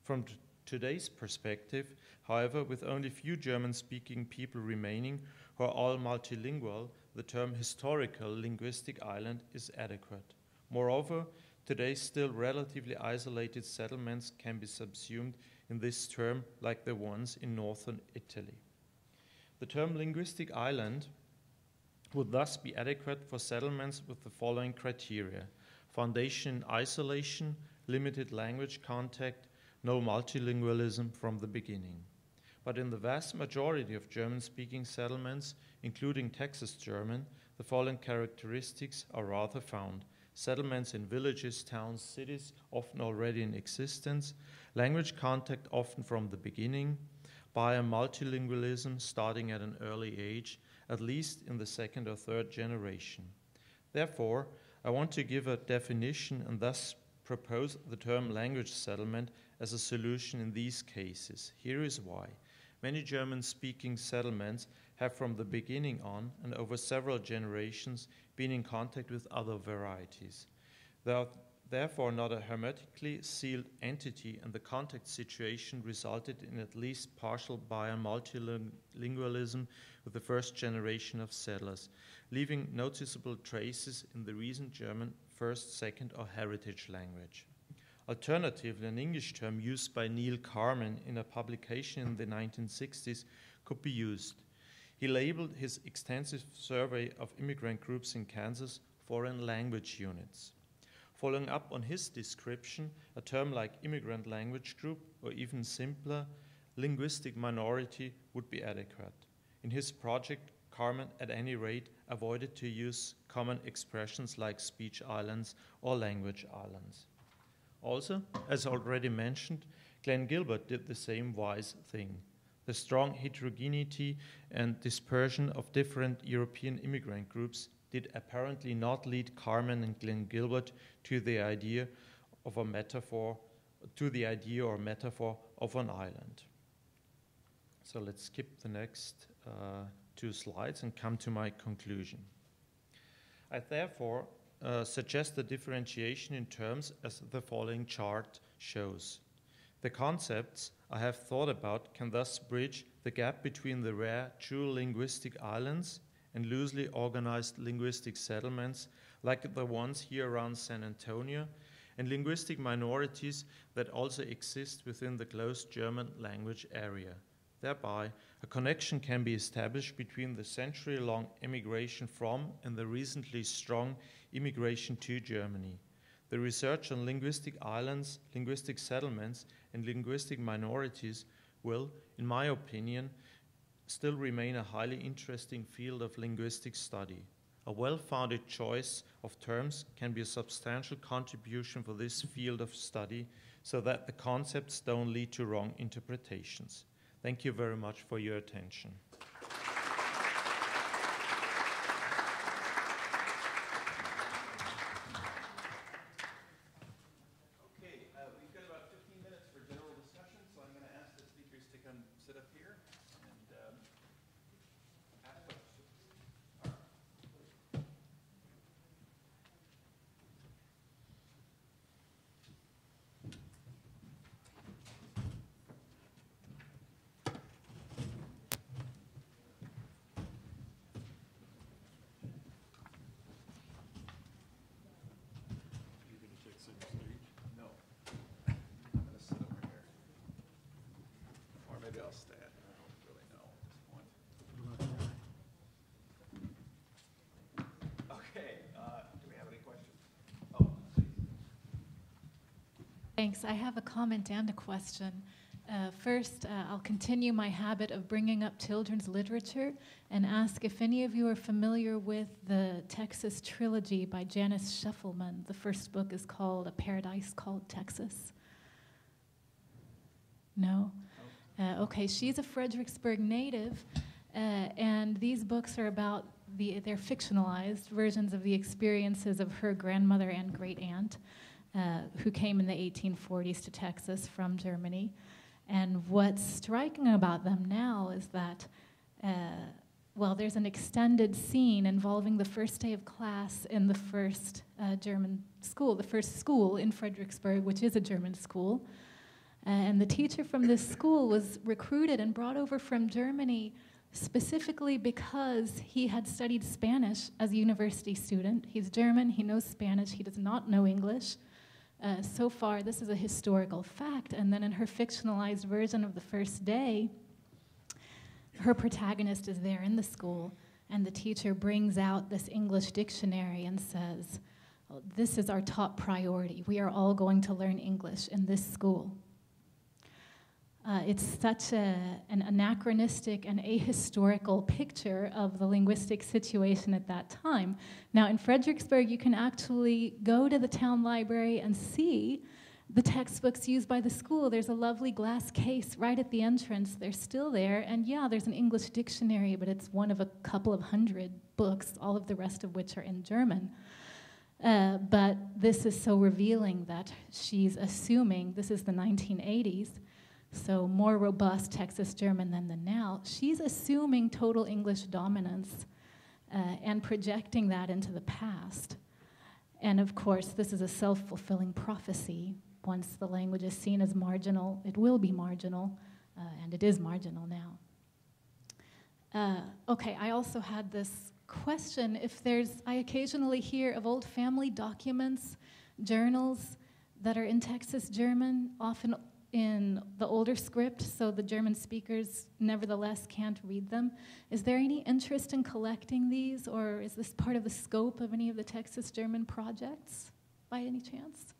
From today's perspective, however, with only few German-speaking people remaining who are all multilingual, the term historical linguistic island is adequate. Moreover, today's still relatively isolated settlements can be subsumed in this term like the ones in northern Italy. The term linguistic island would thus be adequate for settlements with the following criteria: foundation in isolation, limited language contact, no multilingualism from the beginning. But in the vast majority of German-speaking settlements, including Texas German, the following characteristics are rather found: settlements in villages, towns, cities, often already in existence, language contact often from the beginning, multilingualism starting at an early age, at least in the second or third generation. Therefore, I want to give a definition and thus propose the term language settlement as a solution in these cases. Here is why. Many German-speaking settlements have from the beginning on and over several generations been in contact with other varieties. They are therefore not a hermetically sealed entity, and the contact situation resulted in at least partial multilingualism with the first generation of settlers, leaving noticeable traces in the recent German first, second, or heritage language. Alternatively, an English term used by Neil Carman in a publication in the 1960s could be used. He labeled his extensive survey of immigrant groups in Kansas foreign language units. Following up on his description, a term like immigrant language group, or even simpler, linguistic minority, would be adequate. In his project, Carman, at any rate, avoided to use common expressions like speech islands or language islands. Also, as already mentioned, Glenn Gilbert did the same wise thing. The strong heterogeneity and dispersion of different European immigrant groups did apparently not lead Carman and Glenn Gilbert to the idea or metaphor of an island. So let's skip the next 2 slides and come to my conclusion. I therefore suggest the differentiation in terms as the following chart shows. The concepts I have thought about can thus bridge the gap between the rare, true linguistic islands and loosely organized linguistic settlements like the ones here around San Antonio, and linguistic minorities that also exist within the closed German language area. Thereby, a connection can be established between the century-long emigration from and the recently strong immigration to Germany. The research on linguistic islands, linguistic settlements, and linguistic minorities will, in my opinion, still remain a highly interesting field of linguistic study. A well-founded choice of terms can be a substantial contribution for this field of study so that the concepts don't lead to wrong interpretations. Thank you very much for your attention. Okay, we've got about 15 minutes for general discussion, so I'm going to ask the speakers to come sit up here and ask questions. You're going to take center stage? No. I'm going to sit over here. Or maybe I'll stand. I don't really know at this point. Okay, do we have any questions? Oh, please. Thanks. I have a comment and a question. First, I'll continue my habit of bringing up children's literature and ask if any of you are familiar with the Texas Trilogy by Janice Scheffelman. The first book is called A Paradise Called Texas. No? Okay, she's a Fredericksburg native, and these books are about they're fictionalized versions of the experiences of her grandmother and great-aunt, who came in the 1840s to Texas from Germany. And what's striking about them now is that, there's an extended scene involving the first day of class in the first German school, the first school in Fredericksburg, which is a German school. And the teacher from this school was recruited and brought over from Germany specifically because he had studied Spanish as a university student. He's German, he knows Spanish, he does not know English. So far, this is a historical fact. And then in her fictionalized version of the first day, her protagonist is there in the school, and the teacher brings out this English dictionary and says, "Oh, this is our top priority. We are all going to learn English in this school." It's such an anachronistic and ahistorical picture of the linguistic situation at that time. Now, in Fredericksburg, you can actually go to the town library and see the textbooks used by the school. There's a lovely glass case right at the entrance. They're still there. And yeah, there's an English dictionary, but it's one of a couple of hundred books, all of the rest of which are in German. But this is so revealing that she's assuming, this is the 1980s, so more robust Texas German than the now. She's assuming total English dominance and projecting that into the past. And of course, this is a self-fulfilling prophecy. Once the language is seen as marginal, it will be marginal, and it is marginal now. Okay, I also had this question. I occasionally hear of old family documents, journals that are in Texas German, often in the older script, so the German speakers nevertheless can't read them. Is there any interest in collecting these, or is this part of the scope of any of the Texas German projects, by any chance?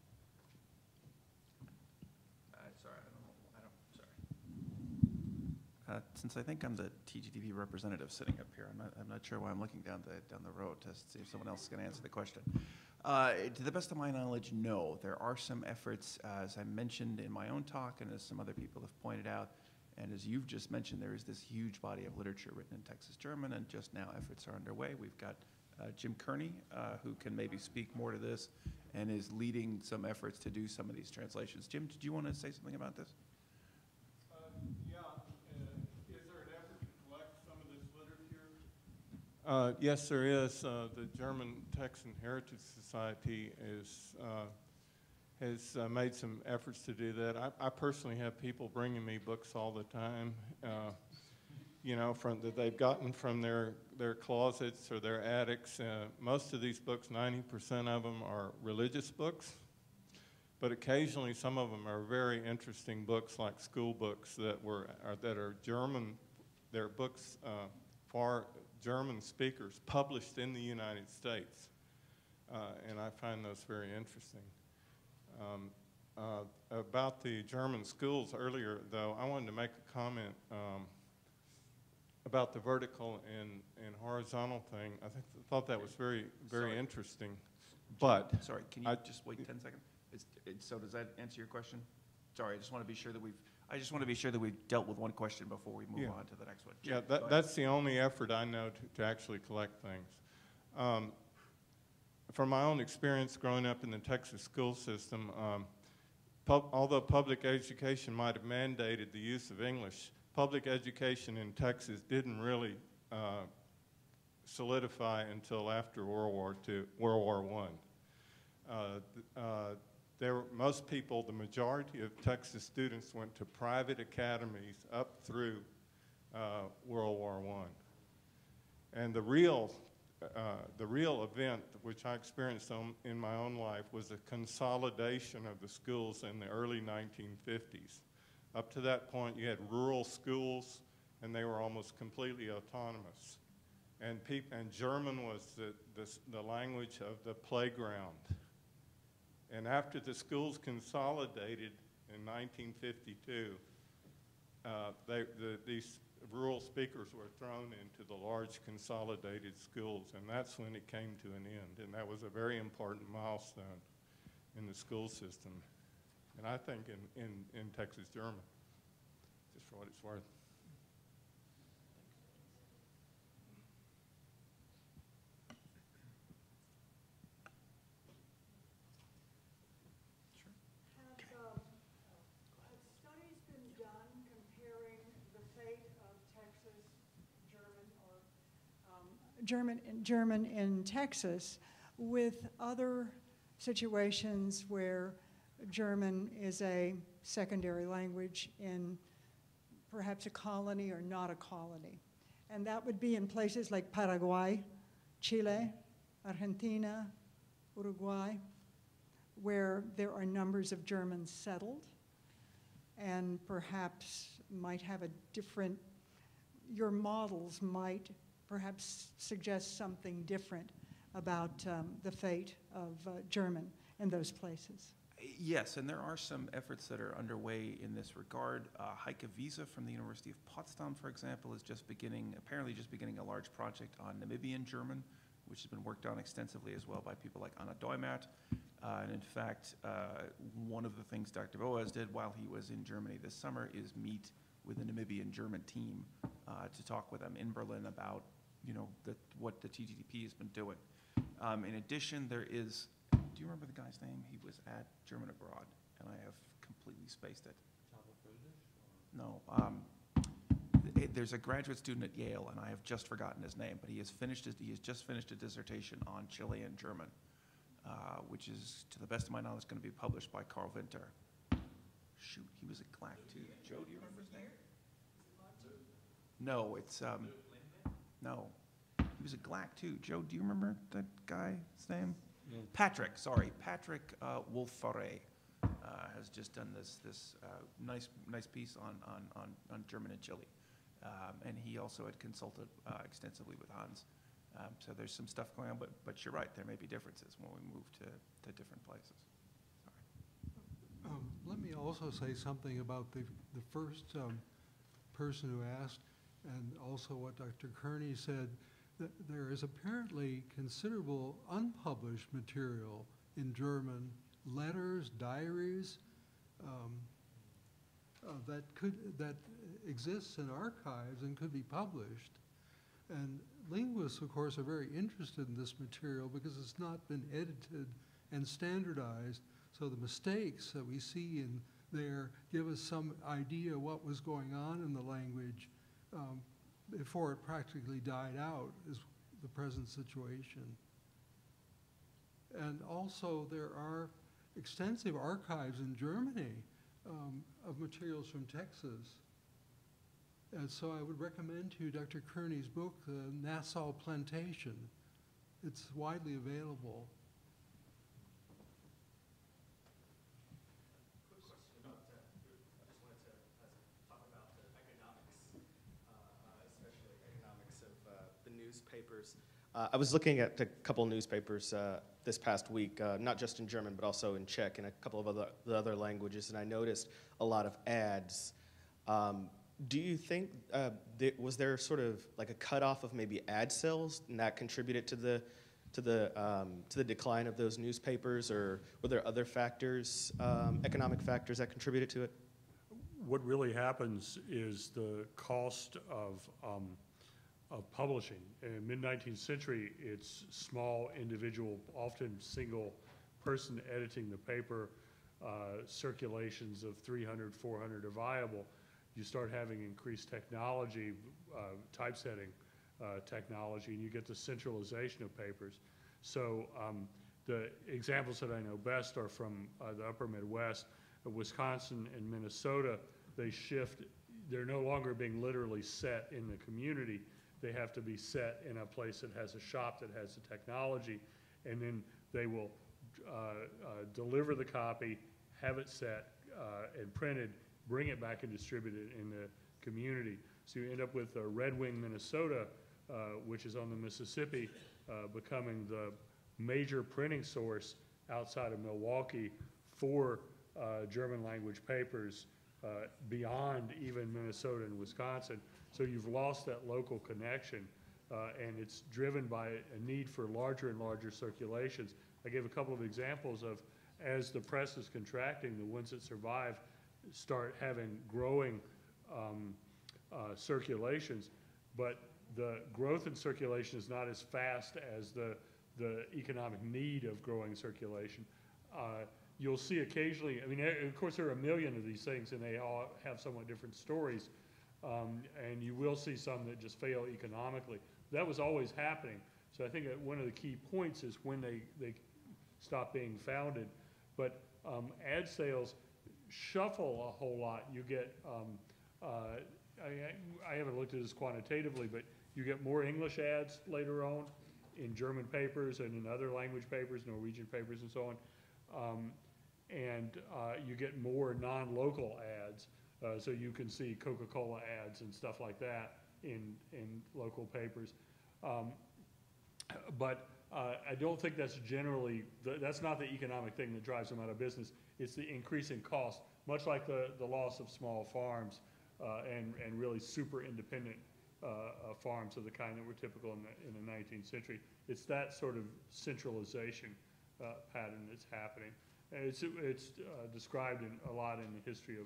Since I think I'm the TGTV representative sitting up here, I'm not sure why I'm looking down the road to see if someone else is going to answer the question. To the best of my knowledge, no. There are some efforts, as I mentioned in my own talk, and as some other people have pointed out, and as you've just mentioned, there is this huge body of literature written in Texas German, and just now efforts are underway. We've got Jim Kearney, who can maybe speak more to this, and is leading some efforts to do some of these translations. Jim, did you want to say something about this? Yes, there is. The German Texan Heritage Society has made some efforts to do that. I personally have people bringing me books all the time, you know, that they've gotten from their closets or their attics. Most of these books, 90% of them are religious books, but occasionally some of them are very interesting books, like school books that are German. They're books for German speakers published in the United States, and I find those very interesting. About the German schools earlier, though, I wanted to make a comment about the vertical and horizontal thing. I thought that was very interesting. But sorry, can you just wait 10 seconds? So does that answer your question? Sorry, I just want to be sure that we've dealt with one question before we move on to the next one. Yeah, that's the only effort I know to actually collect things. From my own experience growing up in the Texas school system, although public education might have mandated the use of English, public education in Texas didn't really solidify until after World War I. Most people, the majority of Texas students went to private academies up through World War I. And the real event, which I experienced in my own life, was a consolidation of the schools in the early 1950s. Up to that point, you had rural schools, and they were almost completely autonomous. And German was the language of the playground. And after the schools consolidated in 1952, these rural speakers were thrown into the large consolidated schools, and that's when it came to an end. And that was a very important milestone in the school system, and I think in Texas German, just for what it's worth. German in Texas with other situations where German is a secondary language in perhaps a colony or not a colony. And that would be in places like Paraguay, Chile, Argentina, Uruguay, where there are numbers of Germans settled and perhaps might have a different, your models might perhaps suggests something different about the fate of German in those places. Yes, and there are some efforts that are underway in this regard. Heike Wiese from the University of Potsdam, for example, is apparently just beginning a large project on Namibian German, which has been worked on extensively as well by people like Anna Doimat. And in fact, one of the things Dr. Boas did while he was in Germany this summer is meet with the Namibian German team to talk with them in Berlin about, what the TGDP has been doing. In addition, there is, do you remember the guy's name? He was at German Abroad, and I have completely spaced it. No. There's a graduate student at Yale, and I have just forgotten his name, but he has just finished a dissertation on Chilean German, which is, to the best of my knowledge, going to be published by Carl Winter. Shoot, he was at GLAC too. Joe, do you remember his name? No, it's, no. He was at GLAC too. Joe, do you remember that guy's name? No. Patrick Wolf-Faré has just done this nice piece on German and Chile. And he also had consulted extensively with Hans. So there's some stuff going on, but you're right, there may be differences when we move to different places. Sorry. Let me also say something about the first person who asked, and also what Dr. Kearney said, that there is apparently considerable unpublished material in German, letters, diaries, that exists in archives and could be published. And linguists, of course, are very interested in this material because it's not been edited and standardized, so the mistakes that we see in there give us some idea what was going on in the language before it practically died out, is the present situation. And also there are extensive archives in Germany of materials from Texas. And so I would recommend to you Dr. Kearney's book, Nassau Plantation. It's widely available. Quick question about that. I just wanted to talk about the economics, especially economics of the newspapers. I was looking at a couple newspapers this past week, not just in German, but also in Czech and a couple of other languages, and I noticed a lot of ads. Do you think, was there sort of like a cutoff of maybe ad sales, and that contributed to the decline of those newspapers, or were there other factors, economic factors that contributed to it? What really happens is the cost of publishing. In mid-19th century, it's small, individual, often single person editing the paper. Circulations of 300, 400 are viable. You start having increased technology, typesetting technology, and you get the centralization of papers. So the examples that I know best are from the upper Midwest. Wisconsin and Minnesota, they're no longer being literally set in the community. They have to be set in a place that has a shop that has the technology, and then they will deliver the copy, have it set and printed, bring it back and distribute it in the community. So you end up with Red Wing, Minnesota, which is on the Mississippi, becoming the major printing source outside of Milwaukee for German language papers beyond even Minnesota and Wisconsin. So you've lost that local connection, and it's driven by a need for larger and larger circulations. I gave a couple of examples of, as the press is contracting, the ones that survive start having growing circulations, but the growth in circulation is not as fast as the economic need of growing circulation. You'll see occasionally, I mean, of course there are a million of these things and they all have somewhat different stories, and you will see some that just fail economically. That was always happening. So I think that one of the key points is when they stop being founded. But ad sales shuffle a whole lot. You get, I haven't looked at this quantitatively, but you get more English ads later on in German papers and in other language papers, Norwegian papers and so on. And you get more non-local ads. So you can see Coca-Cola ads and stuff like that in local papers. But I don't think that's generally, that's not the economic thing that drives them out of business. It's the increase in cost, much like the loss of small farms and really super independent farms of the kind that were typical in the 19th century. It's that sort of centralization pattern that's happening. And it's described a lot in the history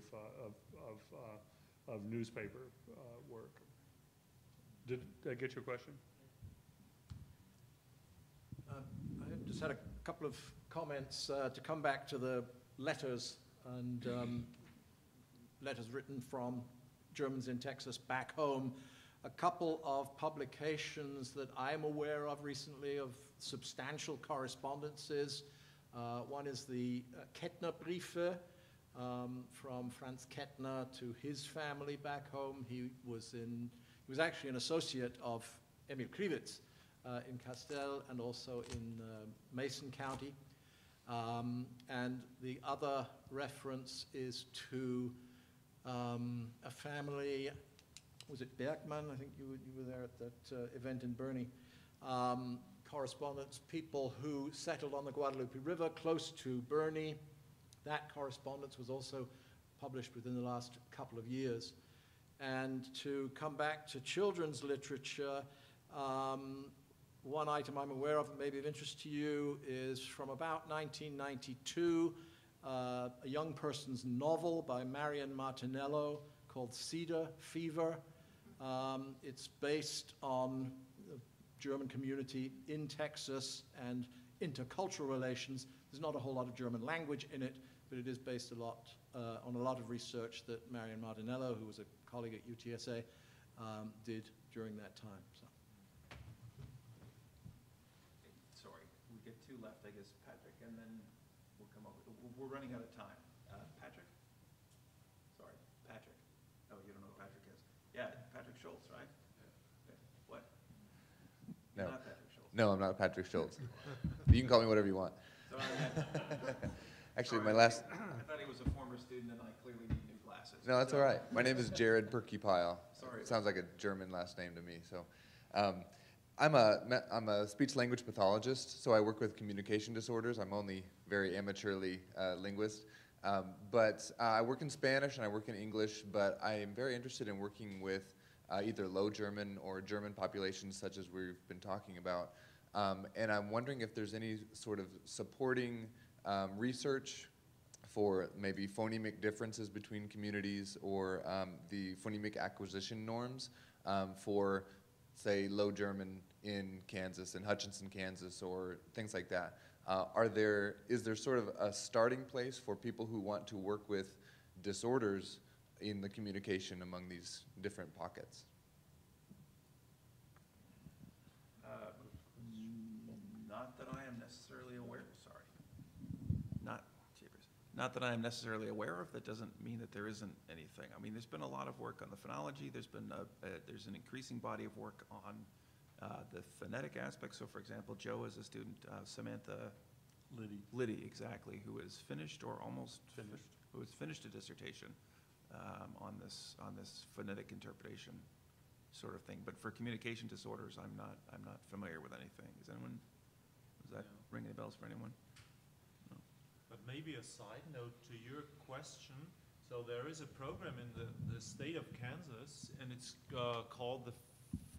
of newspaper work. Did I get your question? I just had a couple of comments to come back to the letters and letters written from Germans in Texas back home. A couple of publications that I'm aware of recently of substantial correspondences. One is the Kettner Briefe from Franz Kettner to his family back home. He was actually an associate of Emil Kriwitz in Castell and also in Mason County. And the other reference is to a family, was it Bergman? I think you were there at that event in Burney. Correspondence, people who settled on the Guadalupe River close to Burney. That correspondence was also published within the last couple of years. And to come back to children's literature, one item I'm aware of that may be of interest to you is from about 1992, a young person's novel by Marion Martinello called Cedar Fever. It's based on the German community in Texas and intercultural relations. There's not a whole lot of German language in it, but it is based a lot on a lot of research that Marion Martinello, who was a colleague at UTSA, did during that time. So. Sorry, we get two left, I guess, Patrick, and then we'll come up with, we're running out of time. Patrick? Sorry, Patrick. Oh, you don't know who Patrick is. Yeah, Patrick Schultz, right? Okay. What? No. You're not Patrick Schultz. No, I'm not Patrick Schultz. You can call me whatever you want. Actually, my last... I thought he was a former student, and I clearly need new glasses. No, that's all right. My name is Jared Perkypile. Sorry. It sounds like a German last name to me. So, I'm a speech-language pathologist, so I work with communication disorders. I'm only very amateurly linguist. But I work in Spanish and I work in English, but I am very interested in working with either Low German or German populations such as we've been talking about. And I'm wondering if there's any sort of supporting research for maybe phonemic differences between communities or the phonemic acquisition norms for, say, Low German in Kansas, in Hutchinson, Kansas, or things like that. Is there sort of a starting place for people who want to work with disorders in the communication among these different pockets? Not that I am necessarily aware. Sorry. Not that I am necessarily aware of. That doesn't mean that there isn't anything. I mean, there's been a lot of work on the phonology. There's been there's an increasing body of work on the phonetic aspects. So, for example, Joe is a student, Samantha Liddy, exactly, who has finished or almost finished, who has finished a dissertation on this phonetic interpretation sort of thing. But for communication disorders, I'm not familiar with anything. Is that ring any bells for anyone? No. But maybe a side note to your question. So there is a program in the state of Kansas, and it's called the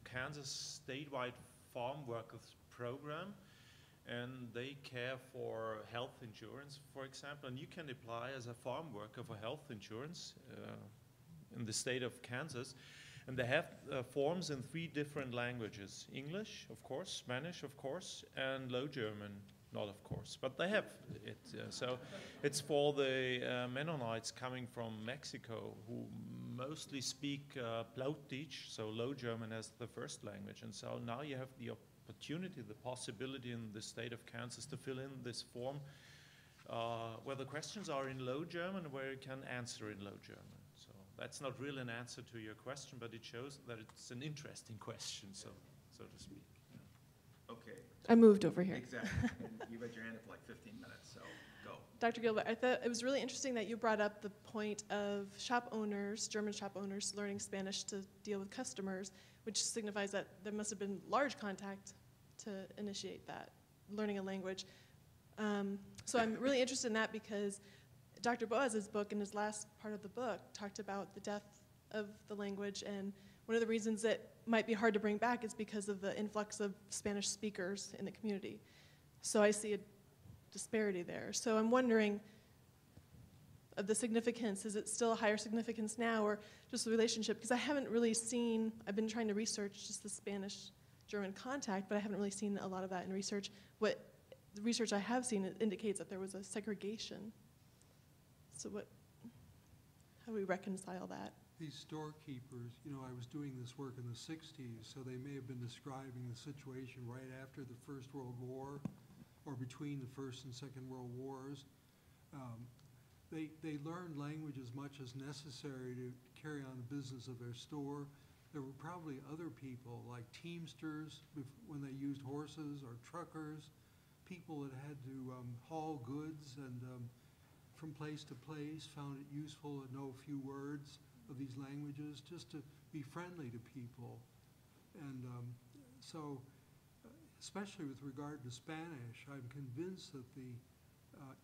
Kansas Statewide Farm Workers Program, and they care for health insurance, for example, and you can apply as a farm worker for health insurance in the state of Kansas. And they have forms in 3 different languages: English, of course, Spanish, of course, and Low German, not of course. But they have it. So it's for the Mennonites coming from Mexico who mostly speak Plautdietsch, so Low German as the first language. And so now you have the opportunity, the possibility in the state of Kansas to fill in this form where the questions are in Low German, where you can answer in Low German. So that's not really an answer to your question, but it shows that it's an interesting question, so to speak. Okay. I moved over here. Exactly. And you've had your hand up for like 15 minutes, so go. Dr. Gilbert, I thought it was really interesting that you brought up the point of shop owners, German shop owners, learning Spanish to deal with customers, which signifies that there must have been large contact to initiate that, learning a language. So I'm really interested in that because Dr. Boaz's book, in his last part of the book, talked about the death of the language, and one of the reasons it might be hard to bring back is because of the influx of Spanish speakers in the community. So I see a disparity there. So I'm wondering of the significance, is it still a higher significance now, or just the relationship? Because I haven't really seen, I've been trying to research just the Spanish-German contact, but I haven't really seen a lot of that in research. What the research I have seen indicates that there was a segregation. So how do we reconcile that? These storekeepers, you know, I was doing this work in the 60s, so they may have been describing the situation right after the First World War or between the First and Second World Wars. They learned language as much as necessary to carry on the business of their store. There were probably other people like teamsters when they used horses, or truckers, people that had to haul goods and from place to place, found it useful to know a few words of these languages just to be friendly to people. And so, especially with regard to Spanish, I'm convinced that the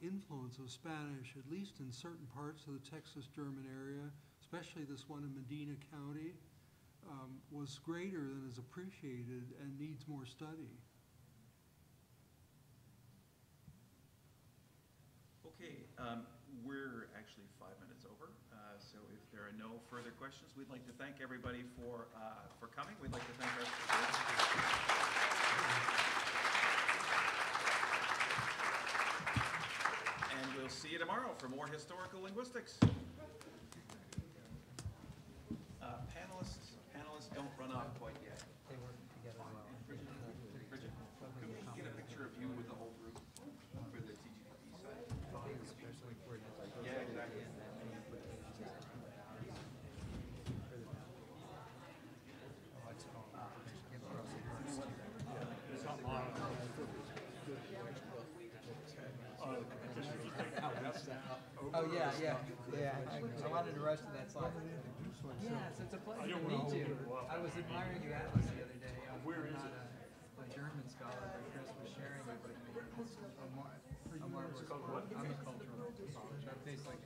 influence of Spanish, at least in certain parts of the Texas-German area, especially this one in Medina County, was greater than is appreciated and needs more study. Okay, we're actually 5 minutes over, so if there are no further questions, we'd like to thank everybody for coming. We'd like to thank our speakers. And we'll see you tomorrow for more historical linguistics. Panelists don't run off quite yet. They work together well. Bridget, could we get a picture of you with the whole group for the TGP side? Especially for yeah, exactly. Oh, yeah. I wanted to rush to that slide. Yes, it's a pleasure to meet you. I was admiring your atlas the other day. I'm not a German scholar, but Chris was sharing it with me. I'm a cultural anthropologist. I'm based like